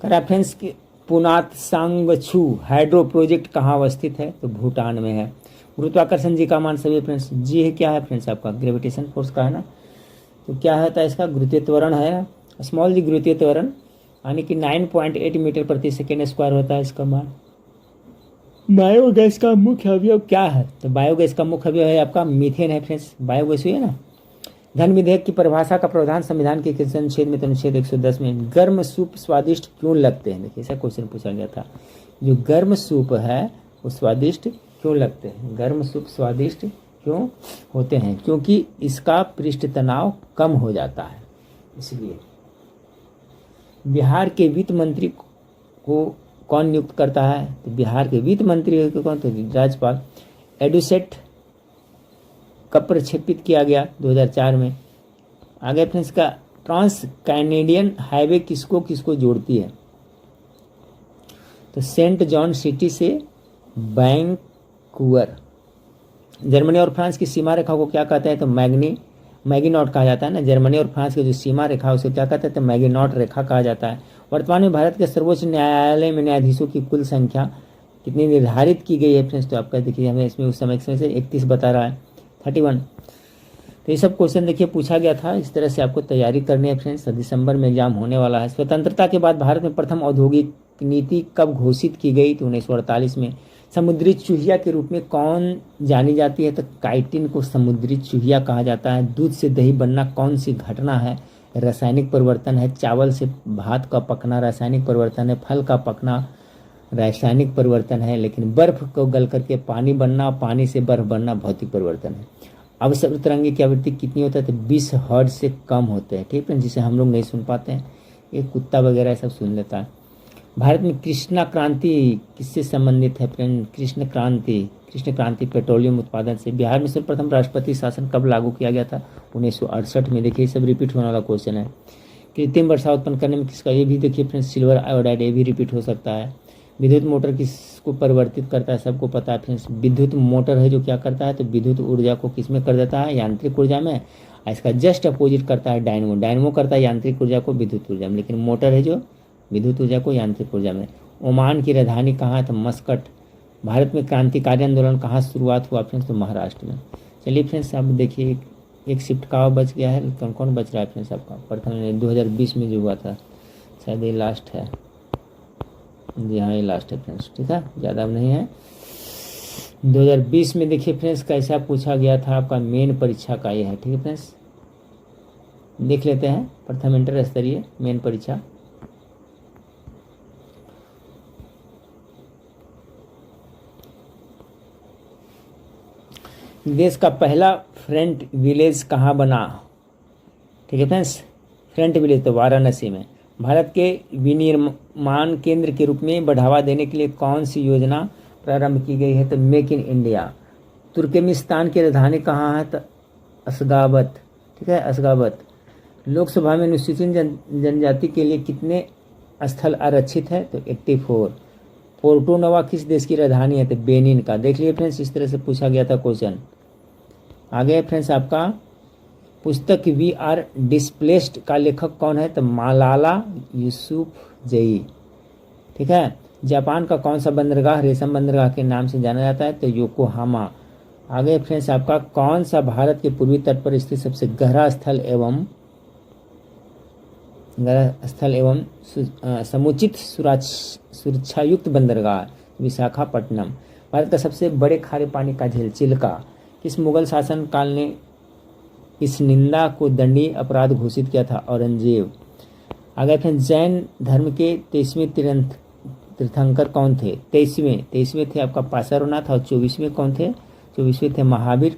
करा फ्रेंड्स कि पुनात सांगवछू हाइड्रो प्रोजेक्ट कहाँ अवस्थित है? तो भूटान में है। गुरुत्वाकर्षण जी का मान सभी फ्रेंड्स, जी है क्या है फ्रेंड्स आपका? ग्रेविटेशन फोर्स का है ना। तो क्या होता है इसका? गुरुत्वीय त्वरण है, स्मॉल जी गुरुत्वीय त्वरण, यानी कि 9.8 मीटर प्रति सेकेंड स्क्वायर होता है इसका मान। बायोगैस का मुख्य अवयव क्या है? तो बायोगैस का मुख्य अवयव है आपका मीथेन है फ्रेंड्स। बायोगैस हुई है ना। धन विधेयक की परिभाषा का प्रावधान संविधान के किस अनुच्छेद में? तो अनुच्छेद 110 में। गर्म सूप स्वादिष्ट क्यों लगते हैं? देखिए ऐसा क्वेश्चन पूछा गया था। जो गर्म सूप है वो स्वादिष्ट क्यों लगते हैं? गर्म सूप स्वादिष्ट क्यों होते हैं? क्योंकि इसका पृष्ठ तनाव कम हो जाता है, इसलिए। बिहार के वित्त मंत्री को कौन नियुक्त करता है? तो बिहार के वित्त मंत्री को कौन? तो राज्यपाल। एडुसेट कब प्रक्षेपित किया गया? 2004 में। आगे फ्रेंड्स का ट्रांस कैनेडियन हाईवे किसको किसको जोड़ती है? तो सेंट जॉन सिटी से वैंकूवर। जर्मनी और फ्रांस की सीमा रेखा को क्या कहते हैं? तो मैगिनॉट कहा जाता है ना। जर्मनी और फ्रांस की जो सीमा रेखा उसे क्या कहते हैं? तो मैगिनॉट रेखा कहा जाता है। वर्तमान में भारत के सर्वोच्च न्यायालय में न्यायाधीशों की कुल संख्या कितनी निर्धारित की गई है फ्रेंड्स? तो आपका देखिए हमें इसमें उस समय से 31 बता रहा है, 31। तो ये सब क्वेश्चन देखिए पूछा गया था, इस तरह से आपको तैयारी करनी है फ्रेंड्स। दिसंबर में एग्जाम होने वाला है। स्वतंत्रता के बाद भारत में प्रथम औद्योगिक नीति कब घोषित की गई? तो 1948 में। समुद्री चूहिया के रूप में कौन जानी जाती है? तो काइटिन को समुद्री चूहिया कहा जाता है। दूध से दही बनना कौन सी घटना है? रासायनिक परिवर्तन है। चावल से भात का पकना रासायनिक परिवर्तन है। फल का पकना रासायनिक परिवर्तन है। लेकिन बर्फ को गल करके पानी बनना, पानी से बर्फ बनना भौतिक परिवर्तन है। अवसर तरंगे की आवृत्ति कितनी होता है? तो 20 हर्ट्ज से कम होते हैं, ठीक है, जिसे हम लोग नहीं सुन पाते हैं। ये कुत्ता वगैरह सब सुन लेता है। भारत में कृष्णा क्रांति किससे संबंधित है फ्रेंड? कृष्ण क्रांति पेट्रोलियम उत्पादन से। बिहार में सर्वप्रथम राष्ट्रपति शासन कब लागू किया गया था? 1968 में। देखिए सब रिपीट होने वाला क्वेश्चन है। कृत्रिम वर्षा उत्पन्न करने में किसका? ये भी देखिए फ्रेंड्स सिल्वर आयोडाइड, ये भी रिपीट हो सकता है। विद्युत मोटर किसको परिवर्तित करता है? सबको पता है फ्रेंड्स। विद्युत मोटर है जो क्या करता है? तो विद्युत ऊर्जा को किसमें कर देता है? यांत्रिक ऊर्जा में। इसका जस्ट अपोजिट करता है डायनमो करता है यांत्रिक ऊर्जा को विद्युत ऊर्जा में, लेकिन मोटर है जो विद्युत ऊर्जा को यांत्रिक ऊर्जा में। ओमान की राजधानी कहाँ है? तो मस्कट। भारत में क्रांतिकारी आंदोलन कहाँ शुरुआत हुआ फ्रेंड्स? तो महाराष्ट्र में। चलिए फ्रेंड्स अब देखिए एक शिफ्ट का बच गया है। कौन कौन बच रहा है फ्रेंड्स आपका? प्रथम 2020 में जो हुआ था, शायद ये लास्ट है। जी हाँ ये लास्ट है फ्रेंड्स, ठीक है, ज़्यादा नहीं है। 2020 में देखिए फ्रेंड्स कैसा पूछा गया था आपका मेन परीक्षा का ये है, ठीक है फ्रेंड्स। देख लेते हैं प्रथम इंटर स्तरीय मेन परीक्षा। देश का पहला फ्रंट विलेज कहाँ बना? ठीक है फ्रेंड्स, फ्रंट विलेज तो वाराणसी में। भारत के विनिर्माण केंद्र के रूप में बढ़ावा देने के लिए कौन सी योजना प्रारंभ की गई है? तो मेक इन इंडिया। तुर्कमेनिस्तान की राजधानी कहाँ है? तो अशगाबत, ठीक है, अशगाबत। लोकसभा में अनुसूचित जनजाति के लिए कितने स्थल आरक्षित है? तो 84। पोर्टो नोवा किस देश की राजधानी है? तो बेनिन का। देख लिए फ्रेंड्स इस तरह से पूछा गया था क्वेश्चन। आगे फ्रेंड्स आपका पुस्तक वी आर डिस्प्लेस्ड का लेखक कौन है? तो मालाला यूसुफजई, ठीक है। जापान का कौन सा बंदरगाह रेशम बंदरगाह के नाम से जाना जाता है? तो योकोहामा। आगे फ्रेंड्स आपका कौन सा भारत के पूर्वी तट पर स्थित सबसे गहरा स्थल एवं समुचित सुरक्षायुक्त बंदरगाह? विशाखापट्टनम। भारत का सबसे बड़े खारे पानी का झील चिल्का किस मुगल शासन काल ने इस निंदा को दंडनीय अपराध घोषित किया था? औरंगजेब। आगे फ्रेंड्स, जैन धर्म के 23वें तीर्थंकर कौन थे? 23वें थे आपका पार्श्वनाथ, और 24वें कौन थे? 24वें थे महावीर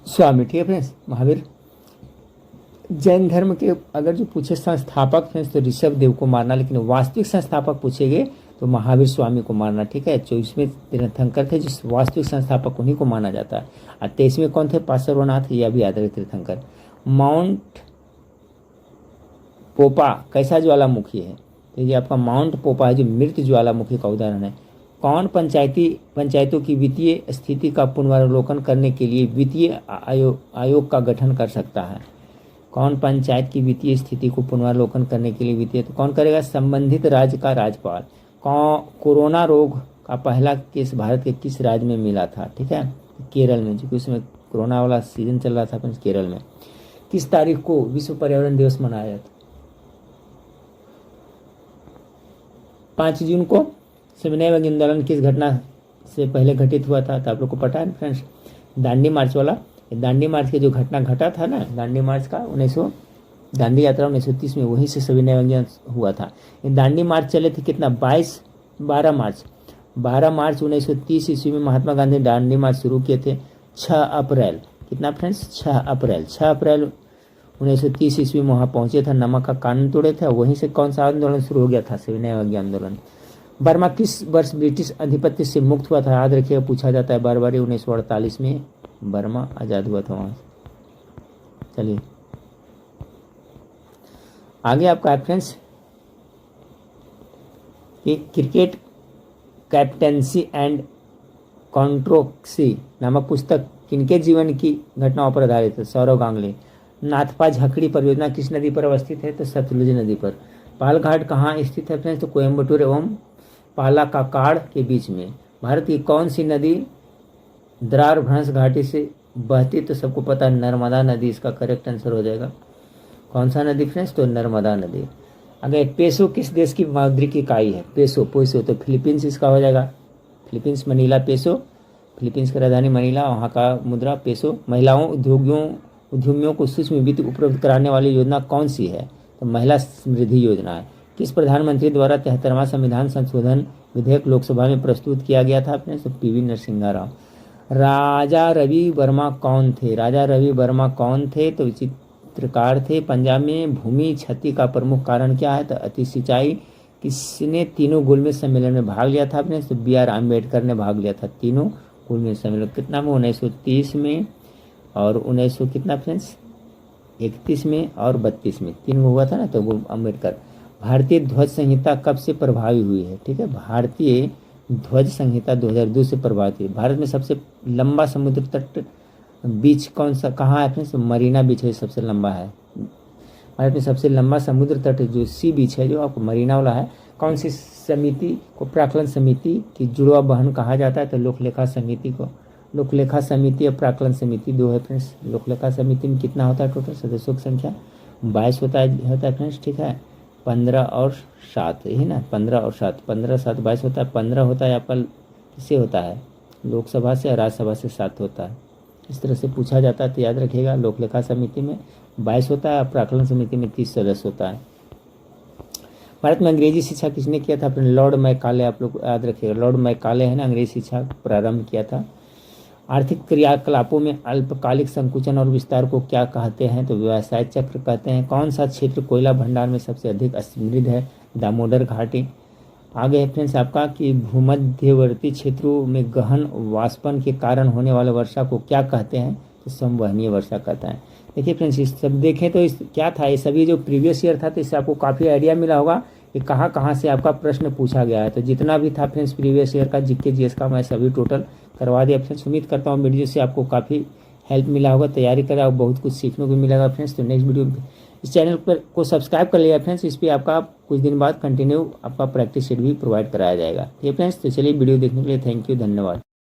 स्वामी। ठीक है फ्रेंड्स, महावीर। जैन धर्म के अगर जो पूछे संस्थापक फ्रेंड्स तो ऋषभ देव को मारना, लेकिन वास्तविक संस्थापक पूछेंगे तो महावीर स्वामी को मारना। ठीक है, 24वें तीर्थंकर थे, जिस वास्तविक संस्थापक उन्हीं को माना जाता है। और 23वें कौन थे? पार्श्वनाथ, यह भी याद रहे तीर्थंकर। माउंट पोपा कैसा ज्वालामुखी है? तो ये आपका माउंट पोपा है जो मृत ज्वालामुखी का उदाहरण है। कौन पंचायतों की वित्तीय स्थिति का पुनरावलोकन करने के लिए वित्तीय आयोग का गठन कर सकता है? कौन पंचायत की वित्तीय स्थिति को पुनरावलोकन करने के लिए वित्तीय, तो कौन करेगा? संबंधित राज्य का राज्यपाल। कोरोना रोग का पहला केस भारत के किस राज्य में मिला था? ठीक है, केरल में, क्योंकि उसमें कोरोना वाला सीजन चल रहा था केरल में। किस तारीख को विश्व पर्यावरण दिवस मनाया जाता? 5 जून को। सविनय अवज्ञा आंदोलन किस घटना से पहले घटित हुआ था? तो आप लोग को पता है फ्रेंड्स, दांडी मार्च वाला। दांडी मार्च के जो घटना घटा था ना, दांडी मार्च का दांडी यात्रा 1930 में, वहीं से सविनय अवज्ञा हुआ था। ये दांडी मार्च चले थे कितना? 12 मार्च 1930 ईस्वी में महात्मा गांधी दांडी मार्च शुरू किए थे। 6 अप्रैल कितना फ्रेंड्स? 6 अप्रैल 1930 ईस्वी में वहाँ पहुंचे थे, नमक का कानून तोड़े थे। वहीं से कौन सा आंदोलन शुरू हो गया था? सविनय अवज्ञा आंदोलन। बर्मा किस वर्ष ब्रिटिश अधिपत्य से मुक्त हुआ था? याद रखिएगा, पूछा जाता है बार बार। 1948 में बर्मा आजाद हुआ था वहां। चलिए आगे आपका है friends, cricket captaincy and controversy नामक पुस्तक किनके जीवन की घटनाओं पर आधारित है? सौरव गांगुली। नाथपा झकड़ी परियोजना किस नदी पर अवस्थित है? तो सतलुज नदी पर। पालघाट कहाँ स्थित है फ्रेंड्स? तो कोयम्बटूर एवं पालाकाकाड़ के बीच में। भारत की कौन सी नदी द्रार भ्रंश घाटी से बहती? तो सबको पता है नर्मदा नदी इसका करेक्ट आंसर हो जाएगा। कौन सा नदी फ्रेंड्स? तो नर्मदा नदी। अगर पेसो किस देश की मौद्रिक इकाई है? पेसो तो फिलीपींस इसका हो जाएगा। फिलीपींस, मनीला पेसो, फिलीपींस की राजधानी मनीला, वहाँ का मुद्रा पेसो। महिलाओं उद्यमियों को सूक्ष्म वित्त उपलब्ध कराने वाली योजना कौन सी है? तो महिला समृद्धि योजना है। किस प्रधानमंत्री द्वारा 73वां संविधान संशोधन विधेयक लोकसभा में प्रस्तुत किया गया था अपने? तो पीवी नरसिम्हा राव। राजा रवि वर्मा कौन थे? तो चित्रकार थे। पंजाब में भूमि क्षति का प्रमुख कारण क्या है? तो अति सिंचाई। किसने तीनों गोलमेज सम्मेलन में भाग लिया था अपने? तो BR अम्बेडकर ने भाग लिया था तीनों गोलमेज सम्मेलन। कितना में? 1930 में और 1900 कितना फ्रेंड्स? 31 में और 32 में, 3 में हुआ था ना, तो वो अम्बेडकर। भारतीय ध्वज संहिता कब से प्रभावी हुई है? ठीक है, भारतीय ध्वज संहिता 2002 से प्रभावित हुई। भारत में सबसे लंबा समुद्र तट बीच कौन सा कहाँ है फ्रेंड्स? मरीना बीच है, सबसे लंबा है। भारत में सबसे लंबा समुद्र तट जो सी बीच है, जो आपको मरीना वाला है। कौन सी समिति को प्राक्कलन समिति की जुड़वा बहन कहा जाता है? तो लोकलेखा समिति को। लोकलेखा समिति और प्राक्कलन समिति 2 है फ्रेंड्स। लोकलेखा समिति में कितना होता है टोटल सदस्यों की संख्या? 22 होता है फ्रेंड्स। ठीक है, 15 और 7 यही ना, 15 और 7, 15 7 22 होता है। 15 होता है आपका किससे होता है? लोकसभा से और राज्यसभा से 7 होता है। इस तरह से पूछा जाता है, तो याद रखिएगा। लोकलेखा समिति में 22 होता है, प्राक्कलन समिति में 30 सदस्य होता है। भारत में अंग्रेजी शिक्षा किसने किया था? अपने लॉर्ड मैकाले, आप लोग याद रखिएगा। लॉर्ड मैकाले है ना, अंग्रेजी शिक्षा प्रारंभ किया था। आर्थिक क्रियाकलापों में अल्पकालिक संकुचन और विस्तार को क्या कहते हैं? तो व्यवसाय चक्र कहते हैं। कौन सा क्षेत्र कोयला भंडार में सबसे अधिक समृद्ध है? दामोदर घाटी। आगे है फ्रेंड्स आपका कि भूमध्यवर्ती क्षेत्रों में गहन वाष्पन के कारण होने वाले वर्षा को क्या कहते हैं? तो संवहनीय वर्षा कहता है। देखिए फ्रेंड्स, इस सब देखें तो इस क्या था, ये सभी जो प्रीवियस ईयर था, तो इससे आपको काफ़ी आइडिया मिला होगा कि कहाँ कहाँ से आपका प्रश्न पूछा गया है। तो जितना भी था फ्रेंड्स प्रीवियस ईयर का जीके जीएस का, मैं सभी टोटल करवा दिया फ्रेंड्स। उम्मीद करता हूँ वीडियो से आपको काफ़ी हेल्प मिला होगा, तैयारी करें और बहुत कुछ सीखने को मिलेगा फ्रेंड्स। तो नेक्स्ट वीडियो इस चैनल पर को सब्सक्राइब कर लिया फ्रेंड्स। इस पर आपका कुछ दिन बाद कंटिन्यू आपका प्रैक्टिस सेट भी प्रोवाइड कराया जाएगा। ठीक है फ्रेंड्स, तो चलिए वीडियो देखने के लिए थैंक यू, धन्यवाद।